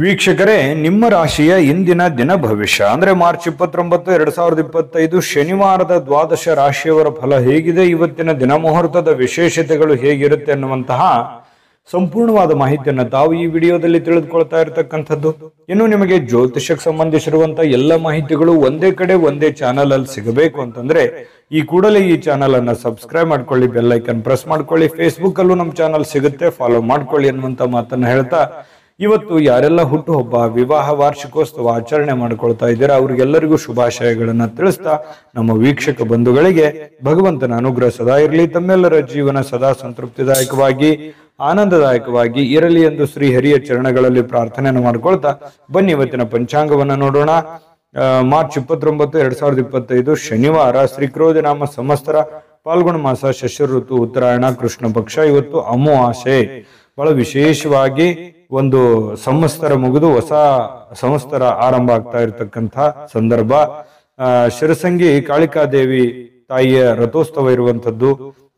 ವೀಕ್ಷಕರೇ, ನಿಮ್ಮ ರಾಶಿಯ ಇಂದಿನ ದಿನ ಭವಿಷ್ಯ ಅಂದ್ರೆ ಮಾರ್ಚ್ 29, 2025 ಶನಿವಾರದ ದ್ವಾದಶ ರಾಶಿಯವರ ಫಲ ಹೇಗಿದೆ, ಇವತ್ತಿನ ದಿನ ಮುಹೂರ್ತದ ವಿಶೇಷತೆಗಳು ಹೇಗಿರುತ್ತೆ ಅನ್ನುವಂತಹ ಸಂಪೂರ್ಣವಾದ ಮಾಹಿತಿಯನ್ನು ತಾವು ಈ ವಿಡಿಯೋದಲ್ಲಿ ತಿಳಿದುಕೊಳ್ತಾ ಇರತಕ್ಕಂಥದ್ದು. ಇನ್ನು ನಿಮಗೆ ಜ್ಯೋತಿಷಕ್ಕೆ ಸಂಬಂಧಿಸಿರುವಂತಹ ಎಲ್ಲ ಮಾಹಿತಿಗಳು ಒಂದೇ ಕಡೆ ಒಂದೇ ಚಾನಲ್ ಅಲ್ಲಿ ಸಿಗಬೇಕು ಅಂತಂದ್ರೆ ಈ ಕೂಡಲೇ ಈ ಚಾನಲ್ ಅನ್ನ ಸಬ್ಸ್ಕ್ರೈಬ್ ಮಾಡ್ಕೊಳ್ಳಿ, ಬೆಲ್ ಐಕನ್ ಪ್ರೆಸ್ ಮಾಡ್ಕೊಳ್ಳಿ. ಫೇಸ್ಬುಕ್ ಅಲ್ಲೂ ನಮ್ಮ ಚಾನಲ್ ಸಿಗುತ್ತೆ, ಫಾಲೋ ಮಾಡ್ಕೊಳ್ಳಿ ಅನ್ನುವಂತ ಮಾತನ್ನ ಹೇಳ್ತಾ, ಇವತ್ತು ಯಾರೆಲ್ಲ ಹುಟ್ಟುಹಬ್ಬ, ವಿವಾಹ ವಾರ್ಷಿಕೋತ್ಸವ ಆಚರಣೆ ಮಾಡ್ಕೊಳ್ತಾ ಇದ್ದೀರಾ ಅವ್ರಿಗೆಲ್ಲರಿಗೂ ಶುಭಾಶಯಗಳನ್ನ ತಿಳಿಸ್ತಾ, ನಮ್ಮ ವೀಕ್ಷಕ ಬಂಧುಗಳಿಗೆ ಭಗವಂತನ ಅನುಗ್ರಹ ಸದಾ ಇರಲಿ, ತಮ್ಮೆಲ್ಲರ ಜೀವನ ಸದಾ ಸಂತೃಪ್ತಿದಾಯಕವಾಗಿ ಆನಂದದಾಯಕವಾಗಿ ಇರಲಿ ಎಂದು ಶ್ರೀ ಹರಿಯ ಚರಣಗಳಲ್ಲಿ ಪ್ರಾರ್ಥನೆಯನ್ನು ಮಾಡ್ಕೊಳ್ತಾ ಬನ್ನಿ ಇವತ್ತಿನ ಪಂಚಾಂಗವನ್ನ ನೋಡೋಣ. ಮಾರ್ಚ್ 29, 2025 ಶನಿವಾರ, ಶ್ರೀ ಕ್ರೋಧ ನಾಮ ಸಂವತ್ಸರ, ಫಾಲ್ಗುಣ ಮಾಸ, ಶಶಿರ ಋತು, ಉತ್ತರಾಯಣ, ಕೃಷ್ಣ ಪಕ್ಷ. ಇವತ್ತು ಅಮಾವಾಸ್ಯೆ. ಬಹಳ ವಿಶೇಷವಾಗಿ ಒಂದು ಸಂವತ್ಸರ ಮುಗಿದು ಹೊಸ ಸಂವತ್ಸರ ಆರಂಭ ಆಗ್ತಾ ಇರತಕ್ಕಂಥ ಸಂದರ್ಭ. ಶಿರಸಂಗಿ ಕಾಳಿಕಾದೇವಿ ತಾಯಿಯ ರಥೋತ್ಸವ ಇರುವಂತದ್ದು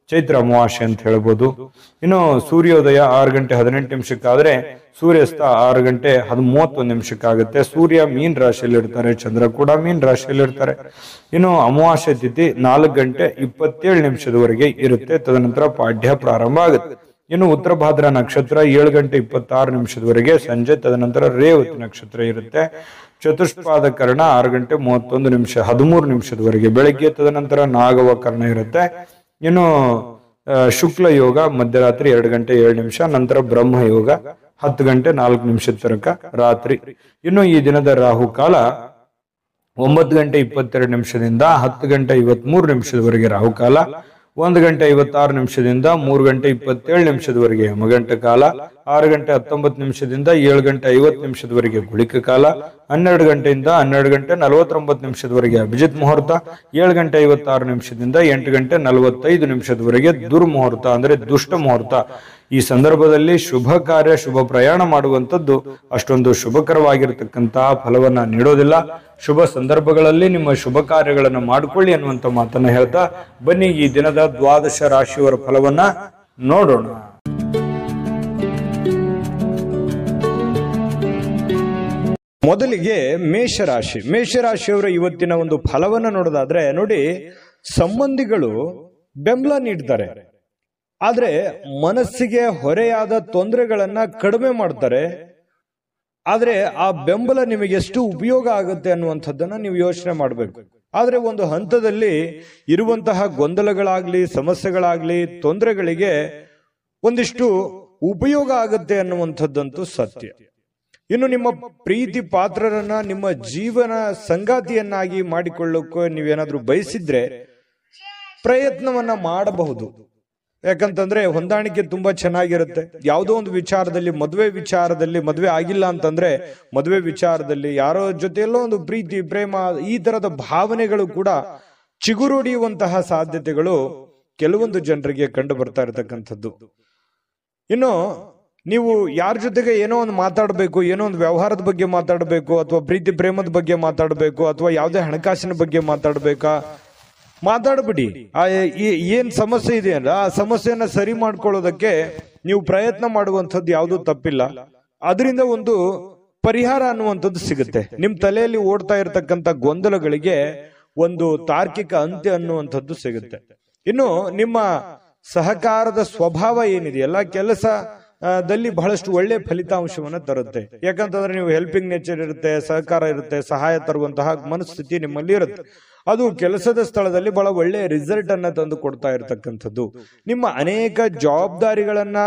ಚೈತ್ರ ಅಮಾವಾಸ್ಯೆ ಅಂತ ಹೇಳ್ಬೋದು. ಇನ್ನು ಸೂರ್ಯೋದಯ 6 ಗಂಟೆ 18 ನಿಮಿಷಕ್ಕಾದ್ರೆ ಸೂರ್ಯಾಸ್ತ 6 ಗಂಟೆ 31 ನಿಮಿಷಕ್ಕಾಗುತ್ತೆ. ಸೂರ್ಯ ಮೀನ್ ರಾಶಿಯಲ್ಲಿ ಇರ್ತಾರೆ, ಚಂದ್ರ ಕೂಡ ಮೀನ್ ರಾಶಿಯಲ್ಲಿ ಇರ್ತಾರೆ. ಇನ್ನು ಅಮಾವಾಸ್ಯೆ ತಿಥಿ 4 ಗಂಟೆ 27 ನಿಮಿಷದವರೆಗೆ ಇರುತ್ತೆ. ತದನಂತರ ಪಾಡ್ಯ ಪ್ರಾರಂಭ ಆಗುತ್ತೆ. ಇನ್ನು ಉತ್ತರ ಭಾದ್ರ ನಕ್ಷತ್ರ 7 ಗಂಟೆ 26 ನಿಮಿಷದವರೆಗೆ ಸಂಜೆ, ತದನಂತರ ರೇವತಿ ನಕ್ಷತ್ರ ಇರುತ್ತೆ. ಚತುಷ್ಪಾದ ಕರ್ಣ 6 ಗಂಟೆ 31 ನಿಮಿಷ 13 ನಿಮಿಷದವರೆಗೆ ಬೆಳಗ್ಗೆ, ತದನಂತರ ನಾಗವ ಕರ್ಣ ಇರುತ್ತೆ. ಇನ್ನು ಶುಕ್ಲ ಯೋಗ ಮಧ್ಯರಾತ್ರಿ 2 ಗಂಟೆ 7 ನಿಮಿಷ, ನಂತರ ಬ್ರಹ್ಮ ಯೋಗ 10 ಗಂಟೆ 4 ನಿಮಿಷದ ತನಕ ರಾತ್ರಿ. ಇನ್ನು ಈ ದಿನದ ರಾಹು ಕಾಲ 9 ಗಂಟೆ 22 ನಿಮಿಷದಿಂದ 10 ಗಂಟೆ 53 ನಿಮಿಷದವರೆಗೆ ರಾಹುಕಾಲ, 1 ಗಂಟೆ 56 ನಿಮಿಷದಿಂದ 3 ಗಂಟೆ 27 ನಿಮಿಷದವರೆಗೆ ಯಮಗಂಟ ಕಾಲ, 6 ಗಂಟೆ 19 ನಿಮಿಷದಿಂದ 7 ಗಂಟೆ 50 ನಿಮಿಷದವರೆಗೆ ಗುಳಿಕ ಕಾಲ, 12 ಗಂಟೆಯಿಂದ 12 ಗಂಟೆ 49 ನಿಮಿಷದವರೆಗೆ ಅಭಿಜಿತ್ ಮುಹೂರ್ತ, 7 ಗಂಟೆ 56 ನಿಮಿಷದಿಂದ 8 ಗಂಟೆ 45 ನಿಮಿಷದವರೆಗೆ ದುರ್ಮುಹೂರ್ತ ಅಂದ್ರೆ ದುಷ್ಟ ಮುಹೂರ್ತ. ಈ ಸಂದರ್ಭದಲ್ಲಿ ಶುಭ ಕಾರ್ಯ, ಶುಭ ಪ್ರಯಾಣ ಮಾಡುವಂಥದ್ದು ಅಷ್ಟೊಂದು ಶುಭಕರವಾಗಿರತಕ್ಕಂತಹ ಫಲವನ್ನ ನೀಡೋದಿಲ್ಲ. ಶುಭ ಸಂದರ್ಭಗಳಲ್ಲಿ ನಿಮ್ಮ ಶುಭ ಕಾರ್ಯಗಳನ್ನು ಮಾಡಿಕೊಳ್ಳಿ ಅನ್ನುವಂತ ಮಾತನ್ನ ಹೇಳ್ತಾ ಬನ್ನಿ ಈ ದಿನದ ದ್ವಾದಶ ರಾಶಿಯವರ ಫಲವನ್ನ ನೋಡೋಣ. ಮೊದಲಿಗೆ ಮೇಷರಾಶಿ. ಮೇಷರಾಶಿಯವರ ಇವತ್ತಿನ ಒಂದು ಫಲವನ್ನ ನೋಡೋದಾದ್ರೆ ನೋಡಿ, ಸಂಬಂಧಿಗಳು ಬೆಂಬಲ ನೀಡ್ತಾರೆ, ಆದ್ರೆ ಮನಸ್ಸಿಗೆ ಹೊರೆಯಾದ ತೊಂದರೆಗಳನ್ನ ಕಡಿಮೆ ಮಾಡ್ತಾರೆ. ಆದ್ರೆ ಆ ಬೆಂಬಲ ನಿಮಗೆ ಎಷ್ಟು ಉಪಯೋಗ ಆಗುತ್ತೆ ಅನ್ನುವಂಥದ್ದನ್ನ ನೀವು ಯೋಚನೆ ಮಾಡಬೇಕು. ಆದ್ರೆ ಒಂದು ಹಂತದಲ್ಲಿ ಇರುವಂತಹ ಗೊಂದಲಗಳಾಗ್ಲಿ, ಸಮಸ್ಯೆಗಳಾಗ್ಲಿ, ತೊಂದರೆಗಳಿಗೆ ಒಂದಿಷ್ಟು ಉಪಯೋಗ ಆಗುತ್ತೆ ಅನ್ನುವಂಥದ್ದಂತೂ ಸತ್ಯ. ಇನ್ನು ನಿಮ್ಮ ಪ್ರೀತಿ ಪಾತ್ರರನ್ನ ನಿಮ್ಮ ಜೀವನ ಸಂಗಾತಿಯನ್ನಾಗಿ ಮಾಡಿಕೊಳ್ಳೋಕೆ ನೀವೇನಾದ್ರೂ ಬಯಸಿದ್ರೆ ಪ್ರಯತ್ನವನ್ನ ಮಾಡಬಹುದು. ಯಾಕಂತಂದ್ರೆ ಹೊಂದಾಣಿಕೆ ತುಂಬಾ ಚೆನ್ನಾಗಿರುತ್ತೆ. ಯಾವುದೋ ಒಂದು ವಿಚಾರದಲ್ಲಿ, ಮದುವೆ ಆಗಿಲ್ಲ ಅಂತಂದ್ರೆ ಮದುವೆ ವಿಚಾರದಲ್ಲಿ ಯಾರೋ ಜೊತೆಯಲ್ಲೋ ಒಂದು ಪ್ರೀತಿ, ಪ್ರೇಮ, ಈ ತರದ ಭಾವನೆಗಳು ಕೂಡ ಚಿಗುರೊಡೆಯುವಂತಹ ಸಾಧ್ಯತೆಗಳು ಕೆಲವೊಂದು ಜನರಿಗೆ ಕಂಡು ಬರ್ತಾ ಇರತಕ್ಕಂಥದ್ದು. ಇನ್ನು ನೀವು ಯಾರ ಜೊತೆಗೆ ಏನೋ ಒಂದು ಮಾತಾಡಬೇಕು, ಏನೋ ಒಂದು ವ್ಯವಹಾರದ ಬಗ್ಗೆ ಮಾತಾಡಬೇಕು, ಅಥವಾ ಪ್ರೀತಿ ಪ್ರೇಮದ ಬಗ್ಗೆ ಮಾತಾಡಬೇಕು, ಅಥವಾ ಯಾವುದೇ ಹಣಕಾಸಿನ ಬಗ್ಗೆ ಮಾತಾಡಬಿಡಿ. ಏನ್ ಸಮಸ್ಯೆ ಇದೆಯಲ್ಲ ಆ ಸಮಸ್ಯೆಯನ್ನ ಸರಿ ಮಾಡ್ಕೊಳ್ಳೋದಕ್ಕೆ ನೀವು ಪ್ರಯತ್ನ ಮಾಡುವಂಥದ್ದು ಯಾವುದೂ ತಪ್ಪಿಲ್ಲ. ಅದರಿಂದ ಒಂದು ಪರಿಹಾರ ಅನ್ನುವಂಥದ್ದು ಸಿಗುತ್ತೆ. ನಿಮ್ ತಲೆಯಲ್ಲಿ ಓಡ್ತಾ ಇರತಕ್ಕಂತ ಗೊಂದಲಗಳಿಗೆ ಒಂದು ತಾರ್ಕಿಕ ಅಂತ್ಯ ಅನ್ನುವಂಥದ್ದು ಸಿಗುತ್ತೆ. ಇನ್ನು ನಿಮ್ಮ ಸಹಕಾರದ ಸ್ವಭಾವ ಏನಿದೆಯಲ್ಲ, ಕೆಲಸದಲ್ಲಿ ಬಹಳಷ್ಟು ಒಳ್ಳೆ ಫಲಿತಾಂಶವನ್ನ ತರುತ್ತೆ. ಯಾಕಂತಂದ್ರೆ ನೀವು ಹೆಲ್ಪಿಂಗ್ ನೇಚರ್ ಇರುತ್ತೆ, ಸಹಕಾರ ಇರುತ್ತೆ, ಸಹಾಯ ತರುವಂತಹ ಮನಸ್ಥಿತಿ ನಿಮ್ಮಲ್ಲಿ ಇರುತ್ತೆ. ಅದು ಕೆಲಸದ ಸ್ಥಳದಲ್ಲಿ ಬಹಳ ಒಳ್ಳೆಯ ರಿಸಲ್ಟ್ ಅನ್ನ ತಂದು ಕೊಡ್ತಾ ಇರತಕ್ಕಂಥದ್ದು. ನಿಮ್ಮ ಅನೇಕ ಜವಾಬ್ದಾರಿಗಳನ್ನ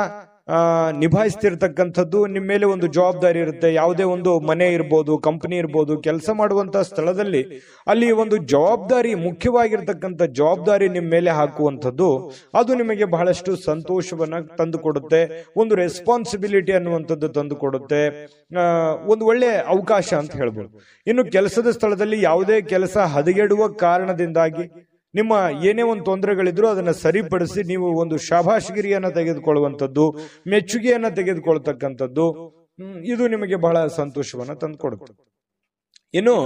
ನಿಭಾಯಿಸ್ತಿರ್ತಕ್ಕಂಥದ್ದು. ನಿಮ್ಮ ಮೇಲೆ ಒಂದು ಜವಾಬ್ದಾರಿ ಇರುತ್ತೆ. ಯಾವುದೇ ಒಂದು ಮನೆ ಇರ್ಬೋದು, ಕಂಪನಿ ಇರ್ಬೋದು, ಕೆಲಸ ಮಾಡುವಂತಹ ಸ್ಥಳದಲ್ಲಿ ಅಲ್ಲಿ ಒಂದು ಜವಾಬ್ದಾರಿ, ಮುಖ್ಯವಾಗಿರ್ತಕ್ಕಂಥ ಜವಾಬ್ದಾರಿ ನಿಮ್ಮ ಮೇಲೆ ಹಾಕುವಂಥದ್ದು, ಅದು ನಿಮಗೆ ಬಹಳಷ್ಟು ಸಂತೋಷವನ್ನ ತಂದು ಕೊಡುತ್ತೆ. ಒಂದು ರೆಸ್ಪಾನ್ಸಿಬಿಲಿಟಿ ಅನ್ನುವಂಥದ್ದು ತಂದು ಕೊಡುತ್ತೆ. ಒಂದು ಒಳ್ಳೆ ಅವಕಾಶ ಅಂತ ಹೇಳ್ಬೋದು. ಇನ್ನು ಕೆಲಸದ ಸ್ಥಳದಲ್ಲಿ ಯಾವುದೇ ಕೆಲಸ ಹದಗೆಡುವ ಕಾರಣದಿಂದಾಗಿ ನಿಮ್ಮ ಏನೇ ಒಂದು ತೊಂದರೆಗಳಿದ್ರು ಅದನ್ನ ಸರಿಪಡಿಸಿ ನೀವು ಒಂದು ಶಾಬಾಷ್ಗಿರಿಯನ್ನ ತೆಗೆದುಕೊಳ್ಳುವಂಥದ್ದು, ಮೆಚ್ಚುಗೆಯನ್ನ ತೆಗೆದುಕೊಳ್ತಕ್ಕಂಥದ್ದು, ಇದು ನಿಮಗೆ ಬಹಳ ಸಂತೋಷವನ್ನ ತಂದುಕೊಡುತ್ತೆ. ಇನ್ನು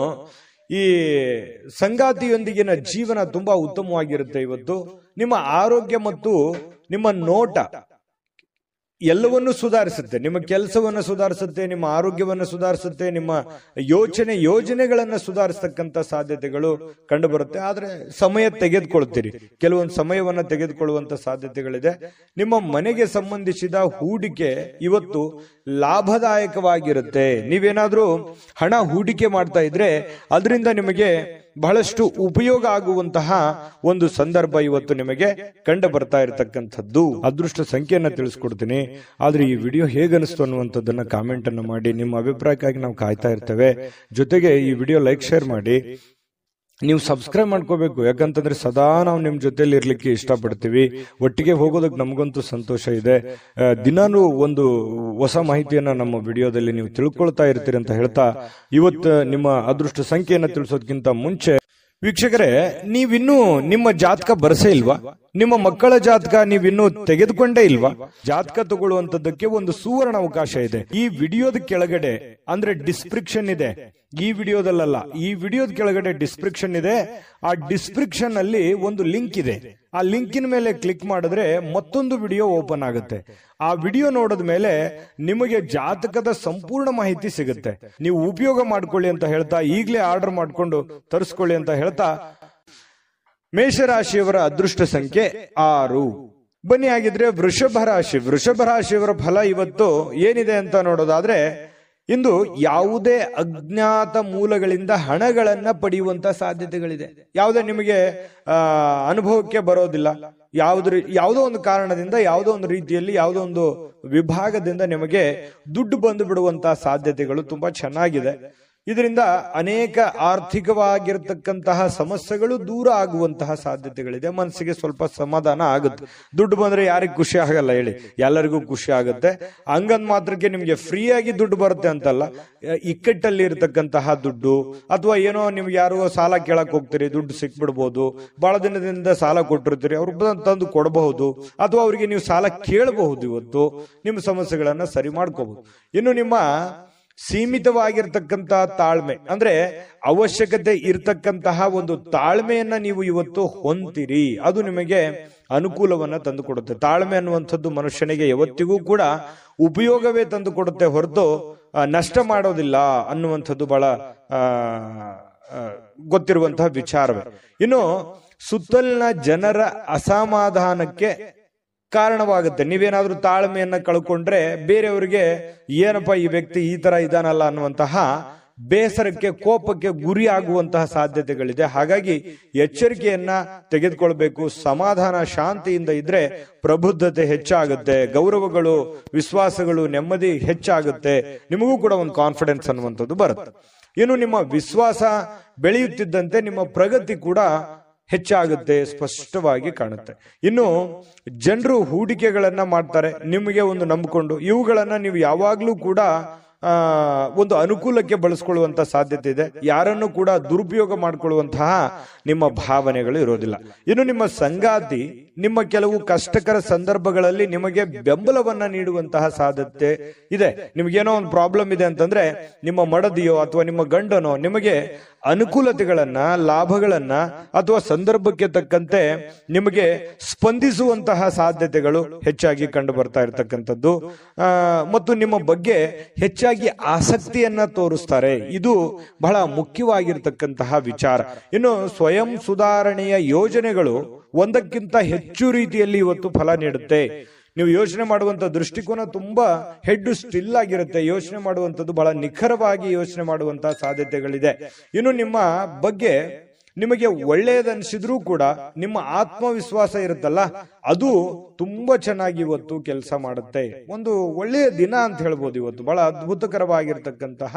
ಈ ಸಂಗಾತಿಯೊಂದಿಗಿನ ಜೀವನ ತುಂಬಾ ಉತ್ತಮವಾಗಿರುತ್ತೆ. ಇವತ್ತು ನಿಮ್ಮ ಆರೋಗ್ಯ ಮತ್ತು ನಿಮ್ಮ ನೋಟ ಎಲ್ಲವನ್ನೂ ಸುಧಾರಿಸುತ್ತೆ. ನಿಮ್ಮ ಕೆಲಸವನ್ನು ಸುಧಾರಿಸುತ್ತೆ, ನಿಮ್ಮ ಆರೋಗ್ಯವನ್ನು ಸುಧಾರಿಸುತ್ತೆ, ನಿಮ್ಮ ಯೋಜನೆಗಳನ್ನ ಸುಧಾರಿಸತಕ್ಕಂತ ಸಾಧ್ಯತೆಗಳು ಕಂಡು ಬರುತ್ತೆ. ಆದ್ರೆ ಸಮಯ ತೆಗೆದುಕೊಳ್ತೀರಿ, ಕೆಲವೊಂದು ಸಮಯವನ್ನ ತೆಗೆದುಕೊಳ್ಳುವಂತ ಸಾಧ್ಯತೆಗಳಿದೆ. ನಿಮ್ಮ ಮನೆಗೆ ಸಂಬಂಧಿಸಿದ ಹೂಡಿಕೆ ಇವತ್ತು ಲಾಭದಾಯಕವಾಗಿರುತ್ತೆ. ನೀವೇನಾದ್ರೂ ಹಣ ಹೂಡಿಕೆ ಮಾಡ್ತಾ ಇದ್ರೆ ಅದರಿಂದ ನಿಮಗೆ ಬಹಳಷ್ಟು ಉಪಯೋಗ ಆಗುವಂತಹ ಒಂದು ಸಂದರ್ಭ ಇವತ್ತು ನಿಮಗೆ ಕಂಡು ಬರ್ತಾ ಇರತಕ್ಕಂಥದ್ದು. ಅದೃಷ್ಟ ಸಂಖ್ಯೆಯನ್ನ ತಿಳಿಸ್ಕೊಡ್ತೀನಿ. ಆದ್ರೆ ಈ ವಿಡಿಯೋ ಹೇಗನಿಸ್ತು ಅನ್ನುವಂಥದ್ದನ್ನ ಕಾಮೆಂಟ್ ಅನ್ನು ಮಾಡಿ. ನಿಮ್ಮ ಅಭಿಪ್ರಾಯಕ್ಕಾಗಿ ನಾವು ಕಾಯ್ತಾ ಇರ್ತೇವೆ. ಜೊತೆಗೆ ಈ ವಿಡಿಯೋ ಲೈಕ್ ಶೇರ್ ಮಾಡಿ. ನೀವು ಸಬ್ಸ್ಕ್ರೈಬ್ ಮಾಡ್ಕೋಬೇಕು, ಯಾಕಂತಂದ್ರೆ ಸದಾ ನಾವು ನಿಮ್ ಜೊತೆಲಿ ಇರ್ಲಿಕ್ಕೆ ಇಷ್ಟಪಡ್ತೀವಿ. ಒಟ್ಟಿಗೆ ಹೋಗೋದಕ್ಕೆ ನಮಗಂತೂ ಸಂತೋಷ ಇದೆ. ದಿನಾನು ಒಂದು ಹೊಸ ಮಾಹಿತಿಯನ್ನ ನಮ್ಮ ವಿಡಿಯೋದಲ್ಲಿ ನೀವು ತಿಳ್ಕೊಳ್ತಾ ಇರ್ತೀರಿ ಅಂತ ಹೇಳ್ತಾ, ಇವತ್ತು ನಿಮ್ಮ ಅದೃಷ್ಟ ಸಂಖ್ಯೆಯನ್ನ ತಿಳಿಸೋದಕ್ಕಿಂತ ಮುಂಚೆ ವೀಕ್ಷಕರೇ, ನೀವಿನ್ನೂ ನಿಮ್ಮ ಜಾತಕ ಬರಸೇ ಇಲ್ವಾ? ನಿಮ್ಮ ಮಕ್ಕಳ ಜಾತಕ ನೀವಿನ್ನೂ ತೆಗೆದುಕೊಂಡೇ ಇಲ್ವಾ? ಜಾತಕ ತಗೊಳ್ಳುವಂತದ್ದಕ್ಕೆ ಒಂದು ಸುವರ್ಣ ಅವಕಾಶ ಇದೆ. ಈ ವಿಡಿಯೋದ ಕೆಳಗಡೆ ಅಂದ್ರೆ ಡಿಸ್ಕ್ರಿಪ್ಷನ್ ಇದೆ. ಈ ವಿಡಿಯೋದಲ್ಲ, ಈ ವಿಡಿಯೋದ ಕೆಳಗಡೆ ಡಿಸ್ಕ್ರಿಪ್ಷನ್ ಇದೆ. ಆ ಡಿಸ್ಕ್ರಿಪ್ಷನ್ ಅಲ್ಲಿ ಒಂದು ಲಿಂಕ್ ಇದೆ. ಆ ಲಿಂಕಿನ ಮೇಲೆ ಕ್ಲಿಕ್ ಮಾಡಿದ್ರೆ ಮತ್ತೊಂದು ವಿಡಿಯೋ ಓಪನ್ ಆಗುತ್ತೆ. ಆ ವಿಡಿಯೋ ನೋಡಿದ ಮೇಲೆ ನಿಮಗೆ ಜಾತಕದ ಸಂಪೂರ್ಣ ಮಾಹಿತಿ ಸಿಗುತ್ತೆ. ನೀವು ಉಪಯೋಗ ಮಾಡ್ಕೊಳ್ಳಿ ಅಂತ ಹೇಳ್ತಾ, ಈಗಲೇ ಆರ್ಡರ್ ಮಾಡ್ಕೊಂಡು ತರಿಸ್ಕೊಳ್ಳಿ ಅಂತ ಹೇಳ್ತಾ, ಮೇಷರಾಶಿಯವರ ಅದೃಷ್ಟ ಸಂಖ್ಯೆ 6. ಬನ್ನಿ ಆಗಿದ್ರೆ ವೃಷಭ ರಾಶಿಯವರ ಫಲ ಇವತ್ತು ಏನಿದೆ ಅಂತ ನೋಡೋದಾದ್ರೆ, ಇಂದು ಯಾವುದೇ ಅಜ್ಞಾತ ಮೂಲಗಳಿಂದ ಹಣಗಳನ್ನ ಪಡೆಯುವಂತ ಸಾಧ್ಯತೆಗಳಿದೆ. ಯಾವುದೇ ನಿಮಗೆ ಅನುಭವಕ್ಕೆ ಬರೋದಿಲ್ಲ. ಯಾವುದೋ ಒಂದು ಕಾರಣದಿಂದ, ಯಾವುದೋ ಒಂದು ರೀತಿಯಲ್ಲಿ, ಯಾವುದೋ ಒಂದು ವಿಭಾಗದಿಂದ ನಿಮಗೆ ದುಡ್ಡು ಬಂದು ಬಿಡುವಂತಹ ಸಾಧ್ಯತೆಗಳು ತುಂಬಾ ಚೆನ್ನಾಗಿದೆ. ಇದರಿಂದ ಅನೇಕ ಆರ್ಥಿಕವಾಗಿರತಕ್ಕಂತಹ ಸಮಸ್ಯೆಗಳು ದೂರ ಆಗುವಂತಹ ಸಾಧ್ಯತೆಗಳಿದೆ. ಮನಸ್ಸಿಗೆ ಸ್ವಲ್ಪ ಸಮಾಧಾನ ಆಗುತ್ತೆ. ದುಡ್ಡು ಬಂದ್ರೆ ಯಾರಿಗೂ ಖುಷಿ ಆಗಲ್ಲ ಹೇಳಿ, ಎಲ್ಲರಿಗೂ ಖುಷಿ ಆಗುತ್ತೆ. ಹಂಗಂದ್ ಮಾತ್ರಕ್ಕೆ ನಿಮ್ಗೆ ಫ್ರೀಯಾಗಿ ದುಡ್ಡು ಬರುತ್ತೆ ಅಂತಲ್ಲ. ಇಕ್ಕಟ್ಟಲ್ಲಿ ಇರತಕ್ಕಂತಹ ದುಡ್ಡು, ಅಥವಾ ಏನೋ ನಿಮ್ಗೆ ಯಾರೋ ಸಾಲ ಕೇಳಕ್ ಹೋಗ್ತೀರಿ, ದುಡ್ಡು ಸಿಕ್ಬಿಡ್ಬೋದು. ಬಹಳ ದಿನದಿಂದ ಸಾಲ ಕೊಟ್ಟಿರ್ತೀರಿ, ಅವ್ರು ತಂದು ಕೊಡಬಹುದು, ಅಥವಾ ಅವರಿಗೆ ನೀವು ಸಾಲ ಕೇಳಬಹುದು. ಇವತ್ತು ನಿಮ್ಮ ಸಮಸ್ಯೆಗಳನ್ನ ಸರಿ ಮಾಡ್ಕೋಬಹುದು. ಇನ್ನು ನಿಮ್ಮ ಸೀಮಿತವಾಗಿರ್ತಕ್ಕಂತಹ ತಾಳ್ಮೆ, ಅಂದ್ರೆ ಅವಶ್ಯಕತೆ ಇರತಕ್ಕಂತಹ ಒಂದು ತಾಳ್ಮೆಯನ್ನ ನೀವು ಇವತ್ತು ಹೊಂದಿರಿ. ಅದು ನಿಮಗೆ ಅನುಕೂಲವನ್ನ ತಂದುಕೊಡುತ್ತೆ. ತಾಳ್ಮೆ ಅನ್ನುವಂಥದ್ದು ಮನುಷ್ಯನಿಗೆ ಯಾವತ್ತಿಗೂ ಕೂಡ ಉಪಯೋಗವೇ ತಂದುಕೊಡುತ್ತೆ ಹೊರತು ನಷ್ಟ ಮಾಡೋದಿಲ್ಲ ಅನ್ನುವಂಥದ್ದು ಬಹಳ ಗೊತ್ತಿರುವಂತಹ ವಿಚಾರವೇ. ಇನ್ನು ಸುತ್ತಲಿನ ಜನರ ಅಸಮಾಧಾನಕ್ಕೆ ಕಾರಣವಾಗುತ್ತೆ. ನೀವೇನಾದ್ರೂ ತಾಳ್ಮೆಯನ್ನ ಕಳ್ಕೊಂಡ್ರೆ ಬೇರೆಯವರಿಗೆ ಏನಪ್ಪಾ ಈ ವ್ಯಕ್ತಿ ಈ ತರ ಇದಾನಲ್ಲ ಅನ್ನುವಂತಹ ಬೇಸರಕ್ಕೆ, ಕೋಪಕ್ಕೆ ಗುರಿ ಆಗುವಂತಹ ಸಾಧ್ಯತೆಗಳಿದೆ. ಹಾಗಾಗಿ ಎಚ್ಚರಿಕೆಯನ್ನ ತೆಗೆದುಕೊಳ್ಬೇಕು. ಸಮಾಧಾನ, ಶಾಂತಿಯಿಂದ ಇದ್ರೆ ಪ್ರಬುದ್ಧತೆ ಹೆಚ್ಚಾಗುತ್ತೆ, ಗೌರವಗಳು, ವಿಶ್ವಾಸಗಳು, ನೆಮ್ಮದಿ ಹೆಚ್ಚಾಗುತ್ತೆ. ನಿಮಗೂ ಕೂಡ ಒಂದು ಕಾನ್ಫಿಡೆನ್ಸ್ ಅನ್ನುವಂಥದ್ದು ಬರುತ್ತೆ. ಇನ್ನು ನಿಮ್ಮ ವಿಶ್ವಾಸ ಬೆಳೆಯುತ್ತಿದ್ದಂತೆ ನಿಮ್ಮ ಪ್ರಗತಿ ಕೂಡ ಹೆಚ್ಚಾಗುತ್ತೆ, ಸ್ಪಷ್ಟವಾಗಿ ಕಾಣುತ್ತೆ. ಇನ್ನು ಜನರು ಹೂಡಿಕೆಗಳನ್ನ ಮಾಡ್ತಾರೆ ನಿಮಗೆ ಒಂದು ನಂಬಿಕೊಂಡು. ಇವುಗಳನ್ನ ನೀವು ಯಾವಾಗ್ಲೂ ಕೂಡ ಒಂದು ಅನುಕೂಲಕ್ಕೆ ಬಳಸ್ಕೊಳ್ಳುವಂತ ಸಾಧ್ಯತೆ ಇದೆ. ಯಾರನ್ನು ಕೂಡ ದುರುಪಯೋಗ ಮಾಡಿಕೊಳ್ಳುವಂತಹ ನಿಮ್ಮ ಭಾವನೆಗಳು ಇರೋದಿಲ್ಲ. ಇನ್ನು ನಿಮ್ಮ ಸಂಗಾತಿ ನಿಮ್ಮ ಕೆಲವು ಕಷ್ಟಕರ ಸಂದರ್ಭಗಳಲ್ಲಿ ನಿಮಗೆ ಬೆಂಬಲವನ್ನ ನೀಡುವಂತಹ ಸಾಧ್ಯತೆ ಇದೆ. ನಿಮ್ಗೇನೋ ಒಂದು ಪ್ರಾಬ್ಲಮ್ ಇದೆ ಅಂತಂದ್ರೆ ನಿಮ್ಮ ಮಡದಿಯೋ ಅಥವಾ ನಿಮ್ಮ ಗಂಡನೋ ನಿಮಗೆ ಅನುಕೂಲತೆಗಳನ್ನ, ಲಾಭಗಳನ್ನ ಅಥವಾ ಸಂದರ್ಭಕ್ಕೆ ತಕ್ಕಂತೆ ನಿಮಗೆ ಸ್ಪಂದಿಸುವಂತಹ ಸಾಧ್ಯತೆಗಳು ಹೆಚ್ಚಾಗಿ ಕಂಡು ಬರ್ತಾ ಇರತಕ್ಕಂಥದ್ದು. ಮತ್ತು ನಿಮ್ಮ ಬಗ್ಗೆ ಹೆಚ್ಚಾಗಿ ಆಸಕ್ತಿಯನ್ನ ತೋರಿಸ್ತಾರೆ. ಇದು ಬಹಳ ಮುಖ್ಯವಾಗಿರ್ತಕ್ಕಂತಹ ವಿಚಾರ. ಇನ್ನು ಸ್ವಯಂ ಸುಧಾರಣೆಯ ಯೋಜನೆಗಳು ಒಂದಕ್ಕಿಂತ ಹೆಚ್ಚು ರೀತಿಯಲ್ಲಿ ಇವತ್ತು ಫಲ ನೀಡುತ್ತೆ. ನೀವು ಯೋಚನೆ ಮಾಡುವಂತ ದೃಷ್ಟಿಕೋನ ತುಂಬಾ ಹೆಡ್ ಸ್ಟಿಲ್ ಆಗಿರುತ್ತೆ. ಯೋಚನೆ ಮಾಡುವಂಥದ್ದು ಬಹಳ ನಿಖರವಾಗಿ ಯೋಚನೆ ಮಾಡುವಂತಹ ಸಾಧ್ಯತೆಗಳಿದೆ. ಇನ್ನು ನಿಮ್ಮ ಬಗ್ಗೆ ನಿಮಗೆ ಒಳ್ಳೆಯದನ್ಸಿದ್ರೂ ಕೂಡ ನಿಮ್ಮ ಆತ್ಮವಿಶ್ವಾಸ ಇರುತ್ತಲ್ಲ, ಅದು ತುಂಬಾ ಚೆನ್ನಾಗಿ ಇವತ್ತು ಕೆಲಸ ಮಾಡುತ್ತೆ. ಒಂದು ಒಳ್ಳೆಯ ದಿನ ಅಂತ ಹೇಳ್ಬೋದು. ಇವತ್ತು ಬಹಳ ಅದ್ಭುತಕರವಾಗಿರ್ತಕ್ಕಂತಹ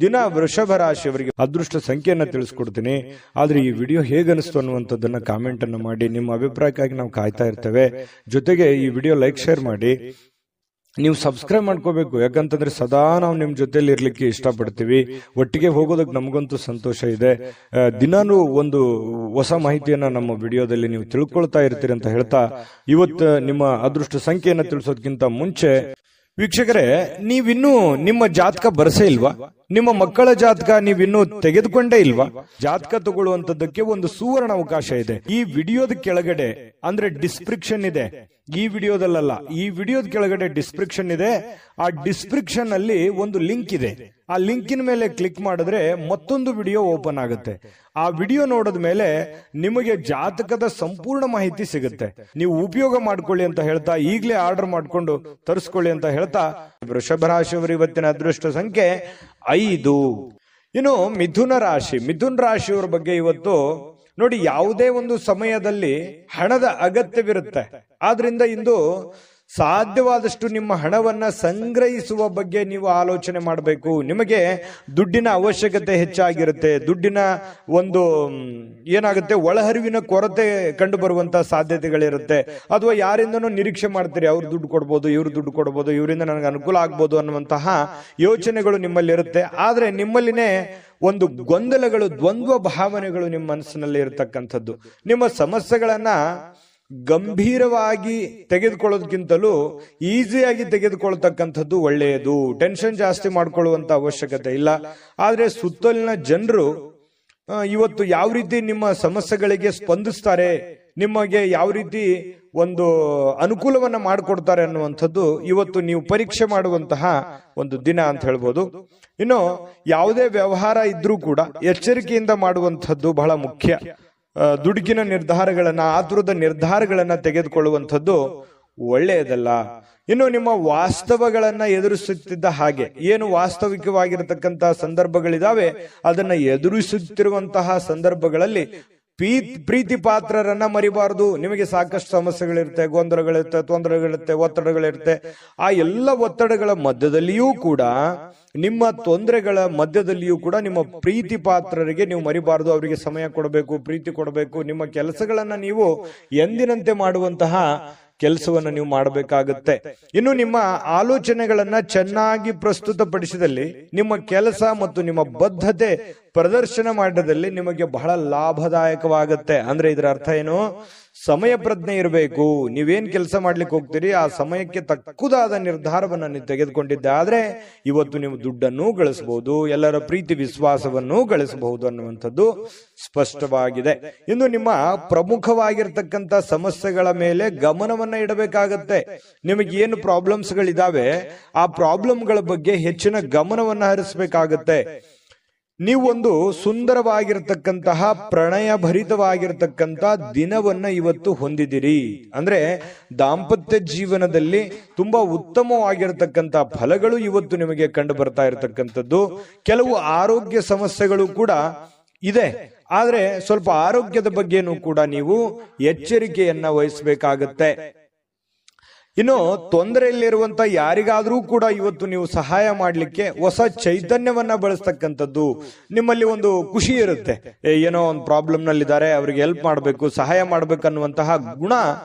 ದಿನ ವೃಷಭ ರಾಶಿಯವರಿಗೆ. ಅದೃಷ್ಟ ಸಂಖ್ಯೆಯನ್ನ ತಿಳಿಸ್ಕೊಡ್ತೀನಿ. ಆದ್ರೆ ಈ ವಿಡಿಯೋ ಹೇಗನಿಸ್ತು ಅನ್ನುವಂಥದ್ದನ್ನ ಕಾಮೆಂಟ್ ಅನ್ನು ಮಾಡಿ. ನಿಮ್ಮ ಅಭಿಪ್ರಾಯಕ್ಕಾಗಿ ನಾವು ಕಾಯ್ತಾ ಇರ್ತೇವೆ. ಜೊತೆಗೆ ಈ ವಿಡಿಯೋ ಲೈಕ್ ಶೇರ್ ಮಾಡಿ. ನೀವು ಸಬ್ಸ್ಕ್ರೈಬ್ ಮಾಡ್ಕೋಬೇಕು, ಯಾಕಂತಂದ್ರೆ ಸದಾ ನಾವು ನಿಮ್ ಜೊತೆಲಿ ಇರ್ಲಿಕ್ಕೆ ಇಷ್ಟಪಡ್ತೀವಿ. ಒಟ್ಟಿಗೆ ಹೋಗೋದಕ್ಕೆ ನಮಗಂತೂ ಸಂತೋಷ ಇದೆ. ದಿನಾನು ಒಂದು ಹೊಸ ಮಾಹಿತಿಯನ್ನ ನಮ್ಮ ವಿಡಿಯೋದಲ್ಲಿ ನೀವು ತಿಳ್ಕೊಳ್ತಾ ಇರ್ತೀರಿ ಅಂತ ಹೇಳ್ತಾ, ಇವತ್ತು ನಿಮ್ಮ ಅದೃಷ್ಟ ಸಂಖ್ಯೆಯನ್ನ ತಿಳಿಸೋದಕ್ಕಿಂತ ಮುಂಚೆ ವೀಕ್ಷಕರೇ, ನೀವಿನ್ನೂ ನಿಮ್ಮ ಜಾತಕ ಬರಸೇ ಇಲ್ವಾ? ನಿಮ್ಮ ಮಕ್ಕಳ ಜಾತಕ ನೀವಿನ್ನೂ ತೆಗೆದುಕೊಂಡೇ ಇಲ್ವಾ? ಜಾತಕ ತಗೊಳ್ಳುವಂತದ್ದಕ್ಕೆ ಒಂದು ಸುವರ್ಣ ಅವಕಾಶ ಇದೆ. ಈ ವಿಡಿಯೋದ ಕೆಳಗಡೆ ಅಂದ್ರೆ ಡಿಸ್ಕ್ರಿಪ್ಷನ್ ಇದೆ, ಈ ವಿಡಿಯೋದಲ್ಲ, ಈ ವಿಡಿಯೋದ ಕೆಳಗಡೆ ಡಿಸ್ಕ್ರಿಪ್ಷನ್ ಇದೆ. ಆ ಡಿಸ್ಕ್ರಿಪ್ಷನ್ ಅಲ್ಲಿ ಒಂದು ಲಿಂಕ್ ಇದೆ. ಆ ಲಿಂಕಿನ ಮೇಲೆ ಕ್ಲಿಕ್ ಮಾಡಿದ್ರೆ ಮತ್ತೊಂದು ವಿಡಿಯೋ ಓಪನ್ ಆಗುತ್ತೆ. ಆ ವಿಡಿಯೋ ನೋಡಿದ ಮೇಲೆ ನಿಮಗೆ ಜಾತಕದ ಸಂಪೂರ್ಣ ಮಾಹಿತಿ ಸಿಗುತ್ತೆ. ನೀವು ಉಪಯೋಗ ಮಾಡ್ಕೊಳ್ಳಿ ಅಂತ ಹೇಳ್ತಾ, ಈಗಲೇ ಆರ್ಡರ್ ಮಾಡ್ಕೊಂಡು ತರಿಸ್ಕೊಳ್ಳಿ ಅಂತ ಹೇಳ್ತಾ, ವೃಷಭ ರಾಶಿಯವರು ಇವತ್ತಿನ ಅದೃಷ್ಟ ಸಂಖ್ಯೆ 5. ಇನ್ನು ಮಿಥುನ ರಾಶಿಯವರ ಬಗ್ಗೆ ಇವತ್ತು ನೋಡಿ, ಯಾವುದೇ ಒಂದು ಸಮಯದಲ್ಲಿ ಹಣದ ಅಗತ್ಯವಿರುತ್ತೆ. ಆದ್ರಿಂದ ಇಂದು ಸಾಧ್ಯವಾದಷ್ಟು ನಿಮ್ಮ ಹಣವನ್ನ ಸಂಗ್ರಹಿಸುವ ಬಗ್ಗೆ ನೀವು ಆಲೋಚನೆ ಮಾಡಬೇಕು. ನಿಮಗೆ ದುಡ್ಡಿನ ಅವಶ್ಯಕತೆ ಹೆಚ್ಚಾಗಿರುತ್ತೆ. ದುಡ್ಡಿನ ಒಂದು ಏನಾಗುತ್ತೆ, ಒಳಹರಿವಿನ ಕೊರತೆ ಕಂಡು ಬರುವಂತಹ ಸಾಧ್ಯತೆಗಳಿರುತ್ತೆ. ಅಥವಾ ಯಾರಿಂದನೂ ನಿರೀಕ್ಷೆ ಮಾಡ್ತೀರಿ, ಅವ್ರು ದುಡ್ಡು ಕೊಡ್ಬೋದು, ಇವ್ರು ದುಡ್ಡು ಕೊಡ್ಬೋದು, ಇವರಿಂದ ನನಗೆ ಅನುಕೂಲ ಆಗ್ಬೋದು ಅನ್ನುವಂತಹ ಯೋಚನೆಗಳು ನಿಮ್ಮಲ್ಲಿ ಇರುತ್ತೆ. ಆದ್ರೆ ನಿಮ್ಮಲ್ಲಿನೇ ಒಂದು ಗೊಂದಲಗಳು, ದ್ವಂದ್ವ ಭಾವನೆಗಳು ನಿಮ್ಮ ಮನಸ್ಸಿನಲ್ಲಿ ಇರತಕ್ಕಂಥದ್ದು. ನಿಮ್ಮ ಸಮಸ್ಯೆಗಳನ್ನ ಗಂಭೀರವಾಗಿ ತೆಗೆದುಕೊಳ್ಳೋದಕ್ಕಿಂತಲೂ ಈಸಿಯಾಗಿ ತೆಗೆದುಕೊಳ್ತಕ್ಕಂಥದ್ದು ಒಳ್ಳೆಯದು. ಟೆನ್ಷನ್ ಜಾಸ್ತಿ ಮಾಡ್ಕೊಳ್ಳುವಂತ ಅವಶ್ಯಕತೆ ಇಲ್ಲ. ಆದ್ರೆ ಸುತ್ತಲಿನ ಜನರು ಇವತ್ತು ಯಾವ ರೀತಿ ನಿಮ್ಮ ಸಮಸ್ಯೆಗಳಿಗೆ ಸ್ಪಂದಿಸ್ತಾರೆ, ನಿಮಗೆ ಯಾವ ರೀತಿ ಒಂದು ಅನುಕೂಲವನ್ನ ಮಾಡಿಕೊಡ್ತಾರೆ ಅನ್ನುವಂಥದ್ದು ಇವತ್ತು ನೀವು ಪರೀಕ್ಷೆ ಮಾಡುವಂತಹ ಒಂದು ದಿನ ಅಂತ ಹೇಳ್ಬೋದು. ಇನ್ನು ಯಾವುದೇ ವ್ಯವಹಾರ ಇದ್ರೂ ಕೂಡ ಎಚ್ಚರಿಕೆಯಿಂದ ಮಾಡುವಂಥದ್ದು ಬಹಳ ಮುಖ್ಯ. ದುಡುಕಿನ ನಿರ್ಧಾರಗಳನ್ನ, ಆತುರದ ನಿರ್ಧಾರಗಳನ್ನ ತೆಗೆದುಕೊಳ್ಳುವಂಥದ್ದು ಒಳ್ಳೆಯದಲ್ಲ. ಇನ್ನು ನಿಮ್ಮ ವಾಸ್ತವಗಳನ್ನ ಎದುರಿಸುತ್ತಿದ್ದ ಹಾಗೆ, ಏನು ವಾಸ್ತವಿಕವಾಗಿರತಕ್ಕಂತಹ ಸಂದರ್ಭಗಳಿದಾವೆ ಅದನ್ನ ಎದುರಿಸುತ್ತಿರುವಂತಹ ಸಂದರ್ಭಗಳಲ್ಲಿ ಪ್ರೀತಿ ಪಾತ್ರರನ್ನ ಮರಿಬಾರದು. ನಿಮಗೆ ಸಾಕಷ್ಟು ಸಮಸ್ಯೆಗಳಿರುತ್ತೆ, ಗೊಂದಲಗಳಿರುತ್ತೆ, ತೊಂದರೆಗಳಿರುತ್ತೆ, ಒತ್ತಡಗಳಿರುತ್ತೆ. ಆ ಎಲ್ಲ ಒತ್ತಡಗಳ ಮಧ್ಯದಲ್ಲಿಯೂ ಕೂಡ, ನಿಮ್ಮ ತೊಂದರೆಗಳ ಮಧ್ಯದಲ್ಲಿಯೂ ಕೂಡ ನಿಮ್ಮ ಪ್ರೀತಿ ಪಾತ್ರರಿಗೆ ನೀವು ಮರಿಬಾರದು. ಅವರಿಗೆ ಸಮಯ ಕೊಡಬೇಕು, ಪ್ರೀತಿ ಕೊಡಬೇಕು. ನಿಮ್ಮ ಕೆಲಸಗಳನ್ನ ನೀವು ಎಂದಿನಂತೆ ಮಾಡುವಂತಹ ಕೆಲಸವನ್ನ ನೀವು ಮಾಡಬೇಕಾಗುತ್ತೆ. ಇನ್ನು ನಿಮ್ಮ ಆಲೋಚನೆಗಳನ್ನ ಚೆನ್ನಾಗಿ ಪ್ರಸ್ತುತಪಡಿಸಿದಲ್ಲಿ, ನಿಮ್ಮ ಕೆಲಸ ಮತ್ತು ನಿಮ್ಮ ಬದ್ಧತೆ ಪ್ರದರ್ಶನ ಮಾಡಿದಲ್ಲಿ ನಿಮಗೆ ಬಹಳ ಲಾಭದಾಯಕವಾಗುತ್ತೆ. ಅಂದ್ರೆ ಇದರ ಅರ್ಥ ಏನು? ಸಮಯ ಪ್ರಜ್ಞೆ ಇರಬೇಕು. ನೀವೇನ್ ಕೆಲಸ ಮಾಡ್ಲಿಕ್ಕೆ ಹೋಗ್ತೀರಿ ಆ ಸಮಯಕ್ಕೆ ತಕ್ಕುದಾದ ನಿರ್ಧಾರವನ್ನ ನೀವು ತೆಗೆದುಕೊಂಡಿದ್ದೆ ಆದ್ರೆ ಇವತ್ತು ನೀವು ದುಡ್ಡನ್ನು ಗಳಿಸಬಹುದು, ಎಲ್ಲರ ಪ್ರೀತಿ ವಿಶ್ವಾಸವನ್ನು ಗಳಿಸಬಹುದು ಅನ್ನುವಂಥದ್ದು ಸ್ಪಷ್ಟವಾಗಿದೆ. ಇನ್ನು ನಿಮ್ಮ ಪ್ರಮುಖವಾಗಿರ್ತಕ್ಕಂಥ ಸಮಸ್ಯೆಗಳ ಮೇಲೆ ಗಮನವನ್ನ ಇಡಬೇಕಾಗತ್ತೆ. ನಿಮಗೆ ಏನು ಪ್ರಾಬ್ಲಮ್ಸ್ ಗಳಿದಾವೆ ಆ ಪ್ರಾಬ್ಲಮ್ಗಳ ಬಗ್ಗೆ ಹೆಚ್ಚಿನ ಗಮನವನ್ನ ಹರಿಸಬೇಕಾಗತ್ತೆ. ನೀವೊಂದು ಸುಂದರವಾಗಿರ್ತಕ್ಕಂತಹ ಪ್ರಣಯ ಭರಿತವಾಗಿರ್ತಕ್ಕಂಥ ದಿನವನ್ನ ಇವತ್ತು ಹೊಂದಿದಿರಿ. ಅಂದ್ರೆ ದಾಂಪತ್ಯ ಜೀವನದಲ್ಲಿ ತುಂಬಾ ಉತ್ತಮವಾಗಿರ್ತಕ್ಕಂಥ ಫಲಗಳು ಇವತ್ತು ನಿಮಗೆ ಕಂಡು ಬರ್ತಾ ಇರತಕ್ಕಂಥದ್ದು. ಕೆಲವು ಆರೋಗ್ಯ ಸಮಸ್ಯೆಗಳು ಕೂಡ ಇದೆ, ಆದ್ರೆ ಸ್ವಲ್ಪ ಆರೋಗ್ಯದ ಬಗ್ಗೆನೂ ಕೂಡ ನೀವು ಎಚ್ಚರಿಕೆಯನ್ನ ವಹಿಸಬೇಕಾಗತ್ತೆ. ಇನ್ನು ತೊಂದರೆಯಲ್ಲಿರುವಂತ ಯಾರಿಗಾದ್ರೂ ಕೂಡ ಇವತ್ತು ನೀವು ಸಹಾಯ ಮಾಡ್ಲಿಕ್ಕೆ ಹೊಸ ಚೈತನ್ಯವನ್ನ ಬಳಸ್ತಕ್ಕಂಥದ್ದು. ನಿಮ್ಮಲ್ಲಿ ಒಂದು ಖುಷಿ ಇರುತ್ತೆ, ಏನೋ ಒಂದು ಪ್ರಾಬ್ಲಮ್ ನಲ್ಲಿದ್ದಾರೆ, ಅವ್ರಿಗೆ ಹೆಲ್ಪ್ ಮಾಡಬೇಕು, ಸಹಾಯ ಮಾಡ್ಬೇಕು ಅನ್ನುವಂತಹ ಗುಣ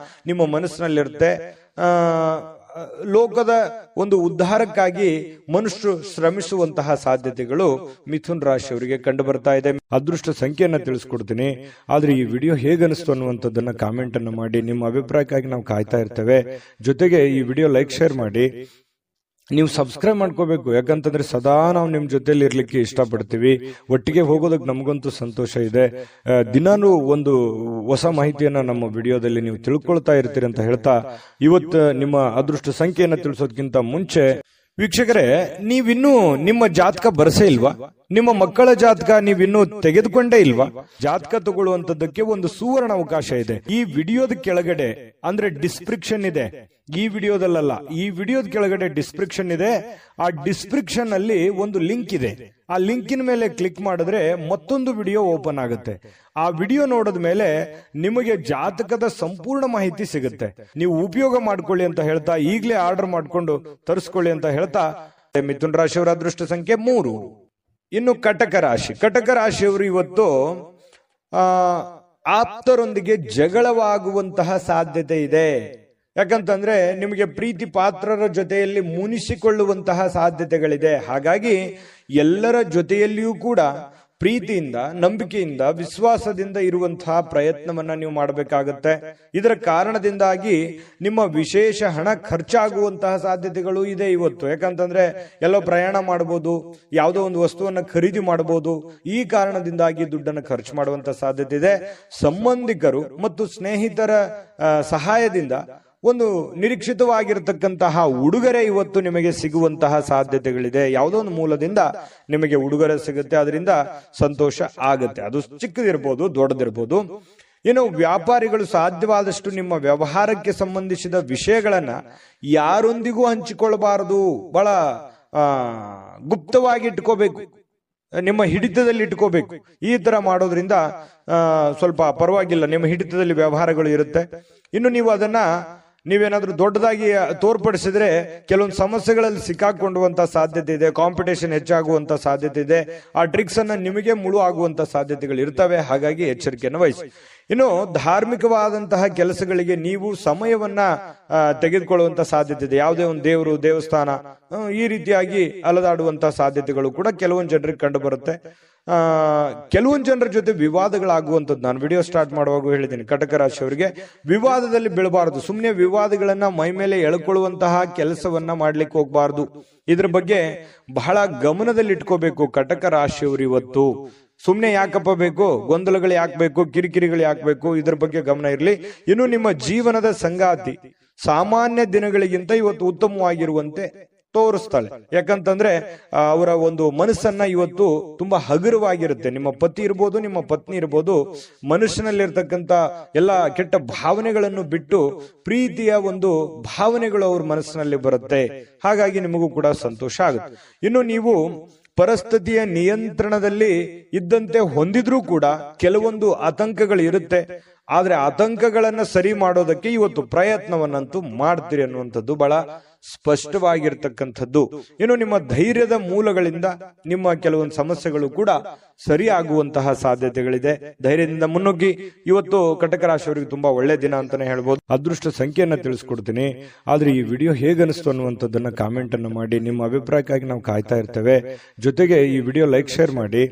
ನಿಮ್ಮ ಮನಸ್ಸಿನಲ್ಲಿರುತ್ತೆ. ಲೋಕದ ಒಂದು ಉದ್ಧಾರಕ್ಕಾಗಿ ಮನುಷ್ಯರು ಶ್ರಮಿಸುವಂತಹ ಸಾಧ್ಯತೆಗಳು ಮಿಥುನ್ ರಾಶಿಯವರಿಗೆ ಕಂಡು ಬರ್ತಾ ಇದೆ. ಅದೃಷ್ಟ ಸಂಖ್ಯೆಯನ್ನ ತಿಳಿಸ್ಕೊಡ್ತೀನಿ. ಆದ್ರೆ ಈ ವಿಡಿಯೋ ಹೇಗನಿಸ್ತು ಅನ್ನುವಂಥದ್ದನ್ನ ಕಾಮೆಂಟ್ ಅನ್ನು ಮಾಡಿ. ನಿಮ್ಮ ಅಭಿಪ್ರಾಯಕ್ಕಾಗಿ ನಾವು ಕಾಯ್ತಾ ಇರ್ತೇವೆ. ಜೊತೆಗೆ ಈ ವಿಡಿಯೋ ಲೈಕ್, ಶೇರ್ ಮಾಡಿ. ನೀವು ಸಬ್ಸ್ಕ್ರೈಬ್ ಮಾಡ್ಕೋಬೇಕು, ಯಾಕಂತಂದ್ರೆ ಸದಾ ನಾವು ನಿಮ್ ಜೊತೆಲಿ ಇರ್ಲಿಕ್ಕೆ ಇಷ್ಟಪಡ್ತೀವಿ. ಒಟ್ಟಿಗೆ ಹೋಗೋದಕ್ಕೆ ನಮಗಂತೂ ಸಂತೋಷ ಇದೆ. ದಿನಾನು ಒಂದು ಹೊಸ ಮಾಹಿತಿಯನ್ನ ನಮ್ಮ ವಿಡಿಯೋದಲ್ಲಿ ನೀವು ತಿಳ್ಕೊಳ್ತಾ ಇರ್ತೀರಿ ಅಂತ ಹೇಳ್ತಾ, ಇವತ್ತು ನಿಮ್ಮ ಅದೃಷ್ಟ ಸಂಖ್ಯೆಯನ್ನ ತಿಳಿಸೋದಕ್ಕಿಂತ ಮುಂಚೆ ವೀಕ್ಷಕರೇ, ನೀವಿನ್ನೂ ನಿಮ್ಮ ಜಾತಕ ಬರಸೇ ಇಲ್ವಾ? ನಿಮ್ಮ ಮಕ್ಕಳ ಜಾತಕ ನೀವಿನ್ನೂ ತೆಗೆದುಕೊಂಡೇ ಇಲ್ವಾ? ಜಾತಕ ತಗೊಳ್ಳುವಂತದ್ದಕ್ಕೆ ಒಂದು ಸುವರ್ಣ ಅವಕಾಶ ಇದೆ. ಈ ವಿಡಿಯೋದ ಕೆಳಗಡೆ ಅಂದ್ರೆ ಡಿಸ್ಕ್ರಿಪ್ಷನ್ ಇದೆ, ಈ ವಿಡಿಯೋದಲ್ಲ, ಈ ವಿಡಿಯೋದ ಕೆಳಗಡೆ ಡಿಸ್ಕ್ರಿಪ್ಷನ್ ಇದೆ. ಆ ಡಿಸ್ಕ್ರಿಪ್ಷನ್ ಅಲ್ಲಿ ಒಂದು ಲಿಂಕ್ ಇದೆ. ಆ ಲಿಂಕಿನ ಮೇಲೆ ಕ್ಲಿಕ್ ಮಾಡಿದ್ರೆ ಮತ್ತೊಂದು ವಿಡಿಯೋ ಓಪನ್ ಆಗುತ್ತೆ. ಆ ವಿಡಿಯೋ ನೋಡಿದ ಮೇಲೆ ನಿಮಗೆ ಜಾತಕದ ಸಂಪೂರ್ಣ ಮಾಹಿತಿ ಸಿಗುತ್ತೆ. ನೀವು ಉಪಯೋಗ ಮಾಡ್ಕೊಳ್ಳಿ ಅಂತ ಹೇಳ್ತಾ, ಈಗಲೇ ಆರ್ಡರ್ ಮಾಡ್ಕೊಂಡು ತರಿಸ್ಕೊಳ್ಳಿ ಅಂತ ಹೇಳ್ತಾ, ಮಿಥುನ್ ರಾಶಿಯವರ ಅದೃಷ್ಟ ಸಂಖ್ಯೆ 3. ಇನ್ನು ಕಟಕ ರಾಶಿಯವರು ಇವತ್ತು ಆಪ್ತರೊಂದಿಗೆ ಜಗಳವಾಗುವಂತಹ ಸಾಧ್ಯತೆ ಇದೆ. ಯಾಕಂತಂದ್ರೆ ನಿಮಗೆ ಪ್ರೀತಿ ಪಾತ್ರರ ಜೊತೆಯಲ್ಲಿ ಮುನಿಸಿಕೊಳ್ಳುವಂತಹ ಸಾಧ್ಯತೆಗಳಿದೆ. ಹಾಗಾಗಿ ಎಲ್ಲರ ಜೊತೆಯಲ್ಲಿಯೂ ಕೂಡ ಪ್ರೀತಿಯಿಂದ, ನಂಬಿಕೆಯಿಂದ, ವಿಶ್ವಾಸದಿಂದ ಇರುವಂತಹ ಪ್ರಯತ್ನವನ್ನ ನೀವು ಮಾಡಬೇಕಾಗತ್ತೆ. ಇದರ ಕಾರಣದಿಂದಾಗಿ ನಿಮ್ಮ ವಿಶೇಷ ಹಣ ಖರ್ಚಾಗುವಂತಹ ಸಾಧ್ಯತೆಗಳು ಇದೆ ಇವತ್ತು. ಯಾಕಂತಂದ್ರೆ ಎಲ್ಲೋ ಪ್ರಯಾಣ ಮಾಡಬಹುದು, ಯಾವುದೋ ಒಂದು ವಸ್ತುವನ್ನ ಖರೀದಿ ಮಾಡಬಹುದು. ಈ ಕಾರಣದಿಂದಾಗಿ ದುಡ್ಡನ್ನು ಖರ್ಚು ಮಾಡುವಂತ ಸಾಧ್ಯತೆ ಇದೆ. ಸಂಬಂಧಿಕರು ಮತ್ತು ಸ್ನೇಹಿತರ ಸಹಾಯದಿಂದ ಒಂದು ನಿರೀಕ್ಷಿತವಾಗಿರತಕ್ಕಂತಹ ಉಡುಗೊರೆ ಇವತ್ತು ನಿಮಗೆ ಸಿಗುವಂತಹ ಸಾಧ್ಯತೆಗಳಿದೆ. ಯಾವುದೋ ಒಂದು ಮೂಲದಿಂದ ನಿಮಗೆ ಉಡುಗೊರೆ ಸಿಗುತ್ತೆ, ಅದರಿಂದ ಸಂತೋಷ ಆಗುತ್ತೆ. ಅದು ಚಿಕ್ಕದಿರ್ಬೋದು, ದೊಡ್ಡದಿರ್ಬೋದು. ಇನ್ನು ವ್ಯಾಪಾರಿಗಳು ಸಾಧ್ಯವಾದಷ್ಟು ನಿಮ್ಮ ವ್ಯವಹಾರಕ್ಕೆ ಸಂಬಂಧಿಸಿದ ವಿಷಯಗಳನ್ನ ಯಾರೊಂದಿಗೂ ಹಂಚಿಕೊಳ್ಳಬಾರದು, ಬಹಳ ಗುಪ್ತವಾಗಿ ಇಟ್ಕೋಬೇಕು, ನಿಮ್ಮ ಹಿಡಿತದಲ್ಲಿ ಇಟ್ಕೋಬೇಕು. ಈ ತರ ಮಾಡೋದ್ರಿಂದ ಸ್ವಲ್ಪ ಪರವಾಗಿಲ್ಲ, ನಿಮ್ಮ ಹಿಡಿತದಲ್ಲಿ ವ್ಯವಹಾರಗಳು ಇರುತ್ತೆ. ಇನ್ನು ನೀವು ಅದನ್ನ ನೀವೇನಾದ್ರೂ ದೊಡ್ಡದಾಗಿ ತೋರ್ಪಡಿಸಿದ್ರೆ ಕೆಲವೊಂದು ಸಮಸ್ಯೆಗಳಲ್ಲಿ ಸಿಕ್ಕಾಕೊಳ್ಳುವಂತ ಸಾಧ್ಯತೆ ಇದೆ. ಕಾಂಪಿಟೇಷನ್ ಹೆಚ್ಚಾಗುವಂತ ಸಾಧ್ಯತೆ ಇದೆ. ಆ ಟ್ರಿಕ್ಸ್ ಅನ್ನ ನಿಮಗೆ ಮುಳು ಆಗುವಂತ ಸಾಧ್ಯತೆಗಳು ಇರ್ತವೆ. ಹಾಗಾಗಿ ಎಚ್ಚರಿಕೆಯನ್ನು ವಹಿಸಿ. ಇನ್ನು ಧಾರ್ಮಿಕವಾದಂತಹ ಕೆಲಸಗಳಿಗೆ ನೀವು ಸಮಯವನ್ನ ತೆಗೆದುಕೊಳ್ಳುವಂತ ಸಾಧ್ಯತೆ ಇದೆ. ಯಾವುದೇ ಒಂದು ದೇವರು, ದೇವಸ್ಥಾನ ಈ ರೀತಿಯಾಗಿ ಅಲದಾಡುವಂತಹ ಸಾಧ್ಯತೆಗಳು ಕೂಡ ಕೆಲವೊಂದು ಜನರಿಗೆ ಕಂಡು ಬರುತ್ತೆ. ಕೆಲವೊಂದು ಜನರ ಜೊತೆ ವಿವಾದಗಳಾಗುವಂಥದ್ದು ನಾನು ವಿಡಿಯೋ ಸ್ಟಾರ್ಟ್ ಮಾಡುವಾಗ ಹೇಳಿದ್ದೀನಿ. ಕಟಕ ರಾಶಿಯವರಿಗೆ ವಿವಾದದಲ್ಲಿ ಬೀಳಬಾರದು. ಸುಮ್ಮನೆ ವಿವಾದಗಳನ್ನ ಮೈ ಮೇಲೆ ಎಳ್ಕೊಳ್ಳುವಂತಹ ಕೆಲಸವನ್ನ ಮಾಡ್ಲಿಕ್ಕೆ ಹೋಗ್ಬಾರ್ದು. ಇದ್ರ ಬಗ್ಗೆ ಬಹಳ ಗಮನದಲ್ಲಿ ಇಟ್ಕೋಬೇಕು ಕಟಕ ರಾಶಿಯವರು. ಇವತ್ತು ಸುಮ್ನೆ ಯಾಕಪ್ಪ ಬೇಕು, ಗೊಂದಲಗಳು ಯಾಕೆ ಬೇಕು, ಕಿರಿಕಿರಿಗಳು ಯಾಕೆ ಬೇಕು, ಇದ್ರ ಬಗ್ಗೆ ಗಮನ ಇರಲಿ. ಇನ್ನು ನಿಮ್ಮ ಜೀವನದ ಸಂಗಾತಿ ಸಾಮಾನ್ಯ ದಿನಗಳಿಗಿಂತ ಇವತ್ತು ಉತ್ತಮವಾಗಿರುವಂತೆ ತೋರಿಸ್ತಾಳೆ. ಯಾಕಂತಂದ್ರೆ ಅವರ ಒಂದು ಮನಸ್ಸನ್ನ ಇವತ್ತು ತುಂಬಾ ಹಗುರವಾಗಿರುತ್ತೆ. ನಿಮ್ಮ ಪತಿ ಇರ್ಬೋದು, ನಿಮ್ಮ ಪತ್ನಿ ಇರ್ಬೋದು, ಮನುಷ್ಯನಲ್ಲಿರ್ತಕ್ಕಂಥ ಎಲ್ಲ ಕೆಟ್ಟ ಭಾವನೆಗಳನ್ನು ಬಿಟ್ಟು ಪ್ರೀತಿಯ ಒಂದು ಭಾವನೆಗಳು ಅವ್ರ ಮನಸ್ಸಿನಲ್ಲಿ ಬರುತ್ತೆ. ಹಾಗಾಗಿ ನಿಮಗೂ ಕೂಡ ಸಂತೋಷ ಆಗುತ್ತೆ. ಇನ್ನು ನೀವು ಪರಿಸ್ಥಿತಿಯ ನಿಯಂತ್ರಣದಲ್ಲಿ ಇದ್ದಂತೆ ಹೊಂದಿದ್ರೂ ಕೂಡ ಕೆಲವೊಂದು ಆತಂಕಗಳು ಇರುತ್ತೆ. ಆದ್ರೆ ಆತಂಕಗಳನ್ನ ಸರಿ ಮಾಡೋದಕ್ಕೆ ಇವತ್ತು ಪ್ರಯತ್ನವನ್ನಂತೂ ಮಾಡ್ತೀರಿ ಅನ್ನುವಂಥದ್ದು ಬಹಳ ಸ್ಪಷ್ಟವಾಗಿರ್ತಕ್ಕಂಥದ್ದು. ಇನ್ನು ನಿಮ್ಮ ಧೈರ್ಯದ ಮೂಲಗಳಿಂದ ನಿಮ್ಮ ಕೆಲವೊಂದು ಸಮಸ್ಯೆಗಳು ಕೂಡ ಸರಿ ಆಗುವಂತಹ ಸಾಧ್ಯತೆಗಳಿದೆ. ಧೈರ್ಯದಿಂದ ಮುನ್ನುಗ್ಗಿ. ಇವತ್ತು ಕಟಕ ರಾಶಿಯವರಿಗೆ ತುಂಬಾ ಒಳ್ಳೆ ದಿನ ಅಂತಾನೆ ಹೇಳ್ಬೋದು. ಅದೃಷ್ಟ ಸಂಖ್ಯೆಯನ್ನ ತಿಳಿಸ್ಕೊಡ್ತೀನಿ. ಆದ್ರೆ ಈ ವಿಡಿಯೋ ಹೇಗನಿಸ್ತು ಅನ್ನುವಂಥದ್ದನ್ನ ಕಾಮೆಂಟ್ ಅನ್ನು ಮಾಡಿ. ನಿಮ್ಮ ಅಭಿಪ್ರಾಯಕ್ಕಾಗಿ ನಾವು ಕಾಯ್ತಾ ಇರ್ತೇವೆ. ಜೊತೆಗೆ ಈ ವಿಡಿಯೋ ಲೈಕ್, ಶೇರ್ ಮಾಡಿ.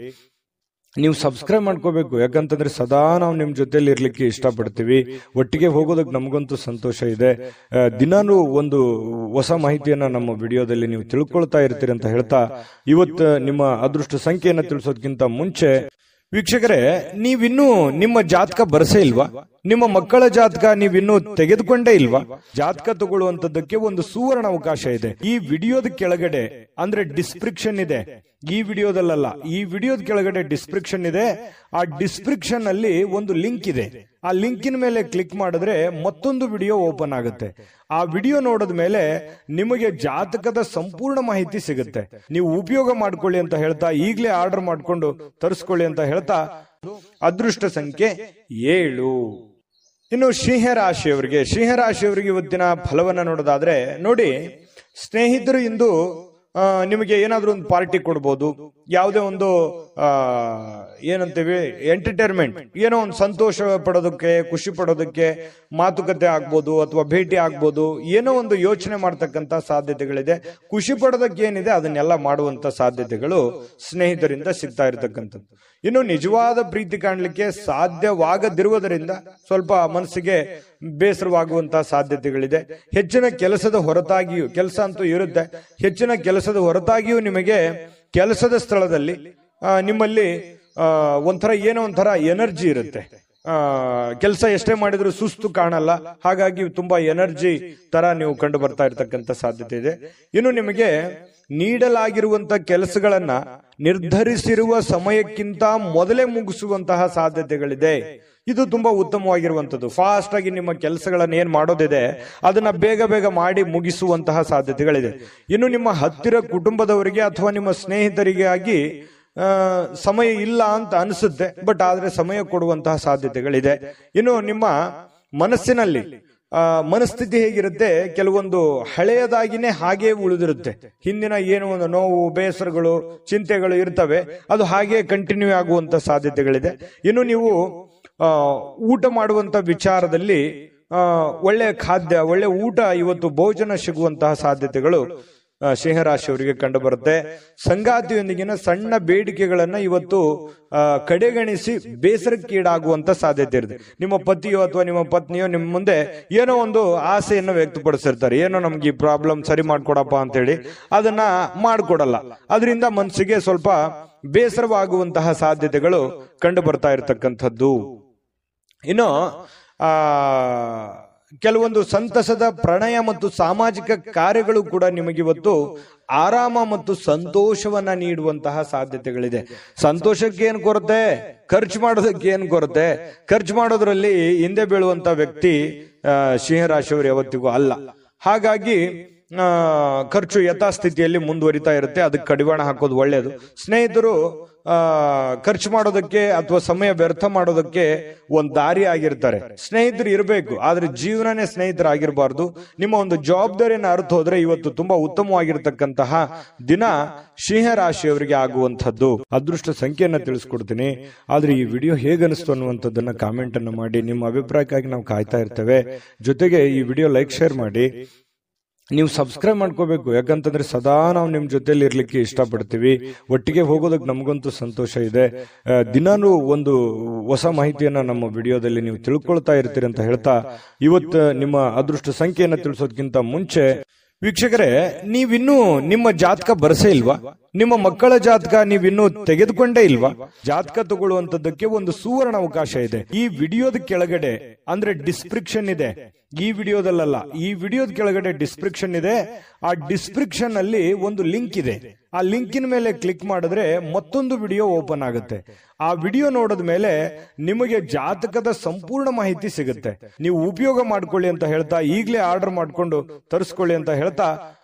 ನೀವು ಸಬ್ಸ್ಕ್ರೈಬ್ ಮಾಡ್ಕೋಬೇಕು. ಯಾಕಂತಂದ್ರೆ ಸದಾ ನಾವು ನಿಮ್ ಜೊತೆಲಿ ಇರ್ಲಿಕ್ಕೆ ಇಷ್ಟಪಡ್ತೀವಿ. ಒಟ್ಟಿಗೆ ಹೋಗೋದಕ್ಕೆ ನಮಗಂತೂ ಸಂತೋಷ ಇದೆ. ದಿನಾನು ಒಂದು ಹೊಸ ಮಾಹಿತಿಯನ್ನ ನಮ್ಮ ವಿಡಿಯೋದಲ್ಲಿ ನೀವು ತಿಳ್ಕೊಳ್ತಾ ಇರ್ತೀರಿ ಅಂತ ಹೇಳ್ತಾ, ಇವತ್ತು ನಿಮ್ಮ ಅದೃಷ್ಟ ಸಂಖ್ಯೆಯನ್ನ ತಿಳಿಸೋದಕ್ಕಿಂತ ಮುಂಚೆ ವೀಕ್ಷಕರೇ, ನೀವಿನ್ನೂ ನಿಮ್ಮ ಜಾತಕ ಬರಸೇ ಇಲ್ವಾ? ನಿಮ್ಮ ಮಕ್ಕಳ ಜಾತಕ ನೀವಿನ್ನೂ ತೆಗೆದುಕೊಂಡೇ ಇಲ್ವಾ? ಜಾತಕ ತಗೊಳ್ಳುವಂತದ್ದಕ್ಕೆ ಒಂದು ಸುವರ್ಣ ಅವಕಾಶ ಇದೆ. ಈ ವಿಡಿಯೋದ ಕೆಳಗಡೆ ಅಂದ್ರೆ ಡಿಸ್ಕ್ರಿಪ್ಷನ್ ಇದೆ. ಈ ವಿಡಿಯೋದಲ್ಲ, ಈ ವಿಡಿಯೋದ ಕೆಳಗಡೆ ಡಿಸ್ಕ್ರಿಪ್ಷನ್ ಇದೆ. ಆ ಡಿಸ್ಕ್ರಿಪ್ಷನ್ ಅಲ್ಲಿ ಒಂದು ಲಿಂಕ್ ಇದೆ. ಆ ಲಿಂಕಿನ ಮೇಲೆ ಕ್ಲಿಕ್ ಮಾಡಿದ್ರೆ ಮತ್ತೊಂದು ವಿಡಿಯೋ ಓಪನ್ ಆಗುತ್ತೆ. ಆ ವಿಡಿಯೋ ನೋಡಿದ ಮೇಲೆ ನಿಮಗೆ ಜಾತಕದ ಸಂಪೂರ್ಣ ಮಾಹಿತಿ ಸಿಗುತ್ತೆ. ನೀವು ಉಪಯೋಗ ಮಾಡ್ಕೊಳ್ಳಿ ಅಂತ ಹೇಳ್ತಾ, ಈಗಲೇ ಆರ್ಡರ್ ಮಾಡ್ಕೊಂಡು ತರಿಸ್ಕೊಳ್ಳಿ ಅಂತ ಹೇಳ್ತಾ, ಅದೃಷ್ಟ ಸಂಖ್ಯೆ 7. ಇನ್ನು ಸಿಂಹರಾಶಿಯವರಿಗೆ ಇವತ್ತಿನ ಫಲವನ್ನ ನೋಡೋದಾದ್ರೆ, ನೋಡಿ ಸ್ನೇಹಿತರು ಇಂದು ನಿಮಗೆ ಏನಾದ್ರೂ ಒಂದು ಪಾರ್ಟಿ ಕೊಡ್ಬೋದು. ಯಾವುದೇ ಒಂದು ಏನಂತೀವಿ ಎಂಟರ್ಟೈನ್ಮೆಂಟ್, ಏನೋ ಒಂದು ಸಂತೋಷ ಪಡೋದಕ್ಕೆ, ಖುಷಿ ಪಡೋದಕ್ಕೆ ಮಾತುಕತೆ ಆಗ್ಬೋದು ಅಥವಾ ಭೇಟಿ ಆಗ್ಬೋದು. ಏನೋ ಒಂದು ಯೋಚನೆ ಮಾಡ್ತಕ್ಕಂತ ಸಾಧ್ಯತೆಗಳಿದೆ. ಖುಷಿ ಪಡೋದಕ್ಕೆ ಏನಿದೆ ಅದನ್ನೆಲ್ಲ ಮಾಡುವಂತ ಸಾಧ್ಯತೆಗಳು ಸ್ನೇಹಿತರಿಂದ ಸಿಗ್ತಾ ಇರತಕ್ಕಂಥದ್ದು. ಇನ್ನು ನಿಜವಾದ ಪ್ರೀತಿ ಕಾಣಲಿಕ್ಕೆ ಸಾಧ್ಯವಾಗದಿರುವುದರಿಂದ ಸ್ವಲ್ಪ ಮನಸ್ಸಿಗೆ ಬೇಸರವಾಗುವಂತಹ ಸಾಧ್ಯತೆಗಳಿದೆ. ಹೆಚ್ಚಿನ ಕೆಲಸದ ಹೊರತಾಗಿಯೂ, ಕೆಲಸ ಅಂತೂ ಇರುತ್ತೆ, ಹೆಚ್ಚಿನ ಕೆಲಸದ ಹೊರತಾಗಿಯೂ ನಿಮಗೆ ಕೆಲಸದ ಸ್ಥಳದಲ್ಲಿ ನಿಮ್ಮಲ್ಲಿ ಏನೋ ಒಂಥರ ಎನರ್ಜಿ ಇರುತ್ತೆ. ಕೆಲಸ ಎಷ್ಟೇ ಮಾಡಿದ್ರು ಸುಸ್ತು ಕಾಣಲ್ಲ. ಹಾಗಾಗಿ ತುಂಬಾ ಎನರ್ಜಿ ತರ ನೀವು ಕಂಡು ಬರ್ತಾ ಇರತಕ್ಕಂತ ಸಾಧ್ಯತೆ ಇದೆ. ಇನ್ನು ನಿಮಗೆ ನೀಡಲಾಗಿರುವಂತ ಕೆಲಸಗಳನ್ನ ನಿರ್ಧರಿಸಿರುವ ಸಮಯಕ್ಕಿಂತ ಮೊದಲೇ ಮುಗಿಸುವಂತಹ ಸಾಧ್ಯತೆಗಳಿದೆ. ಇದು ತುಂಬಾ ಉತ್ತಮವಾಗಿರುವಂತದ್ದು. ಫಾಸ್ಟ್ ಆಗಿ ನಿಮ್ಮ ಕೆಲಸಗಳನ್ನ ಏನ್ ಮಾಡೋದಿದೆ ಅದನ್ನ ಬೇಗ ಬೇಗ ಮಾಡಿ ಮುಗಿಸುವಂತಹ ಸಾಧ್ಯತೆಗಳಿದೆ. ಇನ್ನು ನಿಮ್ಮ ಹತ್ತಿರ ಕುಟುಂಬದವರಿಗೆ ಅಥವಾ ನಿಮ್ಮ ಸ್ನೇಹಿತರಿಗೆ ಆಗಿ ಸಮಯ ಇಲ್ಲ ಅಂತ ಅನಿಸುತ್ತೆ, ಬಟ್ ಆದ್ರೆ ಸಮಯ ಕೊಡುವಂತಹ ಸಾಧ್ಯತೆಗಳಿದೆ. ಇನ್ನು ನಿಮ್ಮ ಮನಸ್ಸಿನಲ್ಲಿ ಮನಸ್ಥಿತಿ ಹೇಗಿರುತ್ತೆ, ಕೆಲವೊಂದು ಹಳೆಯದಾಗಿನೇ ಹಾಗೆ ಉಳಿದಿರುತ್ತೆ. ಹಿಂದಿನ ಏನೋ ಒಂದು ನೋವು, ಬೇಸರಗಳು, ಚಿಂತೆಗಳು ಇರ್ತವೆ, ಅದು ಹಾಗೆ ಕಂಟಿನ್ಯೂ ಆಗುವಂತ ಸಾಧ್ಯತೆಗಳಿದೆ. ಇನ್ನು ನೀವು ಊಟ ಮಾಡುವಂತ ವಿಚಾರದಲ್ಲಿ ಒಳ್ಳೆ ಖಾದ್ಯ, ಒಳ್ಳೆ ಊಟ, ಇವತ್ತು ಭೋಜನ ಸಿಗುವಂತಹ ಸಾಧ್ಯತೆಗಳು ಸಿಂಹರಾಶಿಯವರಿಗೆ ಕಂಡು ಬರುತ್ತೆ. ಸಂಗಾತಿಯೊಂದಿಗಿನ ಸಣ್ಣ ಬೇಡಿಕೆಗಳನ್ನ ಇವತ್ತು ಕಡೆಗಣಿಸಿ ಬೇಸರಕ್ಕೀಡಾಗುವಂತ ಸಾಧ್ಯತೆ ಇರುತ್ತೆ. ನಿಮ್ಮ ಪತಿಯೋ ಅಥವಾ ನಿಮ್ಮ ಪತ್ನಿಯೋ ನಿಮ್ಮ ಮುಂದೆ ಏನೋ ಒಂದು ಆಸೆಯನ್ನು ವ್ಯಕ್ತಪಡಿಸಿರ್ತಾರೆ, ಏನೋ ನಮ್ಗೆ ಈ ಪ್ರಾಬ್ಲಮ್ ಸರಿ ಮಾಡ್ಕೊಡಪ್ಪ ಅಂತ ಹೇಳಿ, ಅದನ್ನ ಮಾಡ್ಕೊಡಲ್ಲ. ಅದರಿಂದ ಮನಸ್ಸಿಗೆ ಸ್ವಲ್ಪ ಬೇಸರವಾಗುವಂತಹ ಸಾಧ್ಯತೆಗಳು ಕಂಡು ಬರ್ತಾ ಇರತಕ್ಕಂಥದ್ದು. ಇನ್ನು ಕೆಲವೊಂದು ಸಂತಸದ ಪ್ರಣಯ ಮತ್ತು ಸಾಮಾಜಿಕ ಕಾರ್ಯಗಳು ಕೂಡ ನಿಮಗಿವತ್ತು ಆರಾಮ ಮತ್ತು ಸಂತೋಷವನ್ನ ನೀಡುವಂತಹ ಸಾಧ್ಯತೆಗಳಿದೆ. ಸಂತೋಷಕ್ಕೆ ಏನ್ ಕೊರತೆ, ಖರ್ಚು ಮಾಡೋದಕ್ಕೆ ಏನ್ ಕೊರತೆ? ಖರ್ಚು ಮಾಡೋದ್ರಲ್ಲಿ ಹಿಂದೆ ಬೀಳುವಂತ ವ್ಯಕ್ತಿ ಸಿಂಹರಾಶಿಯವರು ಯಾವತ್ತಿಗೂ ಅಲ್ಲ. ಹಾಗಾಗಿ ಖರ್ಚು ಯಥಾಸ್ಥಿತಿಯಲ್ಲಿ ಮುಂದುವರಿತಾ ಇರುತ್ತೆ. ಅದಕ್ಕೆ ಕಡಿವಾಣ ಹಾಕೋದು ಒಳ್ಳೆಯದು. ಸ್ನೇಹಿತರು ಖರ್ಚು ಮಾಡೋದಕ್ಕೆ ಅಥವಾ ಸಮಯ ವ್ಯರ್ಥ ಮಾಡೋದಕ್ಕೆ ಒಂದು ದಾರಿ ಆಗಿರ್ತಾರೆ. ಸ್ನೇಹಿತರು ಇರಬೇಕು, ಆದ್ರೆ ಜೀವನನೇ ಸ್ನೇಹಿತರಾಗಿರ್ಬಾರ್ದು. ನಿಮ್ಮ ಒಂದು ಜವಾಬ್ದಾರಿಯನ್ನು ಅರ್ಥ ಹೋದ್ರೆ ಇವತ್ತು ತುಂಬಾ ಉತ್ತಮವಾಗಿರ್ತಕ್ಕಂತಹ ದಿನ ಸಿಂಹರಾಶಿಯವರಿಗೆ ಆಗುವಂಥದ್ದು. ಅದೃಷ್ಟ ಸಂಖ್ಯೆಯನ್ನ ತಿಳಿಸ್ಕೊಡ್ತೀನಿ. ಆದ್ರೆ ಈ ವಿಡಿಯೋ ಹೇಗನಿಸ್ತು ಅನ್ನುವಂಥದ್ದನ್ನ ಕಾಮೆಂಟ್ ಅನ್ನು ಮಾಡಿ. ನಿಮ್ಮ ಅಭಿಪ್ರಾಯಕ್ಕಾಗಿ ನಾವು ಕಾಯ್ತಾ ಇರ್ತೇವೆ. ಜೊತೆಗೆ ಈ ವಿಡಿಯೋ ಲೈಕ್ ಶೇರ್ ಮಾಡಿ. ನೀವು ಸಬ್ಸ್ಕ್ರೈಬ್ ಮಾಡ್ಕೋಬೇಕು, ಯಾಕಂತಂದ್ರೆ ಸದಾ ನಾವು ನಿಮ್ ಜೊತೆಲಿ ಇರ್ಲಿಕ್ಕೆ ಇಷ್ಟಪಡ್ತೀವಿ. ಒಟ್ಟಿಗೆ ಹೋಗೋದಕ್ಕೆ ನಮಗಂತೂ ಸಂತೋಷ ಇದೆ. ದಿನಾನು ಒಂದು ಹೊಸ ಮಾಹಿತಿಯನ್ನ ನಮ್ಮ ವಿಡಿಯೋದಲ್ಲಿ ನೀವು ತಿಳ್ಕೊಳ್ತಾ ಇರ್ತೀರಿ ಅಂತ ಹೇಳ್ತಾ, ಇವತ್ತು ನಿಮ್ಮ ಅದೃಷ್ಟ ಸಂಖ್ಯೆಯನ್ನ ತಿಳಿಸೋದಕ್ಕಿಂತ ಮುಂಚೆ ವೀಕ್ಷಕರೇ, ನೀವಿನ್ನೂ ನಿಮ್ಮ ಜಾತಕ ಬರಸೇ ಇಲ್ವಾ? ನಿಮ್ಮ ಮಕ್ಕಳ ಜಾತಕ ನೀವಿನ್ನೂ ತೆಗೆದುಕೊಂಡೇ ಇಲ್ವಾ? ಜಾತಕ ತಗೊಳ್ಳುವಂತದ್ದಕ್ಕೆ ಒಂದು ಸುವರ್ಣ ಅವಕಾಶ ಇದೆ. ಈ ವಿಡಿಯೋದ ಕೆಳಗಡೆ ಅಂದ್ರೆ ಡಿಸ್ಕ್ರಿಪ್ಷನ್ ಇದೆ. ಈ ವಿಡಿಯೋದಲ್ಲ, ಈ ವಿಡಿಯೋದ ಕೆಳಗಡೆ ಡಿಸ್ಕ್ರಿಪ್ಷನ್ ಇದೆ. ಆ ಡಿಸ್ಕ್ರಿಪ್ಷನ್ ಅಲ್ಲಿ ಒಂದು ಲಿಂಕ್ ಇದೆ. ಆ ಲಿಂಕಿನ ಮೇಲೆ ಕ್ಲಿಕ್ ಮಾಡಿದ್ರೆ ಮತ್ತೊಂದು ವಿಡಿಯೋ ಓಪನ್ ಆಗುತ್ತೆ. ಆ ವಿಡಿಯೋ ನೋಡಿದ ಮೇಲೆ ನಿಮಗೆ ಜಾತಕದ ಸಂಪೂರ್ಣ ಮಾಹಿತಿ ಸಿಗುತ್ತೆ. ನೀವು ಉಪಯೋಗ ಮಾಡ್ಕೊಳ್ಳಿ ಅಂತ ಹೇಳ್ತಾ, ಈಗಲೇ ಆರ್ಡರ್ ಮಾಡ್ಕೊಂಡು ತರಿಸ್ಕೊಳ್ಳಿ ಅಂತ ಹೇಳ್ತಾ,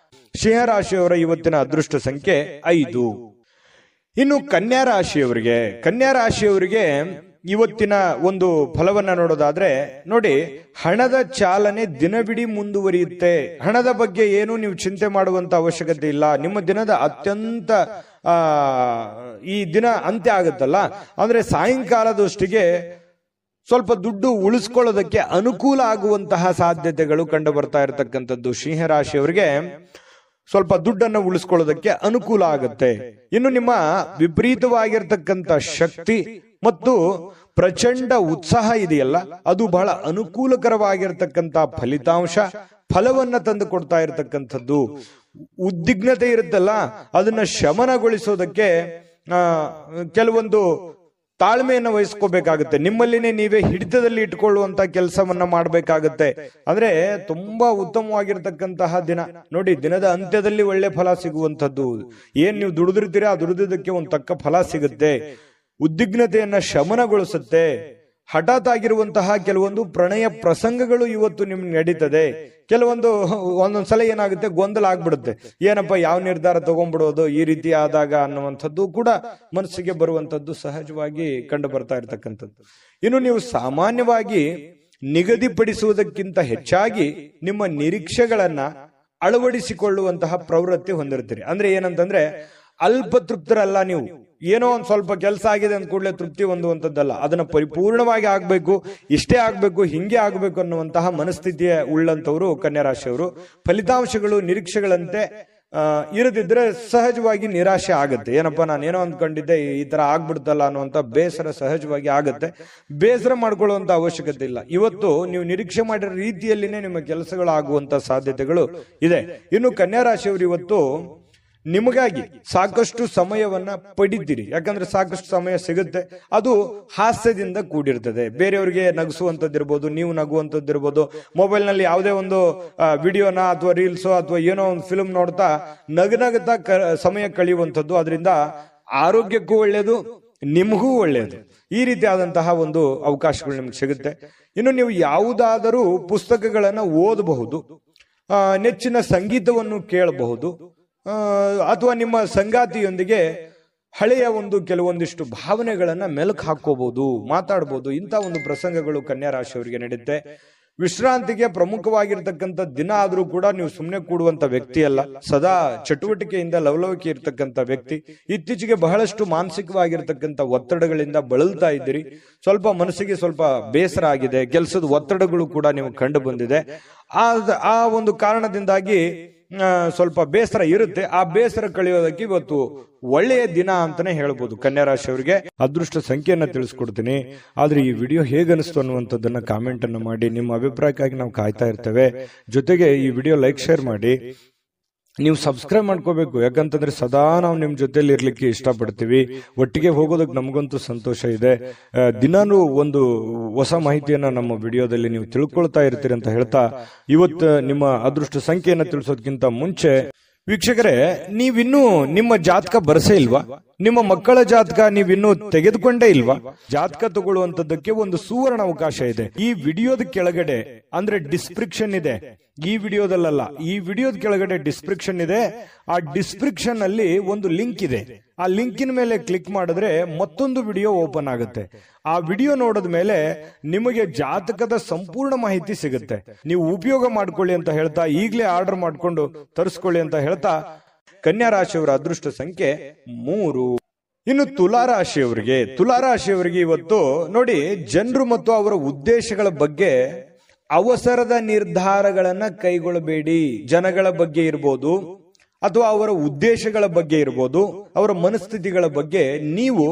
ಸಿಂಹರಾಶಿಯವರ ಇವತ್ತಿನ ಅದೃಷ್ಟ ಸಂಖ್ಯೆ 5. ಇನ್ನು ಕನ್ಯಾ ರಾಶಿಯವರಿಗೆ ಇವತ್ತಿನ ಒಂದು ಫಲವನ್ನ ನೋಡೋದಾದ್ರೆ ನೋಡಿ, ಹಣದ ಚಾಲನೆ ದಿನವಿಡೀ ಮುಂದುವರಿಯುತ್ತೆ. ಹಣದ ಬಗ್ಗೆ ಏನು ನೀವು ಚಿಂತೆ ಮಾಡುವಂತ ಅವಶ್ಯಕತೆ ಇಲ್ಲ. ನಿಮ್ಮ ದಿನದ ಅತ್ಯಂತ ಈ ದಿನ ಅಂತ್ಯ ಆಗುತ್ತಲ್ಲ, ಅಂದ್ರೆ ಸಾಯಂಕಾಲದಷ್ಟಿಗೆ ಸ್ವಲ್ಪ ದುಡ್ಡು ಉಳಿಸ್ಕೊಳ್ಳೋದಕ್ಕೆ ಅನುಕೂಲ ಆಗುವಂತಹ ಸಾಧ್ಯತೆಗಳು ಕಂಡು ಬರ್ತಾ ಇರತಕ್ಕಂಥದ್ದು. ಸಿಂಹರಾಶಿಯವರಿಗೆ ಸ್ವಲ್ಪ ದುಡ್ಡನ್ನು ಉಳಿಸ್ಕೊಳ್ಳೋದಕ್ಕೆ ಅನುಕೂಲ ಆಗುತ್ತೆ. ಇನ್ನು ನಿಮ್ಮ ವಿಪರೀತವಾಗಿರ್ತಕ್ಕಂಥ ಶಕ್ತಿ ಮತ್ತು ಪ್ರಚಂಡ ಉತ್ಸಾಹ ಇದೆಯಲ್ಲ, ಅದು ಬಹಳ ಅನುಕೂಲಕರವಾಗಿರ್ತಕ್ಕಂಥ ಫಲವನ್ನ ತಂದು ಕೊಡ್ತಾ ಇರತಕ್ಕಂಥದ್ದು. ಉದ್ವಿಗ್ನತೆ ಇರುತ್ತಲ್ಲ, ಅದನ್ನ ಶಮನಗೊಳಿಸೋದಕ್ಕೆ ಕೆಲವೊಂದು ತಾಳ್ಮೆಯನ್ನು ವಹಿಸ್ಕೋಬೇಕಾಗುತ್ತೆ. ನಿಮ್ಮಲ್ಲಿನೇ ನೀವೇ ಹಿಡಿತದಲ್ಲಿ ಇಟ್ಕೊಳ್ಳುವಂತ ಕೆಲಸವನ್ನ ಮಾಡಬೇಕಾಗುತ್ತೆ. ಅಂದ್ರೆ ತುಂಬಾ ಉತ್ತಮವಾಗಿರ್ತಕ್ಕಂತಹ ದಿನ ನೋಡಿ. ದಿನದ ಅಂತ್ಯದಲ್ಲಿ ಒಳ್ಳೆ ಫಲ ಸಿಗುವಂತದ್ದು. ಏನ್ ನೀವು ದುಡಿದಿರ್ತೀರಾ, ಆ ದುಡಿದಕ್ಕೆ ಒಂದು ತಕ್ಕ ಫಲ ಸಿಗುತ್ತೆ. ಉದ್ವಿಗ್ನತೆಯನ್ನ ಶಮನಗೊಳಿಸುತ್ತೆ. ಹಠಾತ್ ಆಗಿರುವಂತಹ ಕೆಲವೊಂದು ಪ್ರಣಯ ಪ್ರಸಂಗಗಳು ಇವತ್ತು ನಿಮ್ಗೆ ನಡೀತದೆ. ಒಂದೊಂದ್ಸಲ ಏನಾಗುತ್ತೆ, ಗೊಂದಲ ಆಗ್ಬಿಡುತ್ತೆ. ಏನಪ್ಪ, ಯಾವ ನಿರ್ಧಾರ ತಗೊಂಡ್ಬಿಡೋದು ಈ ರೀತಿ ಆದಾಗ ಅನ್ನುವಂಥದ್ದು ಕೂಡ ಮನಸ್ಸಿಗೆ ಬರುವಂತದ್ದು ಸಹಜವಾಗಿ ಕಂಡು ಬರ್ತಾ ಇರ್ತಕ್ಕಂಥದ್ದು. ಇನ್ನು ನೀವು ಸಾಮಾನ್ಯವಾಗಿ ನಿಗದಿಪಡಿಸುವುದಕ್ಕಿಂತ ಹೆಚ್ಚಾಗಿ ನಿಮ್ಮ ನಿರೀಕ್ಷೆಗಳನ್ನ ಅಳವಡಿಸಿಕೊಳ್ಳುವಂತಹ ಪ್ರವೃತ್ತಿ ಹೊಂದಿರ್ತೀರಿ. ಅಂದ್ರೆ ಏನಂತಂದ್ರೆ ಅಲ್ಪ ತೃಪ್ತರಲ್ಲ ನೀವು. ಏನೋ ಒಂದ್ ಸ್ವಲ್ಪ ಕೆಲಸ ಆಗಿದೆ ಅಂದ ಕೂಡಲೇ ತೃಪ್ತಿ ಹೊಂದುವಂತದ್ದಲ್ಲ. ಅದನ್ನ ಪರಿಪೂರ್ಣವಾಗಿ ಆಗ್ಬೇಕು, ಇಷ್ಟೇ ಆಗ್ಬೇಕು, ಹಿಂಗೆ ಆಗ್ಬೇಕು ಅನ್ನುವಂತಹ ಮನಸ್ಥಿತಿಯ ಉಳ್ಳಂತವರು ಕನ್ಯಾ ರಾಶಿಯವರು. ಫಲಿತಾಂಶಗಳು ನಿರೀಕ್ಷೆಗಳಂತೆ ಇರದಿದ್ರೆ ಸಹಜವಾಗಿ ನಿರಾಶೆ ಆಗುತ್ತೆ. ಏನಪ್ಪಾ, ನಾನೇನೋ ಅಂದ್ಕೊಂಡಿದ್ದೆ, ಈ ತರ ಆಗ್ಬಿಡ್ತಲ್ಲ ಅನ್ನುವಂತ ಬೇಸರ ಸಹಜವಾಗಿ ಆಗತ್ತೆ. ಬೇಸರ ಮಾಡ್ಕೊಳ್ಳುವಂತ ಅವಶ್ಯಕತೆ ಇಲ್ಲ. ಇವತ್ತು ನೀವು ನಿರೀಕ್ಷೆ ಮಾಡಿರೋ ರೀತಿಯಲ್ಲಿನೇ ನಿಮ್ಮ ಕೆಲಸಗಳು ಆಗುವಂತ ಸಾಧ್ಯತೆಗಳು ಇದೆ. ಇನ್ನು ಕನ್ಯಾ ರಾಶಿಯವರು ಇವತ್ತು ನಿಮಗಾಗಿ ಸಾಕಷ್ಟು ಸಮಯವನ್ನ ಪಡಿತೀರಿ. ಯಾಕಂದ್ರೆ ಸಾಕಷ್ಟು ಸಮಯ ಸಿಗುತ್ತೆ. ಅದು ಹಾಸ್ಯದಿಂದ ಕೂಡಿರ್ತದೆ. ಬೇರೆಯವರಿಗೆ ನಗಿಸುವಂತದ್ದಿರ್ಬೋದು, ನೀವು ನಗುವಂತದ್ದಿರ್ಬೋದು. ಮೊಬೈಲ್ ನಲ್ಲಿ ಯಾವುದೇ ಒಂದು ವಿಡಿಯೋನ ಅಥವಾ ರೀಲ್ಸೋ ಅಥವಾ ಏನೋ ಒಂದು ಫಿಲ್ಮ್ ನೋಡ್ತಾ ನಗನಗ್ತಾ ಸಮಯ ಕಳೆಯುವಂಥದ್ದು. ಅದರಿಂದ ಆರೋಗ್ಯಕ್ಕೂ ಒಳ್ಳೆಯದು, ನಿಮಗೂ ಒಳ್ಳೆಯದು. ಈ ರೀತಿಯಾದಂತಹ ಒಂದು ಅವಕಾಶಗಳು ನಿಮ್ಗೆ ಸಿಗುತ್ತೆ. ಇನ್ನು ನೀವು ಯಾವುದಾದರೂ ಪುಸ್ತಕಗಳನ್ನ ಓದಬಹುದು, ನೆಚ್ಚಿನ ಸಂಗೀತವನ್ನು ಕೇಳಬಹುದು, ಅಥವಾ ನಿಮ್ಮ ಸಂಗಾತಿಯೊಂದಿಗೆ ಹಳೆಯ ಒಂದು ಕೆಲವೊಂದಿಷ್ಟು ಭಾವನೆಗಳನ್ನ ಮೆಲುಕು ಹಾಕೋಬಹುದು, ಮಾತಾಡಬಹುದು. ಇಂಥ ಒಂದು ಪ್ರಸಂಗಗಳು ಕನ್ಯಾ ರಾಶಿಯವರಿಗೆ ನಡೆಯುತ್ತೆ. ವಿಶ್ರಾಂತಿಗೆ ಪ್ರಮುಖವಾಗಿರ್ತಕ್ಕಂಥ ದಿನ ಆದ್ರೂ ಕೂಡ ನೀವು ಸುಮ್ಮನೆ ಕೂಡುವಂತ ವ್ಯಕ್ತಿ ಅಲ್ಲ. ಸದಾ ಚಟುವಟಿಕೆಯಿಂದ ಲವಲವಿಕೆ ಇರ್ತಕ್ಕಂಥ ವ್ಯಕ್ತಿ. ಇತ್ತೀಚೆಗೆ ಬಹಳಷ್ಟು ಮಾನಸಿಕವಾಗಿರ್ತಕ್ಕಂಥ ಒತ್ತಡಗಳಿಂದ ಬಳಲ್ತಾ ಇದ್ದೀರಿ. ಸ್ವಲ್ಪ ಮನಸ್ಸಿಗೆ ಸ್ವಲ್ಪ ಬೇಸರ ಆಗಿದೆ. ಕೆಲಸದ ಒತ್ತಡಗಳು ಕೂಡ ನೀವು ಕಂಡು ಬಂದಿದೆ. ಆ ಒಂದು ಕಾರಣದಿಂದಾಗಿ ಸ್ವಲ್ಪ ಬೇಸರ ಇರುತ್ತೆ. ಆ ಬೇಸರ ಕಳೆಯೋದಕ್ಕೆ ಇವತ್ತು ಒಳ್ಳೆಯ ದಿನ ಅಂತಾನೆ ಹೇಳ್ಬೋದು. ಕನ್ಯಾ ರಾಶಿಯವರಿಗೆ ಅದೃಷ್ಟ ಸಂಖ್ಯೆಯನ್ನ ತಿಳಿಸ್ಕೊಡ್ತೀನಿ. ಆದ್ರೆ ಈ ವಿಡಿಯೋ ಹೇಗನಿಸ್ತು ಅನ್ನುವಂಥದ್ದನ್ನ ಕಾಮೆಂಟ್ ಅನ್ನು ಮಾಡಿ. ನಿಮ್ಮ ಅಭಿಪ್ರಾಯಕ್ಕಾಗಿ ನಾವು ಕಾಯ್ತಾ ಇರ್ತೇವೆ. ಜೊತೆಗೆ ಈ ವಿಡಿಯೋ ಲೈಕ್ ಶೇರ್ ಮಾಡಿ. ನೀವು ಸಬ್ಸ್ಕ್ರೈಬ್ ಮಾಡ್ಕೋಬೇಕು, ಯಾಕಂತಂದ್ರೆ ಸದಾ ನಾವು ನಿಮ್ ಜೊತೆಲಿ ಇರ್ಲಿಕ್ಕೆ ಇಷ್ಟಪಡ್ತೀವಿ. ಒಟ್ಟಿಗೆ ಹೋಗೋದಕ್ಕೆ ನಮಗಂತೂ ಸಂತೋಷ ಇದೆ. ದಿನಾನು ಒಂದು ಹೊಸ ಮಾಹಿತಿಯನ್ನ ನಮ್ಮ ವಿಡಿಯೋದಲ್ಲಿ ನೀವು ತಿಳ್ಕೊಳ್ತಾ ಇರ್ತೀರಿ ಅಂತ ಹೇಳ್ತಾ, ಇವತ್ತು ನಿಮ್ಮ ಅದೃಷ್ಟ ಸಂಖ್ಯೆಯನ್ನ ತಿಳಿಸೋದಕ್ಕಿಂತ ಮುಂಚೆ ವೀಕ್ಷಕರೇ, ನೀವಿನ್ನೂ ನಿಮ್ಮ ಜಾತಕ ಬರಸೇ ಇಲ್ವಾ? ನಿಮ್ಮ ಮಕ್ಕಳ ಜಾತಕ ನೀವಿನ್ನೂ ತೆಗೆದುಕೊಂಡೇ ಇಲ್ವಾ? ಜಾತಕ ತಗೊಳ್ಳುವಂತದ್ದಕ್ಕೆ ಒಂದು ಸುವರ್ಣ ಅವಕಾಶ ಇದೆ. ಈ ವಿಡಿಯೋದ ಕೆಳಗಡೆ ಅಂದ್ರೆ ಡಿಸ್ಕ್ರಿಪ್ಷನ್ ಇದೆ. ಈ ವಿಡಿಯೋದಲ್ಲ, ಈ ವಿಡಿಯೋದ ಕೆಳಗಡೆ ಡಿಸ್ಕ್ರಿಪ್ಷನ್ ಇದೆ. ಆ ಡಿಸ್ಕ್ರಿಪ್ಷನ್ ಅಲ್ಲಿ ಒಂದು ಲಿಂಕ್ ಇದೆ. ಆ ಲಿಂಕಿನ ಮೇಲೆ ಕ್ಲಿಕ್ ಮಾಡಿದ್ರೆ ಮತ್ತೊಂದು ವಿಡಿಯೋ ಓಪನ್ ಆಗುತ್ತೆ. ಆ ವಿಡಿಯೋ ನೋಡಿದ ಮೇಲೆ ನಿಮಗೆ ಜಾತಕದ ಸಂಪೂರ್ಣ ಮಾಹಿತಿ ಸಿಗುತ್ತೆ. ನೀವು ಉಪಯೋಗ ಮಾಡ್ಕೊಳ್ಳಿ ಅಂತ ಹೇಳ್ತಾ, ಈಗಲೇ ಆರ್ಡರ್ ಮಾಡ್ಕೊಂಡು ತರಿಸ್ಕೊಳ್ಳಿ ಅಂತ ಹೇಳ್ತಾ, ಕನ್ಯಾ ರಾಶಿಯವರ ಅದೃಷ್ಟ ಸಂಖ್ಯೆ 3. ಇನ್ನು ತುಲಾರಾಶಿಯವರಿಗೆ ಇವತ್ತು ನೋಡಿ, ಜನರು ಮತ್ತು ಅವರ ಉದ್ದೇಶಗಳ ಬಗ್ಗೆ ಅವಸರದ ನಿರ್ಧಾರಗಳನ್ನ ಕೈಗೊಳ್ಳಬೇಡಿ. ಜನಗಳ ಬಗ್ಗೆ ಇರ್ಬೋದು ಅಥವಾ ಅವರ ಉದ್ದೇಶಗಳ ಬಗ್ಗೆ ಇರ್ಬೋದು, ಅವರ ಮನಸ್ಥಿತಿಗಳ ಬಗ್ಗೆ ನೀವು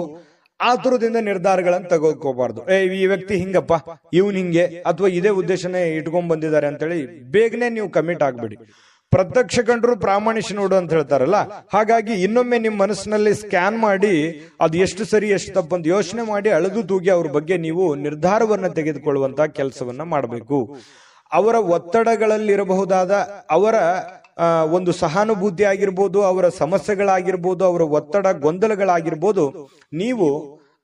ಆತುರದಿಂದ ನಿರ್ಧಾರಗಳನ್ನು ತಗೋಕೋಬಾರ್ದು. ಈ ವ್ಯಕ್ತಿ ಹಿಂಗಪ್ಪ, ಇವನ್ ಹಿಂಗೆ, ಅಥವಾ ಇದೇ ಉದ್ದೇಶನೇ ಇಟ್ಕೊಂಡ್ ಬಂದಿದ್ದಾರೆ ಅಂತೇಳಿ ಬೇಗನೆ ನೀವು ಕಮಿಟ್ ಆಗ್ಬೇಡಿ. ಪ್ರತ್ಯಕ್ಷ ಕಂಡ್ರು ಪ್ರಾಮಾಣಿಕ ನೋಡು ಅಂತ ಹೇಳ್ತಾರಲ್ಲ, ಹಾಗಾಗಿ ಇನ್ನೊಮ್ಮೆ ನಿಮ್ಮ ಮನಸ್ಸಿನಲ್ಲಿ ಸ್ಕ್ಯಾನ್ ಮಾಡಿ ಅದು ಎಷ್ಟು ಸರಿ ಎಷ್ಟು ತಪ್ಪಂತ ಯೋಚನೆ ಮಾಡಿ ಅಳೆದು ತೂಗಿ ಅವ್ರ ಬಗ್ಗೆ ನೀವು ನಿರ್ಧಾರವನ್ನ ತೆಗೆದುಕೊಳ್ಳುವಂತ ಕೆಲಸವನ್ನ ಮಾಡಬೇಕು. ಅವರ ಒತ್ತಡಗಳಲ್ಲಿರಬಹುದಾದ ಅವರ ಒಂದು ಸಹಾನುಭೂತಿ ಆಗಿರ್ಬೋದು, ಅವರ ಸಮಸ್ಯೆಗಳಾಗಿರ್ಬೋದು, ಅವರ ಒತ್ತಡ ಗೊಂದಲಗಳಾಗಿರ್ಬೋದು, ನೀವು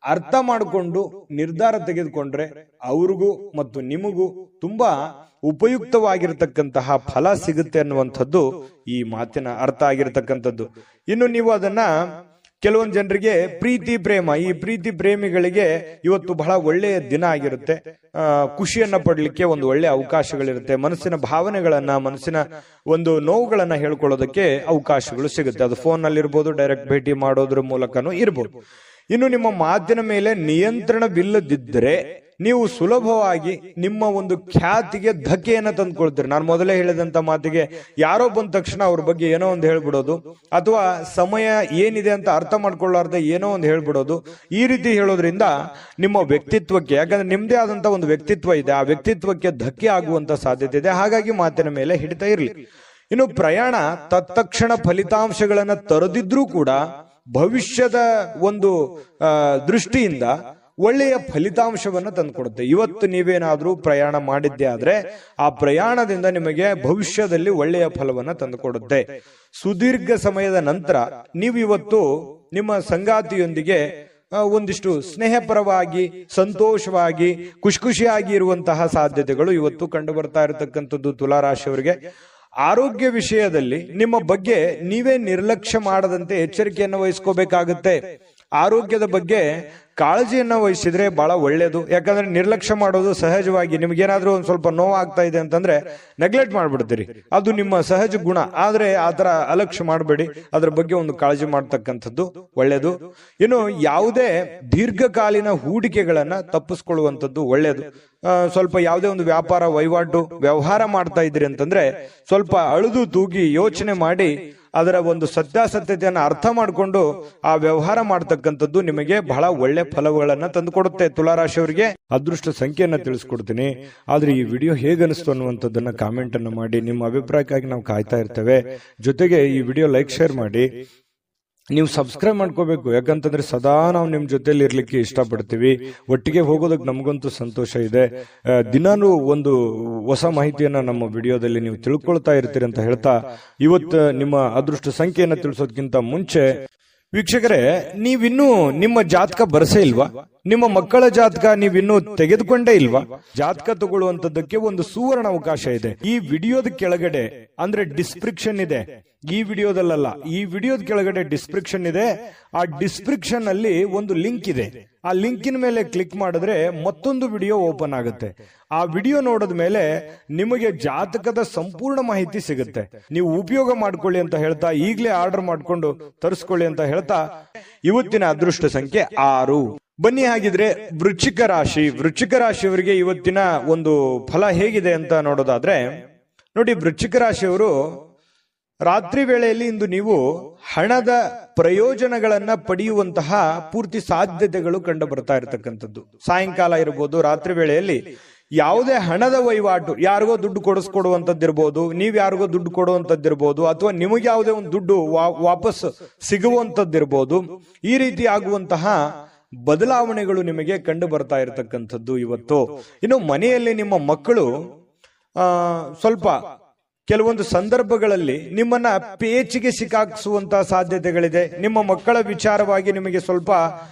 ಅರ್ಥ ಮಾಡಿಕೊಂಡು ನಿರ್ಧಾರ ತೆಗೆದುಕೊಂಡ್ರೆ ಅವ್ರಿಗೂ ಮತ್ತು ನಿಮಗೂ ತುಂಬಾ ಉಪಯುಕ್ತವಾಗಿರತಕ್ಕಂತಹ ಫಲ ಸಿಗುತ್ತೆ ಅನ್ನುವಂಥದ್ದು ಈ ಮಾತಿನ ಅರ್ಥ ಆಗಿರತಕ್ಕಂಥದ್ದು. ಇನ್ನು ನೀವು ಅದನ್ನ ಕೆಲವೊಂದು ಜನರಿಗೆ ಪ್ರೀತಿ ಪ್ರೇಮಿಗಳಿಗೆ ಇವತ್ತು ಬಹಳ ಒಳ್ಳೆಯ ದಿನ ಆಗಿರುತ್ತೆ. ಖುಷಿಯನ್ನ ಪಡ್ಲಿಕ್ಕೆ ಒಂದು ಒಳ್ಳೆ ಅವಕಾಶಗಳಿರುತ್ತೆ. ಮನಸ್ಸಿನ ಭಾವನೆಗಳನ್ನ, ಮನಸ್ಸಿನ ಒಂದು ನೋವುಗಳನ್ನ ಹೇಳ್ಕೊಳ್ಳೋದಕ್ಕೆ ಅವಕಾಶಗಳು ಸಿಗುತ್ತೆ. ಅದು ಫೋನ್ ನಲ್ಲಿ ಇರ್ಬೋದು, ಡೈರೆಕ್ಟ್ ಭೇಟಿ ಮಾಡೋದ್ರ ಮೂಲಕನೂ ಇರ್ಬೋದು. ಇನ್ನು ನಿಮ್ಮ ಮಾತಿನ ಮೇಲೆ ನಿಯಂತ್ರಣವಿಲ್ಲದಿದ್ದರೆ ನೀವು ಸುಲಭವಾಗಿ ನಿಮ್ಮ ಒಂದು ಖ್ಯಾತಿಗೆ ಧಕ್ಕೆಯನ್ನ ತಂದುಕೊಳ್ತೀರಿ. ನಾನು ಮೊದಲೇ ಹೇಳಿದಂತ ಮಾತಿಗೆ ಯಾರೋ ಬಂದ ತಕ್ಷಣ ಅವ್ರ ಬಗ್ಗೆ ಏನೋ ಒಂದು ಹೇಳ್ಬಿಡೋದು, ಅಥವಾ ಸಮಯ ಏನಿದೆ ಅಂತ ಅರ್ಥ ಮಾಡ್ಕೊಳ್ಳಾರ್ದೆ ಏನೋ ಒಂದು ಹೇಳ್ಬಿಡೋದು. ಈ ರೀತಿ ಹೇಳೋದ್ರಿಂದ ನಿಮ್ಮ ವ್ಯಕ್ತಿತ್ವಕ್ಕೆ, ಯಾಕಂದ್ರೆ ನಿಮ್ದೇ ಆದಂತ ಒಂದು ವ್ಯಕ್ತಿತ್ವ ಇದೆ, ಆ ವ್ಯಕ್ತಿತ್ವಕ್ಕೆ ಧಕ್ಕೆ ಆಗುವಂತ ಸಾಧ್ಯತೆ ಇದೆ. ಹಾಗಾಗಿ ಮಾತಿನ ಮೇಲೆ ಹಿಡಿತಾ ಇರ್ಲಿ. ಇನ್ನು ಪ್ರಯಾಣ ತತ್ಕ್ಷಣ ಫಲಿತಾಂಶಗಳನ್ನ ತರದಿದ್ರೂ ಕೂಡ ಭವಿಷ್ಯದ ಒಂದು ದೃಷ್ಟಿಯಿಂದ ಒಳ್ಳೆಯ ಫಲಿತಾಂಶವನ್ನ ತಂದುಕೊಡುತ್ತೆ. ಇವತ್ತು ನೀವೇನಾದ್ರೂ ಪ್ರಯಾಣ ಮಾಡಿದ್ದೆ ಆದ್ರೆ ಆ ಪ್ರಯಾಣದಿಂದ ನಿಮಗೆ ಭವಿಷ್ಯದಲ್ಲಿ ಒಳ್ಳೆಯ ಫಲವನ್ನ ತಂದುಕೊಡುತ್ತೆ. ಸುದೀರ್ಘ ಸಮಯದ ನಂತರ ನೀವು ಇವತ್ತು ನಿಮ್ಮ ಸಂಗಾತಿಯೊಂದಿಗೆ ಒಂದಿಷ್ಟು ಸ್ನೇಹಪರವಾಗಿ, ಸಂತೋಷವಾಗಿ, ಖುಷಿಯಾಗಿ ಇರುವಂತಹ ಸಾಧ್ಯತೆಗಳು ಇವತ್ತು ಕಂಡು ಬರ್ತಾ ಇರತಕ್ಕಂಥದ್ದು ತುಲಾರಾಶಿಯವರಿಗೆ. ಆರೋಗ್ಯ ವಿಷಯದಲ್ಲಿ ನಿಮ್ಮ ಬಗ್ಗೆ ನೀವೇ ನಿರ್ಲಕ್ಷ್ಯ ಮಾಡದಂತೆ ಎಚ್ಚರಿಕೆಯನ್ನು ವಹಿಸ್ಕೋಬೇಕಾಗುತ್ತೆ. ಆರೋಗ್ಯದ ಬಗ್ಗೆ ಕಾಳಜಿಯನ್ನ ವಹಿಸಿದ್ರೆ ಬಹಳ ಒಳ್ಳೇದು. ಯಾಕಂದ್ರೆ ನಿರ್ಲಕ್ಷ್ಯ ಮಾಡೋದು ಸಹಜವಾಗಿ, ನಿಮ್ಗೇನಾದ್ರೂ ಒಂದ್ ಸ್ವಲ್ಪ ನೋವಾಗ್ತಾ ಇದೆ ಅಂತಂದ್ರೆ ನೆಗ್ಲೆಕ್ಟ್ ಮಾಡ್ಬಿಡ್ತೀರಿ, ಅದು ನಿಮ್ಮ ಸಹಜ ಗುಣ. ಆದ್ರೆ ಆತರ ಅಲಕ್ಷ್ಯ ಮಾಡಬೇಡಿ, ಅದ್ರ ಬಗ್ಗೆ ಒಂದು ಕಾಳಜಿ ಮಾಡ್ತಕ್ಕಂಥದ್ದು ಒಳ್ಳೇದು. ಇನ್ನು ಯಾವುದೇ ದೀರ್ಘಕಾಲೀನ ಹೂಡಿಕೆಗಳನ್ನ ತಪ್ಪಿಸ್ಕೊಳ್ಳುವಂಥದ್ದು ಒಳ್ಳೇದು. ಸ್ವಲ್ಪ ಯಾವುದೇ ಒಂದು ವ್ಯವಹಾರ ಮಾಡ್ತಾ ಇದ್ರಿ ಅಂತಂದ್ರೆ ಸ್ವಲ್ಪ ಅಳುದು ತೂಗಿ ಯೋಚನೆ ಮಾಡಿ ಅದರ ಒಂದು ಸತ್ಯಾಸತ್ಯತೆಯನ್ನು ಅರ್ಥ ಮಾಡಿಕೊಂಡು ಆ ವ್ಯವಹಾರ ಮಾಡತಕ್ಕಂಥದ್ದು ನಿಮಗೆ ಬಹಳ ಒಳ್ಳೆ ಫಲಗಳನ್ನ ತಂದುಕೊಡುತ್ತೆ. ತುಲಾರಾಶಿಯವರಿಗೆ ಅದೃಷ್ಟ ಸಂಖ್ಯೆಯನ್ನ ತಿಳಿಸ್ಕೊಡ್ತೀನಿ. ಆದ್ರೆ ಈ ವಿಡಿಯೋ ಹೇಗನಿಸ್ತು ಅನ್ನುವಂಥದ್ದನ್ನ ಕಾಮೆಂಟ್ ಅನ್ನು ಮಾಡಿ. ನಿಮ್ಮ ಅಭಿಪ್ರಾಯಕ್ಕಾಗಿ ನಾವು ಕಾಯ್ತಾ ಇರ್ತೇವೆ. ಜೊತೆಗೆ ಈ ವಿಡಿಯೋ ಲೈಕ್ ಶೇರ್ ಮಾಡಿ. ನೀವು ಸಬ್ಸ್ಕ್ರೈಬ್ ಮಾಡ್ಕೋಬೇಕು, ಯಾಕಂತಂದ್ರೆ ಸದಾ ನಾವು ನಿಮ್ ಜೊತೆಲಿ ಇರ್ಲಿಕ್ಕೆ ಇಷ್ಟಪಡ್ತೀವಿ. ಒಟ್ಟಿಗೆ ಹೋಗೋದಕ್ಕೆ ನಮಗಂತೂ ಸಂತೋಷ ಇದೆ. ದಿನಾನು ಒಂದು ಹೊಸ ಮಾಹಿತಿಯನ್ನ ನಮ್ಮ ವಿಡಿಯೋದಲ್ಲಿ ನೀವು ತಿಳ್ಕೊಳ್ತಾ ಇರ್ತೀರಿ ಅಂತ ಹೇಳ್ತಾ, ಇವತ್ತು ನಿಮ್ಮ ಅದೃಷ್ಟ ಸಂಖ್ಯೆಯನ್ನ ತಿಳಿಸೋದಕ್ಕಿಂತ ಮುಂಚೆ ವೀಕ್ಷಕರೇ, ನೀವಿನ್ನೂ ನಿಮ್ಮ ಜಾತಕ ಬರಸೇ ಇಲ್ವಾ? ನಿಮ್ಮ ಮಕ್ಕಳ ಜಾತಕ ನೀವಿನ್ನೂ ತೆಗೆದುಕೊಂಡೇ ಇಲ್ವಾ? ಜಾತಕ ತಗೊಳ್ಳುವಂತದ್ದಕ್ಕೆ ಒಂದು ಸುವರ್ಣ ಅವಕಾಶ ಇದೆ. ಈ ವಿಡಿಯೋದ ಕೆಳಗಡೆ ಅಂದ್ರೆ ಡಿಸ್ಕ್ರಿಪ್ಷನ್ ಇದೆ. ಈ ವಿಡಿಯೋದಲ್ಲ, ಈ ವಿಡಿಯೋದ ಕೆಳಗಡೆ ಡಿಸ್ಕ್ರಿಪ್ಷನ್ ಇದೆ. ಆ ಡಿಸ್ಕ್ರಿಪ್ಷನ್ ಅಲ್ಲಿ ಒಂದು ಲಿಂಕ್ ಇದೆ. ಆ ಲಿಂಕಿನ ಮೇಲೆ ಕ್ಲಿಕ್ ಮಾಡಿದ್ರೆ ಮತ್ತೊಂದು ವಿಡಿಯೋ ಓಪನ್ ಆಗುತ್ತೆ. ಆ ವಿಡಿಯೋ ನೋಡಿದ ಮೇಲೆ ನಿಮಗೆ ಜಾತಕದ ಸಂಪೂರ್ಣ ಮಾಹಿತಿ ಸಿಗುತ್ತೆ. ನೀವು ಉಪಯೋಗ ಮಾಡ್ಕೊಳ್ಳಿ ಅಂತ ಹೇಳ್ತಾ, ಈಗಲೇ ಆರ್ಡರ್ ಮಾಡ್ಕೊಂಡು ತರಿಸ್ಕೊಳ್ಳಿ ಅಂತ ಹೇಳ್ತಾ, ಇವತ್ತಿನ ಅದೃಷ್ಟ ಸಂಖ್ಯೆ 6. ಬನ್ನಿ ಹಾಗಿದ್ರೆ ವೃಶ್ಚಿಕ ರಾಶಿಯವರಿಗೆ ಇವತ್ತಿನ ಒಂದು ಫಲ ಹೇಗಿದೆ ಅಂತ ನೋಡೋದಾದ್ರೆ, ನೋಡಿ, ವೃಶ್ಚಿಕ ರಾಶಿಯವರು ರಾತ್ರಿ ವೇಳೆಯಲ್ಲಿ ಇಂದು ನೀವು ಹಣದ ಪ್ರಯೋಜನಗಳನ್ನ ಪಡೆಯುವಂತಹ ಪೂರ್ತಿ ಸಾಧ್ಯತೆಗಳು ಕಂಡು ಬರ್ತಾ ಇರತಕ್ಕಂಥದ್ದು. ಸಾಯಂಕಾಲ ಇರಬಹುದು, ರಾತ್ರಿ ವೇಳೆಯಲ್ಲಿ ಯಾವುದೇ ಹಣದ ವಹಿವಾಟು, ಯಾರಿಗೋ ದುಡ್ಡು ಕೊಡಿಸ್ಕೊಡುವಂತದ್ದಿರ್ಬೋದು, ನೀವ್ ಯಾರಿಗೋ ದುಡ್ಡು ಕೊಡುವಂತದ್ದಿರ್ಬೋದು, ಅಥವಾ ನಿಮಗೆ ಯಾವುದೇ ಒಂದು ದುಡ್ಡು ವಾಪಸ್ ಸಿಗುವಂತದ್ದಿರ್ಬೋದು. ಈ ರೀತಿ ಆಗುವಂತಹ ಬದಲಾವಣೆಗಳು ನಿಮಗೆ ಕಂಡು ಬರ್ತಾ ಇರತಕ್ಕಂಥದ್ದು ಇವತ್ತು. ಇನ್ನು ಮನೆಯಲ್ಲಿ ನಿಮ್ಮ ಮಕ್ಕಳು ಸ್ವಲ್ಪ ಕೆಲವೊಂದು ಸಂದರ್ಭಗಳಲ್ಲಿ ನಿಮ್ಮನ್ನ ಪೇಚಿಗೆ ಸಿಕ್ಕಾಕಿಸುವಂತಹ ಸಾಧ್ಯತೆಗಳಿದೆ. ನಿಮ್ಮ ಮಕ್ಕಳ ವಿಚಾರವಾಗಿ ನಿಮಗೆ ಸ್ವಲ್ಪ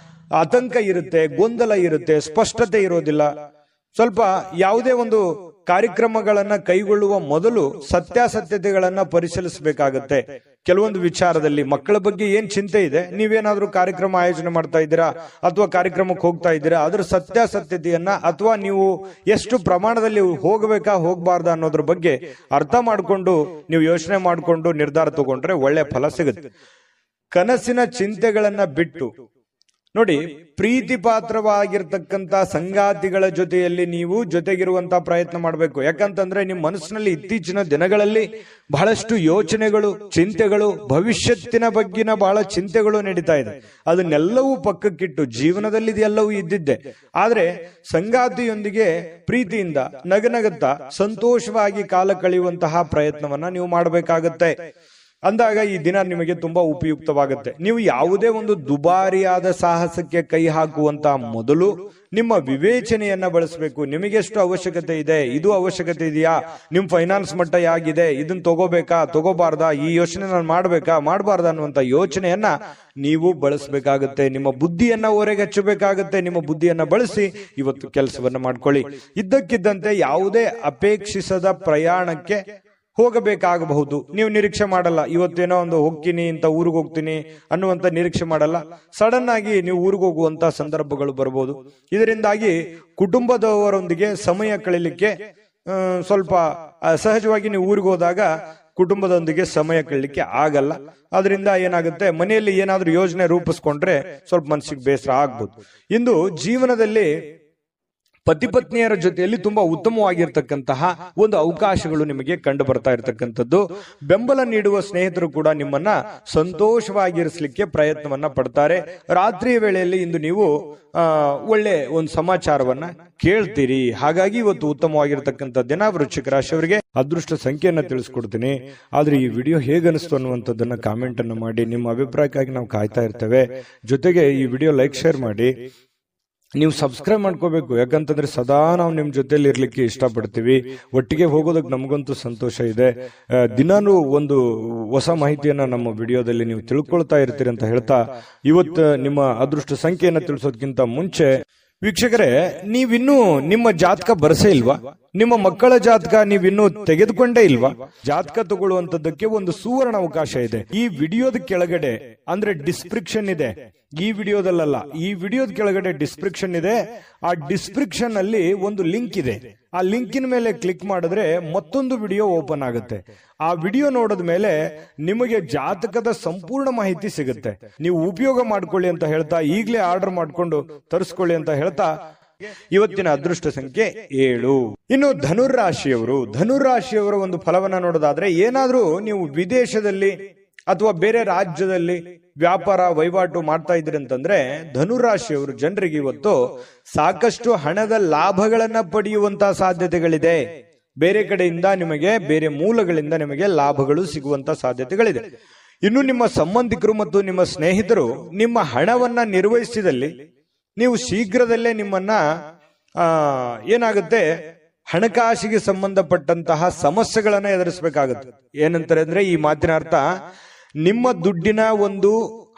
ಆತಂಕ ಇರುತ್ತೆ, ಗೊಂದಲ ಇರುತ್ತೆ, ಸ್ಪಷ್ಟತೆ ಇರೋದಿಲ್ಲ. ಸ್ವಲ್ಪ ಯಾವುದೇ ಒಂದು ಕಾರ್ಯಕ್ರಮಗಳನ್ನ ಕೈಗೊಳ್ಳುವ ಮೊದಲು ಸತ್ಯಾಸತ್ಯತೆಗಳನ್ನ ಪರಿಶೀಲಿಸಬೇಕಾಗತ್ತೆ. ಕೆಲವೊಂದು ವಿಚಾರದಲ್ಲಿ ಮಕ್ಕಳ ಬಗ್ಗೆ ಏನ್ ಚಿಂತೆ ಇದೆ, ನೀವೇನಾದ್ರೂ ಕಾರ್ಯಕ್ರಮ ಆಯೋಜನೆ ಮಾಡ್ತಾ ಇದ್ದೀರಾ ಅಥವಾ ಕಾರ್ಯಕ್ರಮಕ್ಕೆ ಹೋಗ್ತಾ ಇದ್ದೀರಾ, ಅದ್ರ ಸತ್ಯಾಸತ್ಯತೆಯನ್ನ ಅಥವಾ ನೀವು ಎಷ್ಟು ಪ್ರಮಾಣದಲ್ಲಿ ಹೋಗಬೇಕಾ ಹೋಗಬಾರ್ದಾ ಅನ್ನೋದ್ರ ಬಗ್ಗೆ ಅರ್ಥ ಮಾಡಿಕೊಂಡು ನೀವು ಯೋಚನೆ ಮಾಡಿಕೊಂಡು ನಿರ್ಧಾರ ತಗೊಂಡ್ರೆ ಒಳ್ಳೆ ಫಲ ಸಿಗುತ್ತೆ. ಕನಸಿನ ಚಿಂತೆಗಳನ್ನ ಬಿಟ್ಟು ನೋಡಿ, ಪ್ರೀತಿ ಪಾತ್ರವಾಗಿರ್ತಕ್ಕಂಥ ಸಂಗಾತಿಗಳ ಜೊತೆಯಲ್ಲಿ ನೀವು ಜೊತೆಗಿರುವಂತಹ ಪ್ರಯತ್ನ ಮಾಡಬೇಕು. ಯಾಕಂತಂದ್ರೆ ನಿಮ್ಮ ಮನಸ್ಸಿನಲ್ಲಿ ಇತ್ತೀಚಿನ ದಿನಗಳಲ್ಲಿ ಬಹಳಷ್ಟು ಯೋಚನೆಗಳು, ಚಿಂತೆಗಳು, ಭವಿಷ್ಯತ್ತಿನ ಬಗ್ಗಿನ ಬಹಳ ಚಿಂತೆಗಳು ನಡೀತಾ ಇದೆ. ಅದನ್ನೆಲ್ಲವೂ ಪಕ್ಕಕ್ಕಿಟ್ಟು ಜೀವನದಲ್ಲಿ ಇದೆಲ್ಲವೂ ಇದ್ದಿದ್ದೆ, ಆದ್ರೆ ಸಂಗಾತಿಯೊಂದಿಗೆ ಪ್ರೀತಿಯಿಂದ ನಗನಗುತ್ತಾ ಸಂತೋಷವಾಗಿ ಕಾಲ ಕಳೆಯುವಂತಹ ಪ್ರಯತ್ನವನ್ನ ನೀವು ಮಾಡಬೇಕಾಗತ್ತೆ. ಅಂದಾಗ ಈ ದಿನ ನಿಮಗೆ ತುಂಬಾ ಉಪಯುಕ್ತವಾಗುತ್ತೆ. ನೀವು ಯಾವುದೇ ಒಂದು ದುಬಾರಿಯಾದ ಸಾಹಸಕ್ಕೆ ಕೈ ಹಾಕುವಂತ ಮೊದಲು ನಿಮ್ಮ ವಿವೇಚನೆಯನ್ನ ಬಳಸಬೇಕು. ನಿಮಗೆಷ್ಟು ಅವಶ್ಯಕತೆ ಇದೆ, ಇದು ಅವಶ್ಯಕತೆ ಇದೆಯಾ, ನಿಮ್ ಫೈನಾನ್ಸ್ ಮಟ್ಟ ಹೇಗಿದೆ, ಇದನ್ನ ತಗೋಬೇಕಾ ತಗೋಬಾರ್ದಾ, ಈ ಯೋಚನೆ ನಾನು ಮಾಡ್ಬೇಕಾ ಮಾಡಬಾರ್ದಾ ಅನ್ನುವಂತ ಯೋಚನೆಯನ್ನ ನೀವು ಬಳಸಬೇಕಾಗುತ್ತೆ. ನಿಮ್ಮ ಬುದ್ಧಿಯನ್ನ ಹೊರಗೆ ಹಚ್ಚಬೇಕಾಗುತ್ತೆ. ನಿಮ್ಮ ಬುದ್ಧಿಯನ್ನ ಬಳಸಿ ಇವತ್ತು ಕೆಲಸವನ್ನ ಮಾಡ್ಕೊಳ್ಳಿ. ಇದ್ದಕ್ಕಿದ್ದಂತೆ ಯಾವುದೇ ಅಪೇಕ್ಷಿಸದ ಪ್ರಯಾಣಕ್ಕೆ ಹೋಗಬೇಕಾಗಬಹುದು. ನೀವು ನಿರೀಕ್ಷೆ ಮಾಡಲ್ಲ, ಇವತ್ತೇನೋ ಒಂದು ಹೋಗ್ತೀನಿ ಇಂತ ಊರಿಗೆ ಹೋಗ್ತೀನಿ ಅನ್ನುವಂತ ನಿರೀಕ್ಷೆ ಮಾಡಲ್ಲ. ಸಡನ್ ಆಗಿ ನೀವು ಊರಿಗೆ ಹೋಗುವಂತ ಸಂದರ್ಭಗಳು ಬರಬಹುದು. ಇದರಿಂದಾಗಿ ಕುಟುಂಬದವರೊಂದಿಗೆ ಸಮಯ ಕಳೀಲಿಕ್ಕೆ ಸ್ವಲ್ಪ ಸಹಜವಾಗಿ ನೀವು ಊರಿಗೆ ಹೋದಾಗ ಕುಟುಂಬದೊಂದಿಗೆ ಸಮಯ ಕಳೀಲಿಕ್ಕೆ ಆಗಲ್ಲ. ಅದರಿಂದ ಏನಾಗುತ್ತೆ, ಮನೆಯಲ್ಲಿ ಏನಾದ್ರೂ ಯೋಜನೆ ರೂಪಿಸ್ಕೊಂಡ್ರೆ ಸ್ವಲ್ಪ ಮನಸ್ಸಿಗೆ ಬೇಸರ ಆಗ್ಬೋದು. ಇಂದು ಜೀವನದಲ್ಲಿ ಪತಿ ಪತ್ನಿಯರ ಜೊತೆಯಲ್ಲಿ ತುಂಬಾ ಉತ್ತಮವಾಗಿರ್ತಕ್ಕಂತಹ ಒಂದು ಅವಕಾಶಗಳು ನಿಮಗೆ ಕಂಡು ಬರ್ತಾ ಇರತಕ್ಕಂಥದ್ದು. ಬೆಂಬಲ ನೀಡುವ ಸ್ನೇಹಿತರು ಕೂಡ ನಿಮ್ಮನ್ನ ಸಂತೋಷವಾಗಿರಿಸಲಿಕ್ಕೆ ಪ್ರಯತ್ನವನ್ನ ಪಡ್ತಾರೆ. ರಾತ್ರಿಯ ವೇಳೆಯಲ್ಲಿ ಇಂದು ನೀವು ಒಳ್ಳೆ ಒಂದು ಸಮಾಚಾರವನ್ನ ಕೇಳ್ತೀರಿ. ಹಾಗಾಗಿ ಇವತ್ತು ಉತ್ತಮವಾಗಿರ್ತಕ್ಕಂಥ ದಿನ. ವೃಶ್ಚಿಕ ರಾಶಿಯವರಿಗೆ ಅದೃಷ್ಟ ಸಂಖ್ಯೆಯನ್ನ ತಿಳಿಸ್ಕೊಡ್ತೀನಿ. ಆದ್ರೆ ಈ ವಿಡಿಯೋ ಹೇಗನಿಸ್ತು ಅನ್ನುವಂಥದ್ದನ್ನ ಕಾಮೆಂಟ್ ಅನ್ನು ಮಾಡಿ. ನಿಮ್ಮ ಅಭಿಪ್ರಾಯಕ್ಕಾಗಿ ನಾವು ಕಾಯ್ತಾ ಇರ್ತೇವೆ. ಜೊತೆಗೆ ಈ ವಿಡಿಯೋ ಲೈಕ್ ಶೇರ್ ಮಾಡಿ. ನೀವು ಸಬ್ಸ್ಕ್ರೈಬ್ ಮಾಡ್ಕೋಬೇಕು. ಯಾಕಂತಂದ್ರೆ ಸದಾ ನಾವು ನಿಮ್ ಜೊತೆಲಿ ಇರ್ಲಿಕ್ಕೆ ಇಷ್ಟಪಡ್ತೀವಿ. ಒಟ್ಟಿಗೆ ಹೋಗೋದಕ್ಕೆ ನಮಗಂತೂ ಸಂತೋಷ ಇದೆ. ದಿನಾನು ಒಂದು ಹೊಸ ಮಾಹಿತಿಯನ್ನ ನಮ್ಮ ವಿಡಿಯೋದಲ್ಲಿ ನೀವು ತಿಳ್ಕೊಳ್ತಾ ಇರ್ತೀರಿ ಅಂತ ಹೇಳ್ತಾ, ಇವತ್ತು ನಿಮ್ಮ ಅದೃಷ್ಟ ಸಂಖ್ಯೆಯನ್ನ ತಿಳಿಸೋದಕ್ಕಿಂತ ಮುಂಚೆ ವೀಕ್ಷಕರೇ, ನೀವಿನ್ನೂ ನಿಮ್ಮ ಜಾತಕ ಬರಸೇ ಇಲ್ವಾ? ನಿಮ್ಮ ಮಕ್ಕಳ ಜಾತಕ ನೀವಿನ್ನೂ ತೆಗೆದುಕೊಂಡೇ ಇಲ್ವಾ? ಜಾತಕ ತಗೊಳ್ಳುವಂತದ್ದಕ್ಕೆ ಒಂದು ಸುವರ್ಣ ಅವಕಾಶ ಇದೆ. ಈ ವಿಡಿಯೋದ ಕೆಳಗಡೆ ಅಂದ್ರೆ ಡಿಸ್ಕ್ರಿಪ್ಷನ್ ಇದೆ. ಈ ವಿಡಿಯೋದಲ್ಲ, ಈ ವಿಡಿಯೋದ ಕೆಳಗಡೆ ಡಿಸ್ಕ್ರಿಪ್ಷನ್ ಇದೆ. ಆ ಡಿಸ್ಕ್ರಿಪ್ಷನ್ ಅಲ್ಲಿ ಒಂದು ಲಿಂಕ್ ಇದೆ. ಆ ಲಿಂಕಿನ ಮೇಲೆ ಕ್ಲಿಕ್ ಮಾಡಿದ್ರೆ ಮತ್ತೊಂದು ವಿಡಿಯೋ ಓಪನ್ ಆಗುತ್ತೆ. ಆ ವಿಡಿಯೋ ನೋಡಿದ ಮೇಲೆ ನಿಮಗೆ ಜಾತಕದ ಸಂಪೂರ್ಣ ಮಾಹಿತಿ ಸಿಗುತ್ತೆ. ನೀವು ಉಪಯೋಗ ಮಾಡ್ಕೊಳ್ಳಿ ಅಂತ ಹೇಳ್ತಾ, ಈಗಲೇ ಆರ್ಡರ್ ಮಾಡ್ಕೊಂಡು ತರಿಸ್ಕೊಳ್ಳಿ ಅಂತ ಹೇಳ್ತಾ, ಇವತ್ತಿನ ಅದೃಷ್ಟ ಸಂಖ್ಯೆ 7. ಇನ್ನು ಧನುರಾಶಿಯವರ ಒಂದು ಫಲವನ್ನ ನೋಡೋದಾದ್ರೆ, ಏನಾದ್ರೂ ನೀವು ವಿದೇಶದಲ್ಲಿ ಅಥವಾ ಬೇರೆ ರಾಜ್ಯದಲ್ಲಿ ವ್ಯಾಪಾರ ವಹಿವಾಟು ಮಾಡ್ತಾ ಇದ್ರಿ ಅಂತಂದ್ರೆ, ಧನುರಾಶಿಯವರು ಜನರಿಗೆ ಇವತ್ತು ಸಾಕಷ್ಟು ಹಣದ ಲಾಭಗಳನ್ನ ಪಡೆಯುವಂತಹ ಸಾಧ್ಯತೆಗಳಿದೆ. ಬೇರೆ ಕಡೆಯಿಂದ ನಿಮಗೆ, ಬೇರೆ ಮೂಲಗಳಿಂದ ನಿಮಗೆ ಲಾಭಗಳು ಸಿಗುವಂತ ಸಾಧ್ಯತೆಗಳಿದೆ. ಇನ್ನು ನಿಮ್ಮ ಸಂಬಂಧಿಕರು ಮತ್ತು ನಿಮ್ಮ ಸ್ನೇಹಿತರು ನಿಮ್ಮ ಹಣವನ್ನ ನಿರ್ವಹಿಸಿದಲ್ಲಿ ನೀವು ಶೀಘ್ರದಲ್ಲೇ ನಿಮ್ಮನ್ನ ಏನಾಗುತ್ತೆ, ಹಣಕಾಸಿಗೆ ಸಂಬಂಧಪಟ್ಟಂತಹ ಸಮಸ್ಯೆಗಳನ್ನ ಎದುರಿಸಬೇಕಾಗುತ್ತೆ. ಏನಂತಾರೆ ಅಂದ್ರೆ, ಈ ಮಾತಿನ ಅರ್ಥ, ನಿಮ್ಮ ದುಡ್ಡಿನ ಒಂದು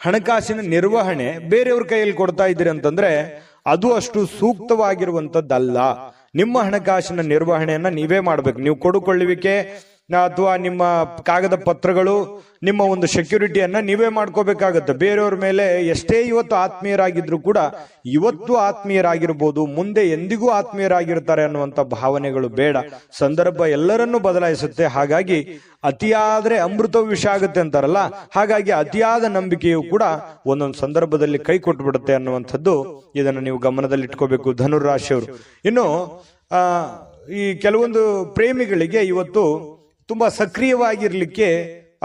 ಹಣಕಾಸಿನ ನಿರ್ವಹಣೆ ಬೇರೆಯವ್ರ ಕೈಯಲ್ಲಿ ಕೊಡ್ತಾ ಇದ್ದೀರಿ ಅಂತಂದ್ರೆ ಅದು ಅಷ್ಟು ಸೂಕ್ತವಾಗಿರುವಂತದ್ದಲ್ಲ. ನಿಮ್ಮ ಹಣಕಾಸಿನ ನಿರ್ವಹಣೆಯನ್ನ ನೀವೇ ಮಾಡ್ಬೇಕು. ನೀವು ಕೊಡುಕೊಳ್ಳುವಿಕೆ ಅಥವಾ ನಿಮ್ಮ ಕಾಗದ ಪತ್ರಗಳು, ನಿಮ್ಮ ಒಂದು ಸೆಕ್ಯೂರಿಟಿಯನ್ನ ನೀವೇ ಮಾಡ್ಕೋಬೇಕಾಗತ್ತೆ. ಬೇರೆಯವ್ರ ಮೇಲೆ ಎಷ್ಟೇ ಇವತ್ತು ಆತ್ಮೀಯರಾಗಿದ್ರು ಕೂಡ, ಇವತ್ತು ಆತ್ಮೀಯರಾಗಿರ್ಬೋದು, ಮುಂದೆ ಎಂದಿಗೂ ಆತ್ಮೀಯರಾಗಿರ್ತಾರೆ ಅನ್ನುವಂತ ಭಾವನೆಗಳು ಬೇಡ. ಸಂದರ್ಭ ಎಲ್ಲರನ್ನೂ ಬದಲಾಯಿಸುತ್ತೆ. ಹಾಗಾಗಿ ಅತಿಯಾದ್ರೆ ಅಮೃತ ವಿಷ ಆಗುತ್ತೆ ಅಂತಾರಲ್ಲ, ಹಾಗಾಗಿ ಅತಿಯಾದ ನಂಬಿಕೆಯು ಕೂಡ ಒಂದೊಂದು ಸಂದರ್ಭದಲ್ಲಿ ಕೈ ಕೊಟ್ಟುಬಿಡುತ್ತೆ ಅನ್ನುವಂಥದ್ದು. ಇದನ್ನು ನೀವು ಗಮನದಲ್ಲಿ ಇಟ್ಕೋಬೇಕು ಧನುರಾಶಿಯವರು. ಇನ್ನು ಈ ಕೆಲವೊಂದು ಪ್ರೇಮಿಗಳಿಗೆ ಇವತ್ತು ತುಂಬಾ ಸಕ್ರಿಯವಾಗಿರ್ಲಿಕ್ಕೆ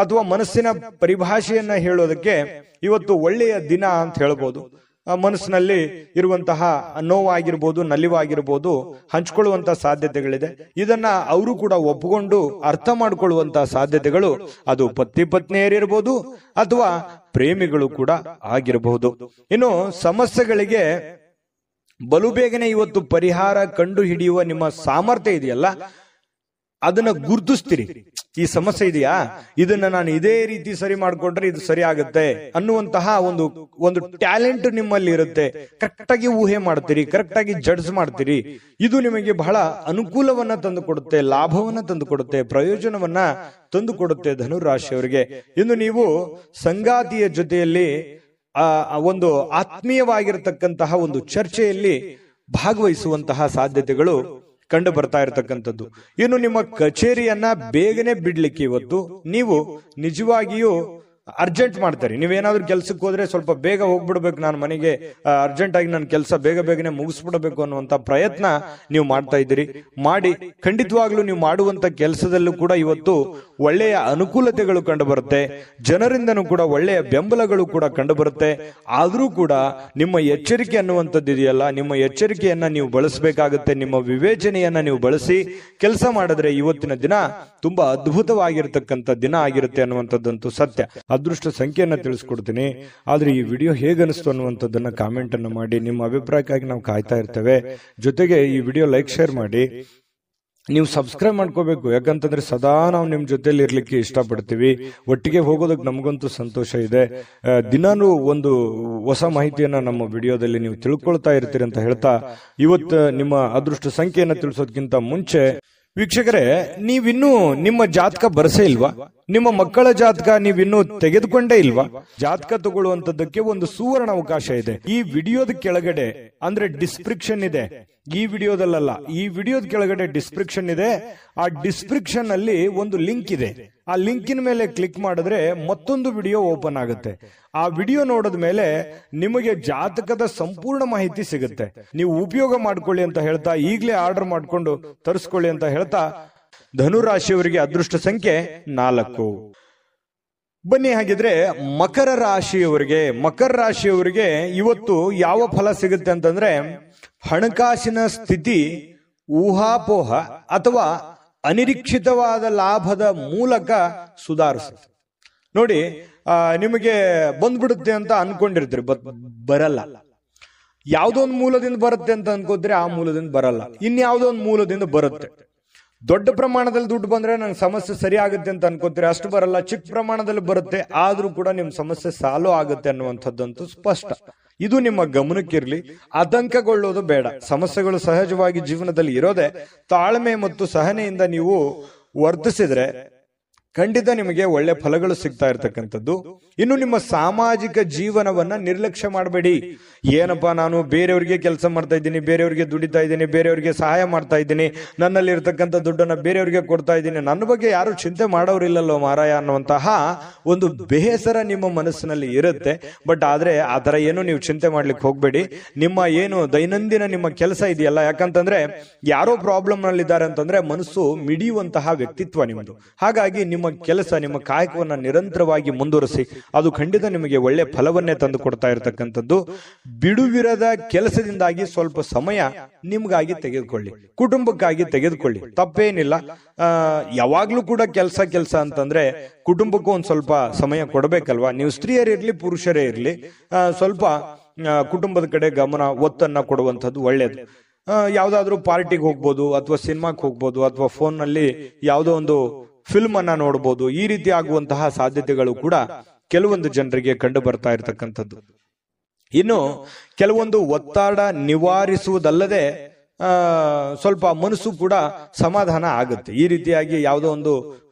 ಅಥವಾ ಮನಸ್ಸಿನ ಪರಿಭಾಷೆಯನ್ನ ಹೇಳೋದಕ್ಕೆ ಇವತ್ತು ಒಳ್ಳೆಯ ದಿನ ಅಂತ ಹೇಳ್ಬೋದು. ಮನಸ್ಸಿನಲ್ಲಿ ಇರುವಂತಹ ನೋವಾಗಿರ್ಬೋದು, ನಲಿವಾಗಿರ್ಬೋದು ಹಂಚಿಕೊಳ್ಳುವಂತಹ ಸಾಧ್ಯತೆಗಳಿದೆ. ಇದನ್ನ ಅವರು ಕೂಡ ಒಪ್ಪಿಕೊಂಡು ಅರ್ಥ ಮಾಡಿಕೊಳ್ಳುವಂತಹ ಸಾಧ್ಯತೆಗಳು, ಅದು ಪತಿ ಪತ್ನಿಯರಿರ್ಬೋದು ಅಥವಾ ಪ್ರೇಮಿಗಳು ಕೂಡ ಆಗಿರಬಹುದು. ಇನ್ನು ಸಮಸ್ಯೆಗಳಿಗೆ ಬಲು ಬೇಗನೆ ಇವತ್ತು ಪರಿಹಾರ ಕಂಡು ಹಿಡಿಯುವ ನಿಮ್ಮ ಸಾಮರ್ಥ್ಯ ಇದೆಯಲ್ಲ, ಅದನ್ನ ಗುರುತಿಸ್ತೀರಿ. ಈ ಸಮಸ್ಯೆ ಇದೆಯಾ, ಇದನ್ನ ನಾನು ಇದೇ ರೀತಿ ಸರಿ ಮಾಡ್ಕೊಂಡ್ರೆ ಇದು ಸರಿ ಆಗುತ್ತೆ ಅನ್ನುವಂತಹ ಒಂದು ಟ್ಯಾಲೆಂಟ್ ನಿಮ್ಮಲ್ಲಿ ಇರುತ್ತೆ. ಕರೆಕ್ಟ್ ಆಗಿ ಊಹೆ ಮಾಡ್ತೀರಿ, ಕರೆಕ್ಟ್ ಆಗಿ ಜಡ್ಜ್ ಮಾಡ್ತೀರಿ. ಇದು ನಿಮಗೆ ಬಹಳ ಅನುಕೂಲವನ್ನ ತಂದು ಕೊಡುತ್ತೆ, ಲಾಭವನ್ನ ತಂದು ಕೊಡುತ್ತೆ, ಪ್ರಯೋಜನವನ್ನ ತಂದು ಕೊಡುತ್ತೆ ಧನುರಾಶಿಯವರಿಗೆ. ಇನ್ನು ನೀವು ಸಂಗಾತಿಯ ಜೊತೆಯಲ್ಲಿ ಒಂದು ಆತ್ಮೀಯವಾಗಿರತಕ್ಕಂತಹ ಒಂದು ಚರ್ಚೆಯಲ್ಲಿ ಭಾಗವಹಿಸುವಂತಹ ಸಾಧ್ಯತೆಗಳು ಕಂಡು ಬರ್ತಾ ಇರತಕ್ಕಂಥದ್ದು. ಇನ್ನು ನಿಮ್ಮ ಕಚೇರಿಯನ್ನ ಬೇಗನೆ ಬಿಡ್ಲಿಕ್ಕೆ ಇವತ್ತು ನೀವು ನಿಜವಾಗಿಯೂ ಅರ್ಜೆಂಟ್ ಮಾಡ್ತಾರೆ. ನೀವೇನಾದ್ರೂ ಕೆಲ್ಸಕ್ಕೆ ಹೋದ್ರೆ ಸ್ವಲ್ಪ ಬೇಗ ಹೋಗ್ಬಿಡ್ಬೇಕು, ನಾನು ಮನೆಗೆ ಅರ್ಜೆಂಟ್ ಆಗಿ ನನ್ನ ಕೆಲಸ ಬೇಗನೆ ಮುಗಿಸ್ಬಿಡಬೇಕು ಅನ್ನುವಂತ ಪ್ರಯತ್ನ ನೀವು ಮಾಡ್ತಾ ಇದ್ದೀರಿ. ಮಾಡಿ ಖಂಡಿತವಾಗ್ಲೂ ನೀವು ಮಾಡುವಂತ ಕೆಲಸದಲ್ಲೂ ಕೂಡ ಇವತ್ತು ಒಳ್ಳೆಯ ಅನುಕೂಲತೆಗಳು ಕಂಡು ಬರುತ್ತೆ. ಜನರಿಂದನೂ ಕೂಡ ಒಳ್ಳೆಯ ಬೆಂಬಲಗಳು ಕೂಡ ಕಂಡು ಬರುತ್ತೆ. ಆದ್ರೂ ಕೂಡ ನಿಮ್ಮ ಎಚ್ಚರಿಕೆ ಅನ್ನುವಂಥದ್ದು ಇದೆಯಲ್ಲ, ನಿಮ್ಮ ಎಚ್ಚರಿಕೆಯನ್ನ ನೀವು ಬಳಸಬೇಕಾಗುತ್ತೆ. ನಿಮ್ಮ ವಿವೇಚನೆಯನ್ನ ನೀವು ಬಳಸಿ ಕೆಲಸ ಮಾಡಿದ್ರೆ ಇವತ್ತಿನ ದಿನ ತುಂಬಾ ಅದ್ಭುತವಾಗಿರ್ತಕ್ಕಂಥ ದಿನ ಆಗಿರುತ್ತೆ ಅನ್ನುವಂಥದ್ದಂತೂ ಸತ್ಯ. ಅದೃಷ್ಟ ಸಂಖ್ಯೆಯನ್ನ ತಿಳಿಸ್ಕೊಡ್ತೀನಿ. ಆದ್ರೆ ಈ ವಿಡಿಯೋ ಹೇಗನಿಸ್ತು ಅನ್ನುವಂಥದ್ದನ್ನ ಕಾಮೆಂಟ್ ಅನ್ನು ಮಾಡಿ. ನಿಮ್ಮ ಅಭಿಪ್ರಾಯಕ್ಕಾಗಿ ನಾವು ಕಾಯ್ತಾ ಇರ್ತೇವೆ. ಜೊತೆಗೆ ಈ ವಿಡಿಯೋ ಲೈಕ್ ಶೇರ್ ಮಾಡಿ. ನೀವು ಸಬ್ಸ್ಕ್ರೈಬ್ ಮಾಡ್ಕೋಬೇಕು, ಯಾಕಂತಂದ್ರೆ ಸದಾ ನಾವು ನಿಮ್ ಜೊತೆಲಿ ಇರ್ಲಿಕ್ಕೆ ಇಷ್ಟಪಡ್ತೀವಿ. ಒಟ್ಟಿಗೆ ಹೋಗೋದಕ್ಕೆ ನಮಗಂತೂ ಸಂತೋಷ ಇದೆ. ದಿನಾನು ಒಂದು ಹೊಸ ಮಾಹಿತಿಯನ್ನ ನಮ್ಮ ವಿಡಿಯೋದಲ್ಲಿ ನೀವು ತಿಳ್ಕೊಳ್ತಾ ಇರ್ತೀರಿ ಅಂತ ಹೇಳ್ತಾ, ಇವತ್ತು ನಿಮ್ಮ ಅದೃಷ್ಟ ಸಂಖ್ಯೆಯನ್ನ ತಿಳಿಸೋದಕ್ಕಿಂತ ಮುಂಚೆ ವೀಕ್ಷಕರೇ, ನೀವಿನ್ನೂ ನಿಮ್ಮ ಜಾತಕ ಬರಸೇ ಇಲ್ವಾ? ನಿಮ್ಮ ಮಕ್ಕಳ ಜಾತಕ ನೀವಿನ್ನೂ ತೆಗೆದುಕೊಂಡೇ ಇಲ್ವಾ? ಜಾತಕ ತಗೊಳ್ಳುವಂತದ್ದಕ್ಕೆ ಒಂದು ಸುವರ್ಣ ಅವಕಾಶ ಇದೆ. ಈ ವಿಡಿಯೋದ ಕೆಳಗಡೆ ಅಂದ್ರೆ ಡಿಸ್ಕ್ರಿಪ್ಷನ್ ಇದೆ. ಈ ವಿಡಿಯೋದಲ್ಲ, ಈ ವಿಡಿಯೋದ ಕೆಳಗಡೆ ಡಿಸ್ಕ್ರಿಪ್ಷನ್ ಇದೆ. ಆ ಡಿಸ್ಕ್ರಿಪ್ಷನ್ ಅಲ್ಲಿ ಒಂದು ಲಿಂಕ್ ಇದೆ. ಆ ಲಿಂಕಿನ ಮೇಲೆ ಕ್ಲಿಕ್ ಮಾಡಿದ್ರೆ ಮತ್ತೊಂದು ವಿಡಿಯೋ ಓಪನ್ ಆಗುತ್ತೆ. ಆ ವಿಡಿಯೋ ನೋಡಿದ ಮೇಲೆ ನಿಮಗೆ ಜಾತಕದ ಸಂಪೂರ್ಣ ಮಾಹಿತಿ ಸಿಗುತ್ತೆ. ನೀವು ಉಪಯೋಗ ಮಾಡ್ಕೊಳ್ಳಿ ಅಂತ ಹೇಳ್ತಾ, ಈಗಲೇ ಆರ್ಡರ್ ಮಾಡ್ಕೊಂಡು ತರಿಸ್ಕೊಳ್ಳಿ ಅಂತ ಹೇಳ್ತಾ, ಧನುರಾಶಿಯವರಿಗೆ ಅದೃಷ್ಟ ಸಂಖ್ಯೆ 4. ಬನ್ನಿ ಹಾಗಿದ್ರೆ ಮಕರ ರಾಶಿಯವರಿಗೆ ಇವತ್ತು ಯಾವ ಫಲ ಸಿಗುತ್ತೆ ಅಂತಂದ್ರೆ, ಹಣಕಾಸಿನ ಸ್ಥಿತಿ ಊಹಾಪೋಹ ಅಥವಾ ಅನಿರೀಕ್ಷಿತವಾದ ಲಾಭದ ಮೂಲಕ ಸುಧಾರಿಸುತ್ತೆ. ನೋಡಿ, ನಿಮಗೆ ಬಂದ್ಬಿಡುತ್ತೆ ಅಂತ ಅನ್ಕೊಂಡಿರ್ತೀರಿ, ಬರಲ್ಲ. ಯಾವುದೋ ಒಂದು ಮೂಲದಿಂದ ಬರುತ್ತೆ ಅಂತ ಅನ್ಕೋದ್ರೆ ಆ ಮೂಲದಿಂದ ಬರಲ್ಲ, ಇನ್ಯಾವುದೋ ಒಂದು ಮೂಲದಿಂದ ಬರುತ್ತೆ. ದೊಡ್ಡ ಪ್ರಮಾಣದಲ್ಲಿ ದುಡ್ಡು ಬಂದ್ರೆ ನಂಗೆ ಸಮಸ್ಯೆ ಸರಿ ಆಗುತ್ತೆ ಅಂತ ಅನ್ಕೋತೀರಿ, ಅಷ್ಟು ಬರಲ್ಲ. ಚಿಕ್ಕ ಪ್ರಮಾಣದಲ್ಲಿ ಬರುತ್ತೆ, ಆದ್ರೂ ಕೂಡ ನಿಮ್ ಸಮಸ್ಯೆ ಸಾಲ್ವ್ ಆಗುತ್ತೆ ಅನ್ನುವಂಥದ್ದಂತೂ ಸ್ಪಷ್ಟ. ಇದು ನಿಮ್ಮ ಗಮನಕ್ಕಿರ್ಲಿ. ಆತಂಕಗೊಳ್ಳೋದು ಬೇಡ. ಸಮಸ್ಯೆಗಳು ಸಹಜವಾಗಿ ಜೀವನದಲ್ಲಿ ಇರೋದೆ. ತಾಳ್ಮೆ ಮತ್ತು ಸಹನೆಯಿಂದ ನೀವು ವರ್ತಿಸಿದ್ರೆ ಖಂಡಿತ ನಿಮಗೆ ಒಳ್ಳೆ ಫಲಗಳು ಸಿಗ್ತಾ ಇರ್ತಕ್ಕಂಥದ್ದು. ಇನ್ನು ನಿಮ್ಮ ಸಾಮಾಜಿಕ ಜೀವನವನ್ನ ನಿರ್ಲಕ್ಷ್ಯ ಮಾಡಬೇಡಿ. ಏನಪ್ಪಾ, ನಾನು ಬೇರೆಯವರಿಗೆ ಕೆಲಸ ಮಾಡ್ತಾ ಇದ್ದೀನಿ, ಬೇರೆಯವರಿಗೆ ದುಡಿತಾ ಇದ್ದೀನಿ, ಬೇರೆಯವರಿಗೆ ಸಹಾಯ ಮಾಡ್ತಾ ಇದ್ದೀನಿ, ನನ್ನಲ್ಲಿ ಇರ್ತಕ್ಕಂಥ ದುಡ್ಡನ್ನ ಬೇರೆಯವರಿಗೆ ಕೊಡ್ತಾ ಇದ್ದೀನಿ, ನನ್ನ ಬಗ್ಗೆ ಯಾರು ಚಿಂತೆ ಮಾಡೋರಿಲ್ಲಲ್ಲೋ ಮಾರಾಯ ಅನ್ನುವಂತಹ ಒಂದು ಬೇಸರ ನಿಮ್ಮ ಮನಸ್ಸಿನಲ್ಲಿ ಇರುತ್ತೆ. ಬಟ್ ಆದ್ರೆ ಆ ತರ ಏನು ನೀವು ಚಿಂತೆ ಮಾಡ್ಲಿಕ್ಕೆ ಹೋಗ್ಬೇಡಿ. ನಿಮ್ಮ ಏನು ದೈನಂದಿನ ನಿಮ್ಮ ಕೆಲಸ ಇದೆಯಲ್ಲ, ಯಾಕಂತಂದ್ರೆ ಯಾರೋ ಪ್ರಾಬ್ಲಮ್ ನಲ್ಲಿ ಇದ್ದಾರೆ ಅಂತಂದ್ರೆ ಮನಸ್ಸು ಮಿಡಿಯುವಂತಹ ವ್ಯಕ್ತಿತ್ವ ನಿಮ್ಮದು. ಹಾಗಾಗಿ ನಿಮ್ಮ ಕೆಲಸ, ನಿಮ್ಮ ಕಾಯಕವನ್ನ ನಿರಂತರವಾಗಿ ಮುಂದುವರಿಸಿ. ಅದು ಖಂಡಿತ ನಿಮಗೆ ಒಳ್ಳೆ ಫಲವನ್ನೇ ತಂದು ಕೊಡ್ತಾ ಇರತಕ್ಕಂಥದ್ದು. ಬಿಡುವಿರದ ಕೆಲಸದಿಂದಾಗಿ ಸ್ವಲ್ಪ ಸಮಯ ನಿಮ್ಗಾಗಿ ತೆಗೆದುಕೊಳ್ಳಿ, ಕುಟುಂಬಕ್ಕಾಗಿ ತೆಗೆದುಕೊಳ್ಳಿ, ತಪ್ಪೇನಿಲ್ಲ. ಯಾವಾಗ್ಲೂ ಕೂಡ ಕೆಲಸ ಅಂತಂದ್ರೆ ಕುಟುಂಬಕ್ಕೂ ಒಂದ್ ಸ್ವಲ್ಪ ಸಮಯ ಕೊಡ್ಬೇಕಲ್ವಾ? ನೀವು ಸ್ತ್ರೀಯರಿರ್ಲಿ ಪುರುಷರೇ ಇರ್ಲಿ, ಸ್ವಲ್ಪ ಕುಟುಂಬದ ಕಡೆ ಗಮನ ಒತ್ತನ್ನ ಕೊಡುವಂಥದ್ದು ಒಳ್ಳೇದು. ಯಾವ್ದಾದ್ರು ಪಾರ್ಟಿಗೆ ಹೋಗ್ಬೋದು, ಅಥವಾ ಸಿನಿಮಾಕ್ಕೆ ಹೋಗ್ಬೋದು, ಅಥವಾ ಫೋನ್ ನಲ್ಲಿ ಯಾವುದೋ ಒಂದು ಫಿಲ್ಮ್ ಅನ್ನ ನೋಡಬಹುದು. ಈ ರೀತಿ ಆಗುವಂತಹ ಸಾಧ್ಯತೆಗಳು ಕೂಡ ಕೆಲವೊಂದು ಜನರಿಗೆ ಕಂಡು ಬರ್ತಾ ಇರತಕ್ಕಂಥದ್ದು. ಇನ್ನು ಕೆಲವೊಂದು ಒತ್ತಡ ನಿವಾರಿಸುವುದಲ್ಲದೆ ಸ್ವಲ್ಪ ಮನಸ್ಸು ಕೂಡ ಸಮಾಧಾನ ಆಗುತ್ತೆ. ಈ ರೀತಿಯಾಗಿ ಯಾವುದೋ ಒಂದು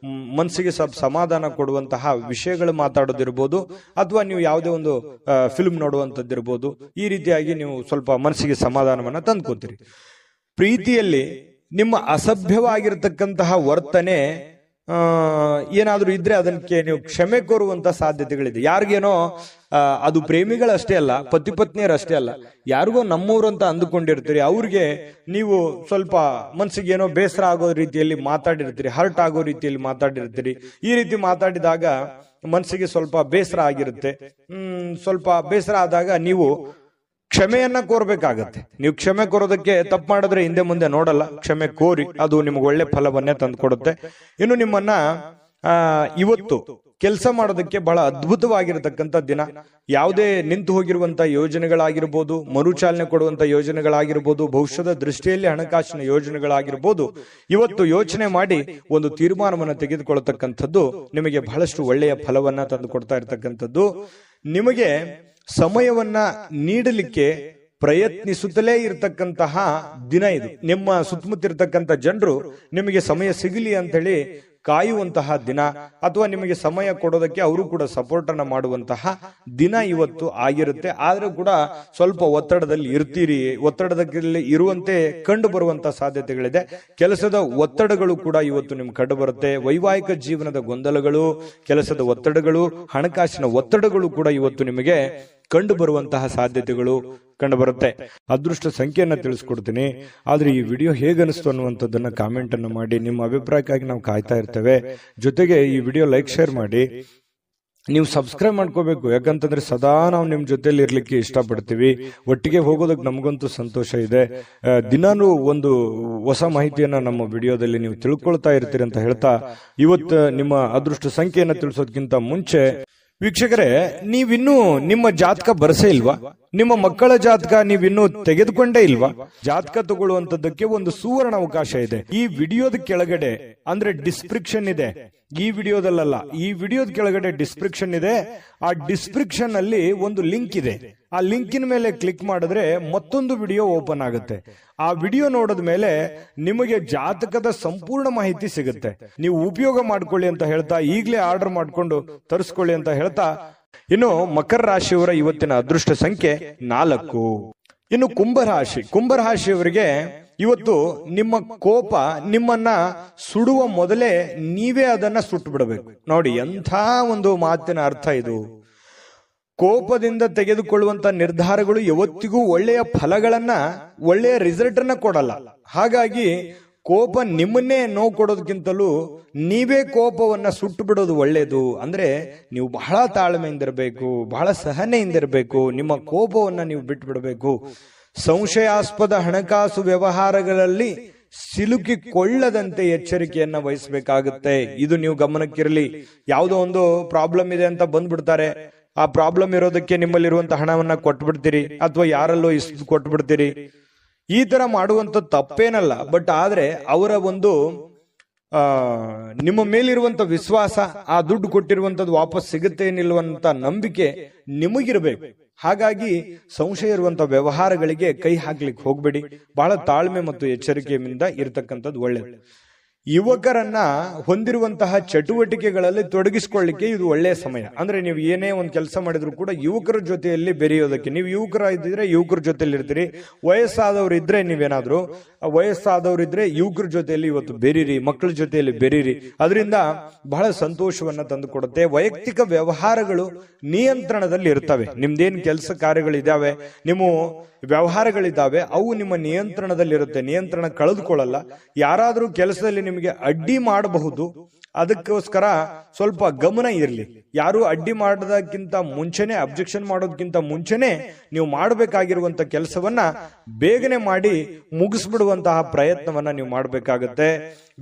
ಮನಸ್ಸಿಗೆ ಸಮಾಧಾನ ಕೊಡುವಂತಹ ವಿಷಯಗಳು ಮಾತಾಡೋದಿರ್ಬೋದು, ಅಥವಾ ನೀವು ಯಾವುದೇ ಒಂದು ಫಿಲ್ಮ್ ನೋಡುವಂಥದ್ದಿರ್ಬೋದು. ಈ ರೀತಿಯಾಗಿ ನೀವು ಸ್ವಲ್ಪ ಮನಸ್ಸಿಗೆ ಸಮಾಧಾನವನ್ನ ತಂದ್ಕೋತೀರಿ. ಪ್ರೀತಿಯಲ್ಲಿ ನಿಮ್ಮ ಅಸಭ್ಯವಾಗಿರ್ತಕ್ಕಂತಹ ವರ್ತನೆ ಏನಾದ್ರೂ ಇದ್ರೆ ಅದಕ್ಕೆ ನೀವು ಕ್ಷಮೆ ಕೋರುವಂತ ಸಾಧ್ಯತೆಗಳಿದೆ. ಯಾರಿಗೇನೋ ಅದು ಪ್ರೇಮಿಗಳಷ್ಟೇ ಅಲ್ಲ, ಪತಿ ಪತ್ನಿಯರಷ್ಟೇ ಅಲ್ಲ, ಯಾರಿಗೋ ನಮ್ಮೂರು ಅಂತ ಅಂದುಕೊಂಡಿರ್ತೀರಿ, ಅವ್ರಿಗೆ ನೀವು ಸ್ವಲ್ಪ ಮನ್ಸಿಗೆ ಏನೋ ಬೇಸರ ಆಗೋ ರೀತಿಯಲ್ಲಿ ಮಾತಾಡಿರ್ತೀರಿ, ಹರ್ಟ್ ಆಗೋ ರೀತಿಯಲ್ಲಿ ಮಾತಾಡಿರ್ತೀರಿ. ಈ ರೀತಿ ಮಾತಾಡಿದಾಗ ಮನ್ಸಿಗೆ ಸ್ವಲ್ಪ ಬೇಸರ ಆಗಿರುತ್ತೆ. ಸ್ವಲ್ಪ ಬೇಸರ ಆದಾಗ ನೀವು ಕ್ಷಮೆಯನ್ನ ಕೋರ್ಬೇಕಾಗತ್ತೆ. ನೀವು ಕ್ಷಮೆ ಕೋರೋದಕ್ಕೆ ತಪ್ಪು ಮಾಡಿದ್ರೆ ಹಿಂದೆ ಮುಂದೆ ನೋಡಲ್ಲ, ಕ್ಷಮೆ ಕೋರಿ, ಅದು ನಿಮ್ಗೆ ಒಳ್ಳೆ ಫಲವನ್ನೇ ತಂದುಕೊಡುತ್ತೆ. ಇನ್ನು ನಿಮ್ಮನ್ನ ಇವತ್ತು ಕೆಲಸ ಮಾಡೋದಕ್ಕೆ ಬಹಳ ಅದ್ಭುತವಾಗಿರತಕ್ಕಂಥ ದಿನ. ಯಾವುದೇ ನಿಂತು ಹೋಗಿರುವಂತಹ ಯೋಜನೆಗಳಾಗಿರ್ಬೋದು, ಮರುಚಾಲನೆ ಕೊಡುವಂತ ಯೋಜನೆಗಳಾಗಿರ್ಬೋದು, ಭವಿಷ್ಯದ ದೃಷ್ಟಿಯಲ್ಲಿ ಹಣಕಾಸಿನ ಯೋಜನೆಗಳಾಗಿರ್ಬೋದು, ಇವತ್ತು ಯೋಚನೆ ಮಾಡಿ ಒಂದು ತೀರ್ಮಾನವನ್ನು ತೆಗೆದುಕೊಳ್ಳತಕ್ಕಂಥದ್ದು ನಿಮಗೆ ಬಹಳಷ್ಟು ಒಳ್ಳೆಯ ಫಲವನ್ನ ತಂದುಕೊಡ್ತಾ ಇರತಕ್ಕಂಥದ್ದು. ನಿಮಗೆ ಸಮಯವನ್ನ ನೀಡಲಿಕ್ಕೆ ಪ್ರಯತ್ನಿಸುತ್ತಲೇ ಇರತಕ್ಕಂತಹ ದಿನ ಇದು. ನಿಮ್ಮ ಸುತ್ತಮುತ್ತ ಇರತಕ್ಕಂಥ ಜನರು ನಿಮಗೆ ಸಮಯ ಸಿಗಲಿ ಅಂತೇಳಿ ಕಾಯುವಂತಹ ದಿನ, ಅಥವಾ ನಿಮಗೆ ಸಮಯ ಕೊಡೋದಕ್ಕೆ ಅವರು ಕೂಡ ಸಪೋರ್ಟ್ ಅನ್ನ ಮಾಡುವಂತಹ ದಿನ ಇವತ್ತು ಆಗಿರುತ್ತೆ. ಆದ್ರೂ ಕೂಡ ಸ್ವಲ್ಪ ಒತ್ತಡದಲ್ಲಿ ಇರ್ತೀರಿ, ಒತ್ತಡದಲ್ಲಿ ಇರುವಂತೆ ಕಂಡು ಬರುವಂತಹ ಸಾಧ್ಯತೆಗಳಿದೆ. ಕೆಲಸದ ಒತ್ತಡಗಳು ಕೂಡ ಇವತ್ತು ನಿಮ್ಗೆ ಕಂಡು ಬರುತ್ತೆ. ವೈವಾಹಿಕ ಜೀವನದ ಗೊಂದಲಗಳು, ಕೆಲಸದ ಒತ್ತಡಗಳು, ಹಣಕಾಸಿನ ಒತ್ತಡಗಳು ಕೂಡ ಇವತ್ತು ನಿಮಗೆ ಕಂಡು ಬರುವಂತಹ ಸಾಧ್ಯತೆಗಳು ಕಂಡು ಬರುತ್ತೆ. ಅದೃಷ್ಟ ಸಂಖ್ಯೆಯನ್ನ ತಿಳಿಸ್ಕೊಡ್ತೀನಿ. ಆದ್ರೆ ಈ ವಿಡಿಯೋ ಹೇಗನಿಸ್ತು ಅನ್ನುವಂಥದ್ದನ್ನ ಕಾಮೆಂಟ್ ಅನ್ನು ಮಾಡಿ. ನಿಮ್ಮ ಅಭಿಪ್ರಾಯಕ್ಕಾಗಿ ನಾವು ಕಾಯ್ತಾ ಇರ್ತೇವೆ. ಜೊತೆಗೆ ಈ ವಿಡಿಯೋ ಲೈಕ್, ಶೇರ್ ಮಾಡಿ. ನೀವು ಸಬ್ಸ್ಕ್ರೈಬ್ ಮಾಡ್ಕೋಬೇಕು, ಯಾಕಂತಂದ್ರೆ ಸದಾ ನಾವು ನಿಮ್ ಜೊತೆಲಿ ಇರ್ಲಿಕ್ಕೆ ಇಷ್ಟಪಡ್ತೀವಿ. ಒಟ್ಟಿಗೆ ಹೋಗೋದಕ್ಕೆ ನಮಗಂತೂ ಸಂತೋಷ ಇದೆ. ದಿನಾನು ಒಂದು ಹೊಸ ಮಾಹಿತಿಯನ್ನ ನಮ್ಮ ವಿಡಿಯೋದಲ್ಲಿ ನೀವು ತಿಳ್ಕೊಳ್ತಾ ಇರ್ತೀರಿ ಅಂತ ಹೇಳ್ತಾ, ಇವತ್ತು ನಿಮ್ಮ ಅದೃಷ್ಟ ಸಂಖ್ಯೆಯನ್ನ ತಿಳಿಸೋದಕ್ಕಿಂತ ಮುಂಚೆ ವೀಕ್ಷಕರೇ, ನೀವಿನ್ನೂ ನಿಮ್ಮ ಜಾತಕ ಬರಸೇ ಇಲ್ವಾ? ನಿಮ್ಮ ಮಕ್ಕಳ ಜಾತಕ ನೀವಿನ್ನೂ ತೆಗೆದುಕೊಂಡೇ ಇಲ್ವಾ? ಜಾತಕ ತಗೊಳ್ಳುವಂತದ್ದಕ್ಕೆ ಒಂದು ಸುವರ್ಣ ಅವಕಾಶ ಇದೆ. ಈ ವಿಡಿಯೋದ ಕೆಳಗಡೆ ಅಂದ್ರೆ ಡಿಸ್ಕ್ರಿಪ್ಷನ್ ಇದೆ, ಈ ವಿಡಿಯೋದಲ್ಲ, ಈ ವಿಡಿಯೋದ ಕೆಳಗಡೆ ಡಿಸ್ಕ್ರಿಪ್ಷನ್ ಇದೆ. ಆ ಡಿಸ್ಕ್ರಿಪ್ಷನ್ ಅಲ್ಲಿ ಒಂದು ಲಿಂಕ್ ಇದೆ. ಆ ಲಿಂಕಿನ ಮೇಲೆ ಕ್ಲಿಕ್ ಮಾಡಿದ್ರೆ ಮತ್ತೊಂದು ವಿಡಿಯೋ ಓಪನ್ ಆಗುತ್ತೆ. ಆ ವಿಡಿಯೋ ನೋಡಿದ ಮೇಲೆ ನಿಮಗೆ ಜಾತಕದ ಸಂಪೂರ್ಣ ಮಾಹಿತಿ ಸಿಗುತ್ತೆ. ನೀವು ಉಪಯೋಗ ಮಾಡ್ಕೊಳ್ಳಿ ಅಂತ ಹೇಳ್ತಾ, ಈಗಲೇ ಆರ್ಡರ್ ಮಾಡ್ಕೊಂಡು ತರಿಸ್ಕೊಳ್ಳಿ ಅಂತ ಹೇಳ್ತಾ, ಇನ್ನು ಮಕರ ರಾಶಿಯವರ ಇವತ್ತಿನ ಅದೃಷ್ಟ ಸಂಖ್ಯೆ 4. ಇನ್ನು ಕುಂಭರಾಶಿಯವರಿಗೆ ಇವತ್ತು ನಿಮ್ಮ ಕೋಪ ನಿಮ್ಮನ್ನ ಸುಡುವ ಮೊದಲೇ ನೀವೇ ಅದನ್ನ ಸುಟ್ಟು ಬಿಡಬೇಕು. ನೋಡಿ, ಎಂಥ ಒಂದು ಮಾತಿನ ಅರ್ಥ ಇದು. ಕೋಪದಿಂದ ತೆಗೆದುಕೊಳ್ಳುವಂತ ನಿರ್ಧಾರಗಳು ಯಾವತ್ತಿಗೂ ಒಳ್ಳೆಯ ಫಲಗಳನ್ನ, ಒಳ್ಳೆಯ ರಿಸಲ್ಟ್ ಅನ್ನ ಕೊಡಲ್ಲ. ಹಾಗಾಗಿ ಕೋಪ ನಿಮ್ಮನ್ನೇ ನೋವು ಕೊಡೋದಕ್ಕಿಂತಲೂ ನೀವೇ ಕೋಪವನ್ನ ಸುಟ್ಟು ಬಿಡೋದು ಒಳ್ಳೇದು. ಅಂದ್ರೆ ನೀವು ಬಹಳ ತಾಳ್ಮೆಯಿಂದಿರಬೇಕು, ಬಹಳ ಸಹನೆಯಿಂದಿರಬೇಕು. ನಿಮ್ಮ ಕೋಪವನ್ನ ನೀವು ಬಿಟ್ಟು ಬಿಡಬೇಕು. ಸಂಶಯಾಸ್ಪದ ಹಣಕಾಸು ವ್ಯವಹಾರಗಳಲ್ಲಿ ಸಿಲುಕಿಕೊಳ್ಳದಂತೆ ಎಚ್ಚರಿಕೆಯನ್ನ ವಹಿಸಬೇಕಾಗುತ್ತೆ. ಇದು ನೀವು ಗಮನಕ್ಕಿರಲಿ. ಯಾವುದೋ ಒಂದು ಪ್ರಾಬ್ಲಮ್ ಇದೆ ಅಂತ ಬಂದ್ಬಿಡ್ತಾರೆ. ಆ ಪ್ರಾಬ್ಲಮ್ ಇರೋದಕ್ಕೆ ನಿಮ್ಮಲ್ಲಿರುವಂತಹ ಹಣವನ್ನ ಕೊಟ್ಬಿಡ್ತೀರಿ, ಅಥವಾ ಯಾರಲ್ಲೋ ಇಷ್ಟು ಕೊಟ್ಬಿಡ್ತೀರಿ. ಈ ತರ ಮಾಡುವಂತ ತಪ್ಪೇನಲ್ಲ. ಬಟ್ ಆದ್ರೆ ಅವರ ಒಂದು ನಿಮ್ಮ ಮೇಲಿರುವಂತ ವಿಶ್ವಾಸ, ಆ ದುಡ್ಡು ಕೊಟ್ಟಿರುವಂತದ್ದು ವಾಪಸ್ ಸಿಗುತ್ತೆ ಏನಿಲ್ವಂತ ನಂಬಿಕೆ ನಿಮಗಿರ್ಬೇಕು. ಹಾಗಾಗಿ ಸಂಶಯ ಇರುವಂತ ವ್ಯವಹಾರಗಳಿಗೆ ಕೈ ಹಾಕ್ಲಿಕ್ಕೆ ಹೋಗ್ಬೇಡಿ. ಬಹಳ ತಾಳ್ಮೆ ಮತ್ತು ಎಚ್ಚರಿಕೆಯಿಂದ ಇರತಕ್ಕಂಥದ್ದು ಒಳ್ಳೆಯದು. ಯುವಕರನ್ನ ಹೊಂದಿರುವಂತಹ ಚಟುವಟಿಕೆಗಳಲ್ಲಿ ತೊಡಗಿಸಿಕೊಳ್ಳಿಕ್ಕೆ ಇದು ಒಳ್ಳೆಯ ಸಮಯ. ಅಂದ್ರೆ ನೀವು ಏನೇ ಒಂದು ಕೆಲಸ ಮಾಡಿದ್ರು ಕೂಡ ಯುವಕರ ಜೊತೆಯಲ್ಲಿ ಬೆರೆಯೋದಕ್ಕೆ, ನೀವು ಯುವಕರ ಇದ್ದಿದ್ರೆ ಯುವಕರ ಜೊತೆಯಲ್ಲಿ ಇರ್ತೀರಿ. ವಯಸ್ಸಾದವ್ರು ಇದ್ರೆ ನೀವೇನಾದ್ರು ವಯಸ್ಸಾದವರಿದ್ರೆ ಯುವಕರ ಜೊತೆಯಲ್ಲಿ ಇವತ್ತು ಬೆರೀರಿ, ಮಕ್ಕಳ ಜೊತೆಯಲ್ಲಿ ಬೆರೀರಿ. ಅದರಿಂದ ಬಹಳ ಸಂತೋಷವನ್ನ ತಂದು ಕೊಡುತ್ತೆ. ವೈಯಕ್ತಿಕ ವ್ಯವಹಾರಗಳು ನಿಯಂತ್ರಣದಲ್ಲಿ ಇರ್ತವೆ. ನಿಮ್ದೇನ್ ಕೆಲಸ ಕಾರ್ಯಗಳಿದಾವೆ, ನಿಮ್ಮ ವ್ಯವಹಾರಗಳಿದ್ದಾವೆ, ಅವು ನಿಮ್ಮ ನಿಯಂತ್ರಣದಲ್ಲಿರುತ್ತೆ. ನಿಯಂತ್ರಣ ಕಳೆದುಕೊಳ್ಳಲ್ಲ. ಯಾರಾದ್ರೂ ಕೆಲಸದಲ್ಲಿ ನಿಮಗೆ ಅಡ್ಡಿ ಮಾಡಬಹುದು, ಅದಕ್ಕೋಸ್ಕರ ಸ್ವಲ್ಪ ಗಮನ ಇರಲಿ. ಯಾರು ಅಡ್ಡಿ ಮಾಡೋದಕ್ಕಿಂತ ಮುಂಚೆನೆ, ಅಬ್ಜೆಕ್ಷನ್ ಮಾಡೋದಕ್ಕಿಂತ ಮುಂಚೆನೆ ನೀವು ಮಾಡಬೇಕಾಗಿರುವಂತ ಕೆಲಸವನ್ನ ಬೇಗನೆ ಮಾಡಿ ಮುಗಿಸ್ಬಿಡುವಂತಹ ಪ್ರಯತ್ನವನ್ನ ನೀವು ಮಾಡಬೇಕಾಗತ್ತೆ.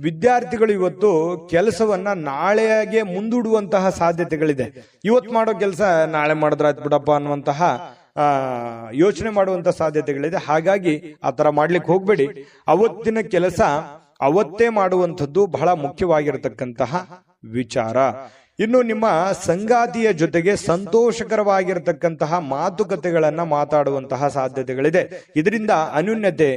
ವಿದ್ಯಾರ್ಥಿಗಳು ಇವತ್ತು ಕೆಲಸವನ್ನ ನಾಳೆಗೆ ಮುಂದೂಡುವಂತಹ ಸಾಧ್ಯತೆಗಳಿದೆ. ಇವತ್ತು ಮಾಡೋ ಕೆಲಸ ನಾಳೆ ಮಾಡಿದ್ರಾಯ್ತು ಬಿಡಪ್ಪ ಅನ್ನುವಂತಹ ಯೋಚನೆ ಮಾಡುವಂತ ಸಾಧ್ಯತೆಗಳಿದೆ. ಹಾಗಾಗಿ ಆ ತರ ಮಾಡ್ಲಿಕ್ಕೆ ಹೋಗ್ಬೇಡಿ. ಅವತ್ತಿನ ಕೆಲಸ ಅವತ್ತೇ ಮಾಡುವಂಥದ್ದು ಬಹಳ ಮುಖ್ಯವಾಗಿರತಕ್ಕಂತಹ ವಿಚಾರ. ಇನ್ನು ನಿಮ್ಮ ಸಂಗಾತಿಯ ಜೊತೆಗೆ ಸಂತೋಷಕರವಾಗಿರತಕ್ಕಂತಹ ಮಾತುಕತೆಗಳನ್ನ ಮಾತಾಡುವಂತಹ ಸಾಧ್ಯತೆಗಳಿದೆ. ಇದರಿಂದ ಅನ್ಯೋನ್ಯತೆ,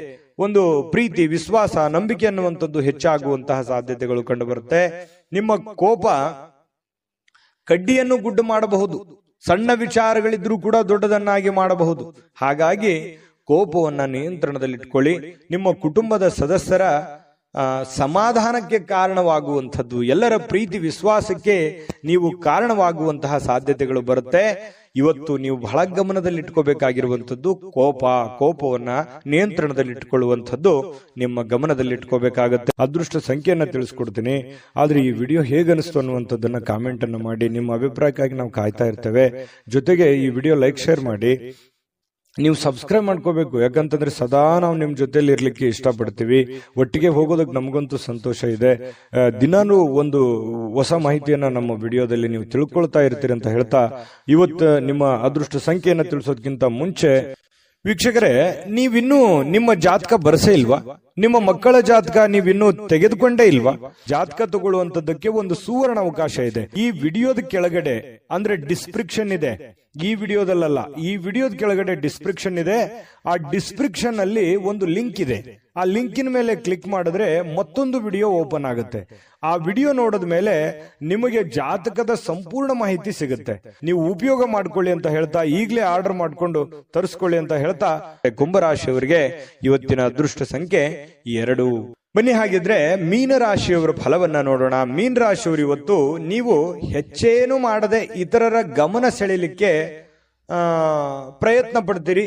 ಒಂದು ಪ್ರೀತಿ, ವಿಶ್ವಾಸ, ನಂಬಿಕೆ ಅನ್ನುವಂಥದ್ದು ಹೆಚ್ಚಾಗುವಂತಹ ಸಾಧ್ಯತೆಗಳು ಕಂಡು ಬರುತ್ತೆ. ನಿಮ್ಮ ಕೋಪ ಕಡ್ಡಿಯನ್ನು ಗುಡ್ಡು ಮಾಡಬಹುದು. ಸಣ್ಣ ವಿಚಾರಗಳಿದ್ರೂ ಕೂಡ ದೊಡ್ಡದನ್ನಾಗಿ ಮಾಡಬಹುದು. ಹಾಗಾಗಿ ಕೋಪವನ್ನ ನಿಯಂತ್ರಣದಲ್ಲಿಟ್ಕೊಳ್ಳಿ. ನಿಮ್ಮ ಕುಟುಂಬದ ಸದಸ್ಯರ ಸಮಾಧಾನಕ್ಕೆ ಕಾರಣವಾಗುವಂಥದ್ದು, ಎಲ್ಲರ ಪ್ರೀತಿ ವಿಶ್ವಾಸಕ್ಕೆ ನೀವು ಕಾರಣವಾಗುವಂತಹ ಸಾಧ್ಯತೆಗಳು ಬರುತ್ತೆ. ಇವತ್ತು ನೀವು ಬಹಳ ಗಮನದಲ್ಲಿಟ್ಕೋಬೇಕಾಗಿರುವಂಥದ್ದು ಕೋಪವನ್ನ ನಿಯಂತ್ರಣದಲ್ಲಿಟ್ಕೊಳ್ಳುವಂಥದ್ದು ನಿಮ್ಮ ಗಮನದಲ್ಲಿಟ್ಕೋಬೇಕಾಗತ್ತೆ. ಅದೃಷ್ಟ ಸಂಖ್ಯೆಯನ್ನ ತಿಳಿಸ್ಕೊಡ್ತೀನಿ, ಆದ್ರೆ ಈ ವಿಡಿಯೋ ಹೇಗನಿಸ್ತು ಅನ್ನುವಂಥದ್ದನ್ನ ಕಾಮೆಂಟ್ ಅನ್ನು ಮಾಡಿ. ನಿಮ್ಮ ಅಭಿಪ್ರಾಯಕ್ಕಾಗಿ ನಾವು ಕಾಯ್ತಾ ಇರ್ತೇವೆ. ಜೊತೆಗೆ ಈ ವಿಡಿಯೋ ಲೈಕ್ ಶೇರ್ ಮಾಡಿ. ನೀವು ಸಬ್ಸ್ಕ್ರೈಬ್ ಮಾಡ್ಕೋಬೇಕು, ಯಾಕಂತಂದ್ರೆ ಸದಾ ನಾವು ನಿಮ್ ಜೊತೆಲಿ ಇರ್ಲಿಕ್ಕೆ ಇಷ್ಟಪಡ್ತೀವಿ. ಒಟ್ಟಿಗೆ ಹೋಗೋದಕ್ಕೆ ನಮಗಂತೂ ಸಂತೋಷ ಇದೆ. ದಿನಾನು ಒಂದು ಹೊಸ ಮಾಹಿತಿಯನ್ನ ನಮ್ಮ ವಿಡಿಯೋದಲ್ಲಿ ನೀವು ತಿಳ್ಕೊಳ್ತಾ ಇರ್ತೀರಿ ಅಂತ ಹೇಳ್ತಾ, ಇವತ್ತು ನಿಮ್ಮ ಅದೃಷ್ಟ ಸಂಖ್ಯೆಯನ್ನ ತಿಳಿಸೋದಕ್ಕಿಂತ ಮುಂಚೆ ವೀಕ್ಷಕರೇ, ನೀವಿನ್ನೂ ನಿಮ್ಮ ಜಾತಕ ಬರಸೇ ಇಲ್ವಾ? ನಿಮ್ಮ ಮಕ್ಕಳ ಜಾತಕ ನೀವಿನ್ನೂ ತೆಗೆದುಕೊಂಡೇ ಇಲ್ವಾ? ಜಾತಕ ತಗೊಳ್ಳುವಂತದ್ದಕ್ಕೆ ಒಂದು ಸುವರ್ಣ ಅವಕಾಶ ಇದೆ. ಈ ವಿಡಿಯೋದ ಕೆಳಗಡೆ ಅಂದ್ರೆ ಡಿಸ್ಕ್ರಿಪ್ಷನ್ ಇದೆ, ಈ ವಿಡಿಯೋದಲ್ಲ, ಈ ವಿಡಿಯೋದ ಕೆಳಗಡೆ ಡಿಸ್ಕ್ರಿಪ್ಷನ್ ಇದೆ. ಆ ಡಿಸ್ಕ್ರಿಪ್ಷನ್ ಅಲ್ಲಿ ಒಂದು ಲಿಂಕ್ ಇದೆ. ಆ ಲಿಂಕಿನ ಮೇಲೆ ಕ್ಲಿಕ್ ಮಾಡಿದ್ರೆ ಮತ್ತೊಂದು ವಿಡಿಯೋ ಓಪನ್ ಆಗುತ್ತೆ. ಆ ವಿಡಿಯೋ ನೋಡಿದ ಮೇಲೆ ನಿಮಗೆ ಜಾತಕದ ಸಂಪೂರ್ಣ ಮಾಹಿತಿ ಸಿಗುತ್ತೆ. ನೀವು ಉಪಯೋಗ ಮಾಡ್ಕೊಳ್ಳಿ ಅಂತ ಹೇಳ್ತಾ, ಈಗಲೇ ಆರ್ಡರ್ ಮಾಡ್ಕೊಂಡು ತರಿಸ್ಕೊಳ್ಳಿ ಅಂತ ಹೇಳ್ತಾ, ಕುಂಭರಾಶಿಯವರಿಗೆ ಇವತ್ತಿನ ಅದೃಷ್ಟ ಸಂಖ್ಯೆ 2. ಬನ್ನಿ ಹಾಗಿದ್ರೆ ಮೀನರಾಶಿಯವರ ಫಲವನ್ನ ನೋಡೋಣ. ಮೀನರಾಶಿಯವರು ಇವತ್ತು ನೀವು ಹೆಚ್ಚೇನು ಮಾಡದೆ ಇತರರ ಗಮನ ಸೆಳೆಯಲಿಕ್ಕೆ ಪ್ರಯತ್ನ ಪಡ್ತೀರಿ.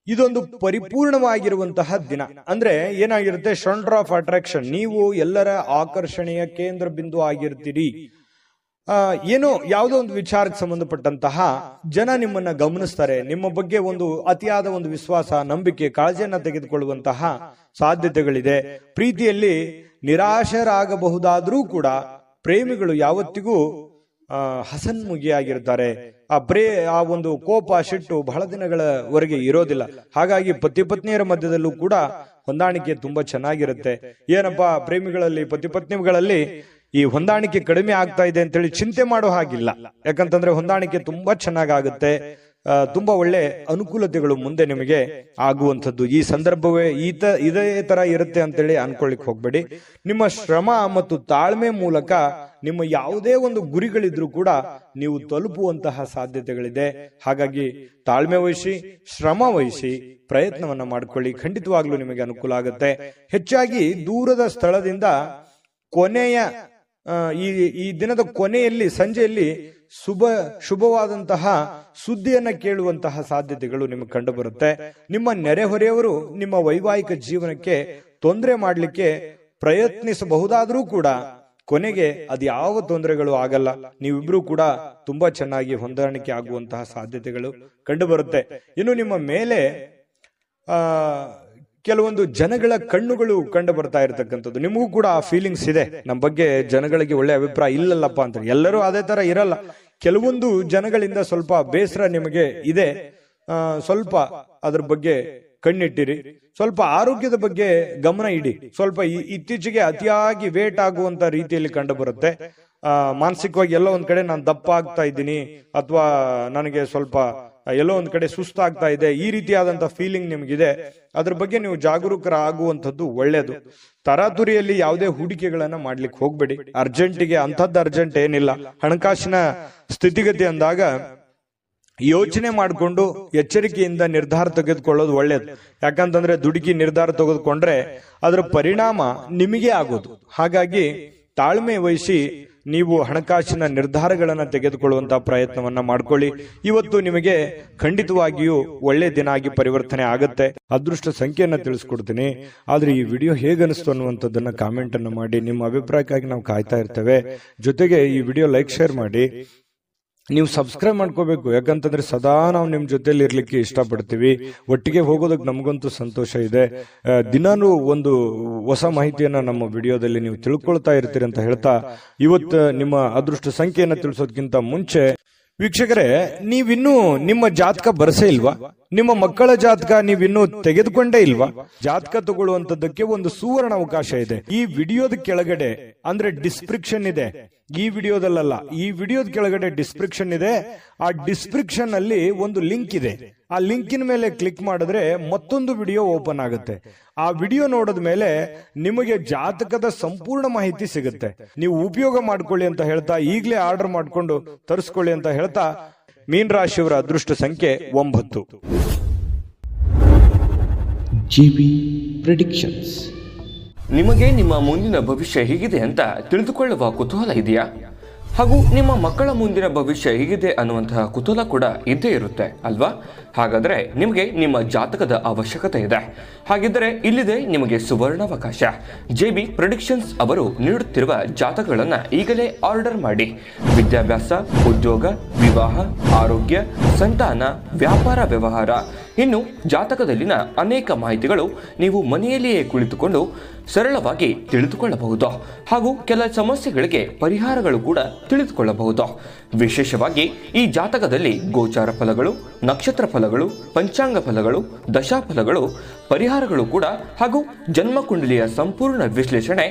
ಇದೊಂದು ಪರಿಪೂರ್ಣವಾಗಿರುವಂತಹ ದಿನ. ಅಂದ್ರೆ ಏನಾಗಿರುತ್ತೆ, ಸೆಂಟರ್ ಆಫ್ ಅಟ್ರಾಕ್ಷನ್, ನೀವು ಎಲ್ಲರ ಆಕರ್ಷಣೆಯ ಕೇಂದ್ರ ಬಿಂದು ಆಗಿರ್ತೀರಿ. ಏನೋ ಯಾವುದೋ ಒಂದು ವಿಚಾರಕ್ಕೆ ಸಂಬಂಧಪಟ್ಟಂತಹ ಜನ ನಿಮ್ಮನ್ನ ಗಮನಿಸ್ತಾರೆ. ನಿಮ್ಮ ಬಗ್ಗೆ ಒಂದು ಅತಿಯಾದ ಒಂದು ವಿಶ್ವಾಸ, ನಂಬಿಕೆ, ಕಾಳಜಿಯನ್ನ ತೆಗೆದುಕೊಳ್ಳುವಂತಹ ಸಾಧ್ಯತೆಗಳಿದೆ. ಪ್ರೀತಿಯಲ್ಲಿ ನಿರಾಶರಾಗಬಹುದಾದ್ರೂ ಕೂಡ ಪ್ರೇಮಿಗಳು ಯಾವತ್ತಿಗೂ ಹಸನ್ಮುಖಿಯಾಗಿರ್ತಾರೆ. ಆ ಒಂದು ಕೋಪ, ಸಿಟ್ಟು ಬಹಳ ದಿನಗಳವರೆಗೆ ಇರೋದಿಲ್ಲ. ಹಾಗಾಗಿ ಪತಿ ಪತ್ನಿಯರ ಮಧ್ಯದಲ್ಲೂ ಕೂಡ ಹೊಂದಾಣಿಕೆ ತುಂಬಾ ಚೆನ್ನಾಗಿರುತ್ತೆ. ಏನಪ್ಪಾ ಪ್ರೇಮಿಗಳಲ್ಲಿ, ಪತಿ ಪತ್ನಿಗಳಲ್ಲಿ ಈ ಹೊಂದಾಣಿಕೆ ಕಡಿಮೆ ಆಗ್ತಾ ಇದೆ ಅಂತೇಳಿ ಚಿಂತೆ ಮಾಡೋ ಹಾಗಿಲ್ಲ. ಯಾಕಂತಂದ್ರೆ ಹೊಂದಾಣಿಕೆ ತುಂಬಾ ಚೆನ್ನಾಗಾಗುತ್ತೆ. ತುಂಬಾ ಒಳ್ಳೆ ಅನುಕೂಲತೆಗಳು ಮುಂದೆ ನಿಮಗೆ ಆಗುವಂಥದ್ದು. ಈ ಸಂದರ್ಭವೇ ಇದೇ ತರ ಇರುತ್ತೆ ಅಂತೇಳಿ ಅನ್ಕೊಳ್ಳಿಕ್ ಹೋಗ್ಬೇಡಿ. ನಿಮ್ಮ ಶ್ರಮ ಮತ್ತು ತಾಳ್ಮೆ ಮೂಲಕ ನಿಮ್ಮ ಯಾವುದೇ ಒಂದು ಗುರಿಗಳಿದ್ರೂ ಕೂಡ ನೀವು ತಲುಪುವಂತಹ ಸಾಧ್ಯತೆಗಳಿದೆ. ಹಾಗಾಗಿ ತಾಳ್ಮೆ ವಹಿಸಿ, ಶ್ರಮ ವಹಿಸಿ, ಪ್ರಯತ್ನವನ್ನ ಮಾಡ್ಕೊಳ್ಳಿ. ಖಂಡಿತವಾಗ್ಲೂ ನಿಮಗೆ ಅನುಕೂಲ ಆಗುತ್ತೆ. ಹೆಚ್ಚಾಗಿ ದೂರದ ಸ್ಥಳದಿಂದ ಈ ದಿನದ ಕೊನೆಯಲ್ಲಿ, ಸಂಜೆಯಲ್ಲಿ ಶುಭವಾದಂತಹ ಸುದ್ದಿಯನ್ನ ಕೇಳುವಂತಹ ಸಾಧ್ಯತೆಗಳು ನಿಮಗೆ ಕಂಡು ಬರುತ್ತೆ. ನಿಮ್ಮ ನೆರೆಹೊರೆಯವರು ನಿಮ್ಮ ವೈವಾಹಿಕ ಜೀವನಕ್ಕೆ ತೊಂದರೆ ಮಾಡಲಿಕ್ಕೆ ಪ್ರಯತ್ನಿಸಬಹುದಾದ್ರೂ ಕೂಡ ಕೊನೆಗೆ ಅದ್ಯಾವ ತೊಂದರೆಗಳು ಆಗಲ್ಲ. ನೀವಿಬ್ರು ಕೂಡ ತುಂಬಾ ಚೆನ್ನಾಗಿ ಹೊಂದಾಣಿಕೆ ಆಗುವಂತಹ ಸಾಧ್ಯತೆಗಳು ಕಂಡು ಬರುತ್ತೆ. ಇನ್ನು ನಿಮ್ಮ ಮೇಲೆ ಕೆಲವೊಂದು ಜನಗಳ ಕಣ್ಣುಗಳು ಕಂಡು ಬರ್ತಾ ಇರತಕ್ಕಂಥದ್ದು. ನಿಮಗೂ ಕೂಡ ಆ ಫೀಲಿಂಗ್ಸ್ ಇದೆ, ನಮ್ಮ ಬಗ್ಗೆ ಜನಗಳಿಗೆ ಒಳ್ಳೆ ಅಭಿಪ್ರಾಯ ಇಲ್ಲಲ್ಲಪ್ಪ ಅಂತ. ಎಲ್ಲರೂ ಅದೇ ತರ ಇರಲ್ಲ. ಕೆಲವೊಂದು ಜನಗಳಿಂದ ಸ್ವಲ್ಪ ಬೇಸರ ನಿಮಗೆ ಇದೆ. ಸ್ವಲ್ಪ ಅದ್ರ ಬಗ್ಗೆ ಕಣ್ಣಿಟ್ಟಿರಿ. ಸ್ವಲ್ಪ ಆರೋಗ್ಯದ ಬಗ್ಗೆ ಗಮನ ಇಡಿ. ಸ್ವಲ್ಪ ಇತ್ತೀಚೆಗೆ ಅತಿಯಾಗಿ ವೇಟ್ ಆಗುವಂತ ರೀತಿಯಲ್ಲಿ ಕಂಡು ಬರುತ್ತೆ. ಮಾನಸಿಕವಾಗಿ ಎಲ್ಲೋ ಒಂದ್ ಕಡೆ ನಾನು ದಪ್ಪ ಆಗ್ತಾ ಇದ್ದೀನಿ, ಅಥವಾ ನನಗೆ ಸ್ವಲ್ಪ ಎಲ್ಲೋ ಒಂದ್ ಕಡೆ ಸುಸ್ತಾಗ್ತಾ ಇದೆ, ಈ ರೀತಿಯಾದಂತ ಫೀಲಿಂಗ್ ನಿಮ್ಗಿದೆ. ಅದ್ರ ಬಗ್ಗೆ ನೀವು ಜಾಗರೂಕರಾಗುವಂಥದ್ದು ಒಳ್ಳೇದು. ತರಾತುರಿಯಲ್ಲಿ ಯಾವುದೇ ಹೂಡಿಕೆಗಳನ್ನ ಮಾಡ್ಲಿಕ್ಕೆ ಹೋಗ್ಬೇಡಿ. ಅರ್ಜೆಂಟಿಗೆ ಅಂಥದ್ದು ಅರ್ಜೆಂಟ್ ಏನಿಲ್ಲ. ಹಣಕಾಸಿನ ಸ್ಥಿತಿಗತಿ ಅಂದಾಗ ಯೋಚನೆ ಮಾಡಿಕೊಂಡು ಎಚ್ಚರಿಕೆಯಿಂದ ನಿರ್ಧಾರ ತೆಗೆದುಕೊಳ್ಳೋದು ಒಳ್ಳೇದು. ಯಾಕಂತಂದ್ರೆ ದುಡುಕಿ ನಿರ್ಧಾರ ತೆಗೆದುಕೊಂಡ್ರೆ ಅದರ ಪರಿಣಾಮ ನಿಮಗೆ ಆಗೋದು. ಹಾಗಾಗಿ ತಾಳ್ಮೆ ವಹಿಸಿ ನೀವು ಹಣಕಾಸಿನ ನಿರ್ಧಾರಗಳನ್ನ ತೆಗೆದುಕೊಳ್ಳುವಂತಹ ಪ್ರಯತ್ನವನ್ನ ಮಾಡ್ಕೊಳ್ಳಿ. ಇವತ್ತು ನಿಮಗೆ ಖಂಡಿತವಾಗಿಯೂ ಒಳ್ಳೆ ದಿನ ಆಗಿ ಪರಿವರ್ತನೆ ಆಗುತ್ತೆ. ಅದೃಷ್ಟ ಸಂಖ್ಯೆಯನ್ನ ತಿಳಿಸ್ಕೊಡ್ತೀನಿ, ಆದ್ರೆ ಈ ವಿಡಿಯೋ ಹೇಗನಿಸ್ತು ಅನ್ನುವಂಥದ್ದನ್ನ ಕಾಮೆಂಟ್ ಅನ್ನು ಮಾಡಿ. ನಿಮ್ಮ ಅಭಿಪ್ರಾಯಕ್ಕಾಗಿ ನಾವು ಕಾಯ್ತಾ ಇರ್ತೇವೆ. ಜೊತೆಗೆ ಈ ವಿಡಿಯೋ ಲೈಕ್ ಶೇರ್ ಮಾಡಿ. ನೀವು ಸಬ್ಸ್ಕ್ರೈಬ್ ಮಾಡ್ಕೋಬೇಕು, ಯಾಕಂತಂದ್ರೆ ಸದಾ ನಾವು ನಿಮ್ ಜೊತೆಲಿ ಇರ್ಲಿಕ್ಕೆ ಇಷ್ಟಪಡ್ತೀವಿ. ಒಟ್ಟಿಗೆ ಹೋಗೋದಕ್ಕೆ ನಮಗಂತೂ ಸಂತೋಷ ಇದೆ. ದಿನಾನು ಒಂದು ಹೊಸ ಮಾಹಿತಿಯನ್ನ ನಮ್ಮ ವಿಡಿಯೋದಲ್ಲಿ ನೀವು ತಿಳ್ಕೊಳ್ತಾ ಇರ್ತೀರಿ ಅಂತ ಹೇಳ್ತಾ, ಇವತ್ತು ನಿಮ್ಮ ಅದೃಷ್ಟ ಸಂಖ್ಯೆಯನ್ನ ತಿಳಿಸೋದಕ್ಕಿಂತ ಮುಂಚೆ ವೀಕ್ಷಕರೇ, ನೀವಿನ್ನೂ ನಿಮ್ಮ ಜಾತಕ ಬರಸೇ ಇಲ್ವಾ? ನಿಮ್ಮ ಮಕ್ಕಳ ಜಾತಕ ನೀವಿನ್ನೂ ತೆಗೆದುಕೊಂಡೇ ಇಲ್ವಾ? ಜಾತಕ ತಗೊಳ್ಳುವಂತದ್ದಕ್ಕೆ ಒಂದು ಸುವರ್ಣ ಅವಕಾಶ ಇದೆ. ಈ ವಿಡಿಯೋದ ಕೆಳಗಡೆ ಅಂದ್ರೆ ಡಿಸ್ಕ್ರಿಪ್ಷನ್ ಇದೆ, ಈ ವಿಡಿಯೋದಲ್ಲ, ಈ ವಿಡಿಯೋದ ಕೆಳಗಡೆ ಡಿಸ್ಕ್ರಿಪ್ಷನ್ ಇದೆ. ಆ ಡಿಸ್ಕ್ರಿಪ್ಷನ್ ಅಲ್ಲಿ ಒಂದು ಲಿಂಕ್ ಇದೆ. ಆ ಲಿಂಕಿನ ಮೇಲೆ ಕ್ಲಿಕ್ ಮಾಡಿದ್ರೆ ಮತ್ತೊಂದು ವಿಡಿಯೋ ಓಪನ್ ಆಗುತ್ತೆ. ಆ ವಿಡಿಯೋ ನೋಡಿದ ಮೇಲೆ ನಿಮಗೆ ಜಾತಕದ ಸಂಪೂರ್ಣ ಮಾಹಿತಿ ಸಿಗುತ್ತೆ. ನೀವು ಉಪಯೋಗ ಮಾಡ್ಕೊಳ್ಳಿ ಅಂತ ಹೇಳ್ತಾ, ಈಗಲೇ ಆರ್ಡರ್ ಮಾಡ್ಕೊಂಡು ತರಿಸ್ಕೊಳ್ಳಿ ಅಂತ ಹೇಳ್ತಾ, ಮೀನ ರಾಶಿಯವರ ಅದೃಷ್ಟ ಸಂಖ್ಯೆ 9. GB Predictions. ನಿಮಗೆ ನಿಮ್ಮ ಮುಂದಿನ ಭವಿಷ್ಯ ಹೇಗಿದೆ ಅಂತ ತಿಳಿದುಕೊಳ್ಳುವ ಕುತೂಹಲ ಇದೆಯಾ? ಹಾಗೂ ನಿಮ್ಮ ಮಕ್ಕಳ ಮುಂದಿನ ಭವಿಷ್ಯ ಹೇಗಿದೆ ಅನ್ನುವಂತಹ ಕುತೂಹಲ ಕೂಡ ಇದ್ದೇ ಇರುತ್ತೆ ಅಲ್ವಾ? ಹಾಗಾದರೆ ನಿಮಗೆ ನಿಮ್ಮ ಜಾತಕದ ಅವಶ್ಯಕತೆ ಇದೆ. ಹಾಗಿದ್ದರೆ ಇಲ್ಲಿದೆ ನಿಮಗೆ ಸುವರ್ಣಾವಕಾಶ. JB ಪ್ರೆಡಿಕ್ಷನ್ಸ್ ಅವರು ನೀಡುತ್ತಿರುವ ಜಾತಕಗಳನ್ನು ಈಗಲೇ ಆರ್ಡರ್ ಮಾಡಿ. ವಿದ್ಯಾಭ್ಯಾಸ, ಉದ್ಯೋಗ, ವಿವಾಹ, ಆರೋಗ್ಯ, ಸಂತಾನ, ವ್ಯಾಪಾರ ವ್ಯವಹಾರ, ಇನ್ನು ಜಾತಕದಲ್ಲಿನ ಅನೇಕ ಮಾಹಿತಿಗಳು ನೀವು ಮನೆಯಲ್ಲಿಯೇ ಕುಳಿತುಕೊಂಡು ಸರಳವಾಗಿ ತಿಳಿದುಕೊಳ್ಳಬಹುದು. ಹಾಗೂ ಕೆಲ ಸಮಸ್ಯೆಗಳಿಗೆ ಪರಿಹಾರಗಳು ಕೂಡ ತಿಳಿದುಕೊಳ್ಳಬಹುದು. ವಿಶೇಷವಾಗಿ ಈ ಜಾತಕದಲ್ಲಿ ಗೋಚಾರ ಫಲಗಳು, ನಕ್ಷತ್ರ ಫಲಗಳು, ಪಂಚಾಂಗ ಫಲಗಳು, ದಶಾಫಲಗಳು, ಪರಿಹಾರಗಳು ಕೂಡ ಹಾಗೂ ಜನ್ಮಕುಂಡಲಿಯ ಸಂಪೂರ್ಣ ವಿಶ್ಲೇಷಣೆ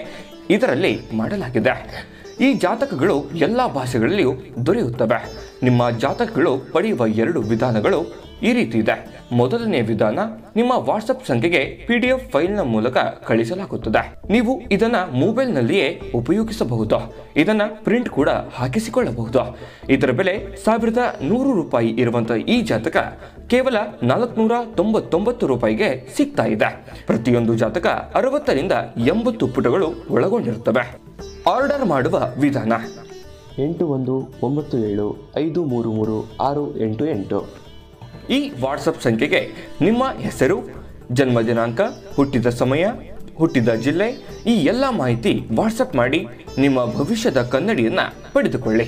ಇದರಲ್ಲಿ ಮಾಡಲಾಗಿದೆ. ಈ ಜಾತಕಗಳು ಎಲ್ಲ ಭಾಷೆಗಳಲ್ಲಿಯೂ ದೊರೆಯುತ್ತವೆ. ನಿಮ್ಮ ಜಾತಕಗಳು ಪಡೆಯುವ 2 ವಿಧಾನಗಳು ಈ ರೀತಿ ಇದೆ. ಮೊದಲನೇ ವಿಧಾನ, ನಿಮ್ಮ ವಾಟ್ಸಪ್ ಸಂಖ್ಯೆಗೆ PDF ಫೈಲ್ನ ಮೂಲಕ ಕಳಿಸಲಾಗುತ್ತದೆ. ನೀವು ಇದನ್ನ ಮೊಬೈಲ್ನಲ್ಲಿಯೇ ಉಪಯೋಗಿಸಬಹುದು. ಇದನ್ನ ಪ್ರಿಂಟ್ ಕೂಡ ಹಾಕಿಸಿಕೊಳ್ಳಬಹುದು. ಇದರ ಬೆಲೆ 1100 ರೂಪಾಯಿ ಇರುವಂತಹ ಈ ಜಾತಕ ಕೇವಲ 499 ರೂಪಾಯಿಗೆ ಸಿಗ್ತಾ ಇದೆ. ಪ್ರತಿಯೊಂದು ಜಾತಕ 60 ರಿಂದ 80 ಪುಟಗಳು ಒಳಗೊಂಡಿರುತ್ತವೆ. ಆರ್ಡರ್ ಮಾಡುವ ವಿಧಾನ 8197533688. ಈ ವಾಟ್ಸಪ್ ಸಂಖ್ಯೆಗೆ ನಿಮ್ಮ ಹೆಸರು, ಜನ್ಮ ದಿನಾಂಕ, ಹುಟ್ಟಿದ ಸಮಯ, ಹುಟ್ಟಿದ ಜಿಲ್ಲೆ, ಈ ಎಲ್ಲ ಮಾಹಿತಿ ವಾಟ್ಸಪ್ ಮಾಡಿ ನಿಮ್ಮ ಭವಿಷ್ಯದ ಕನ್ನಡಿಯನ್ನು ಪಡೆದುಕೊಳ್ಳಿ.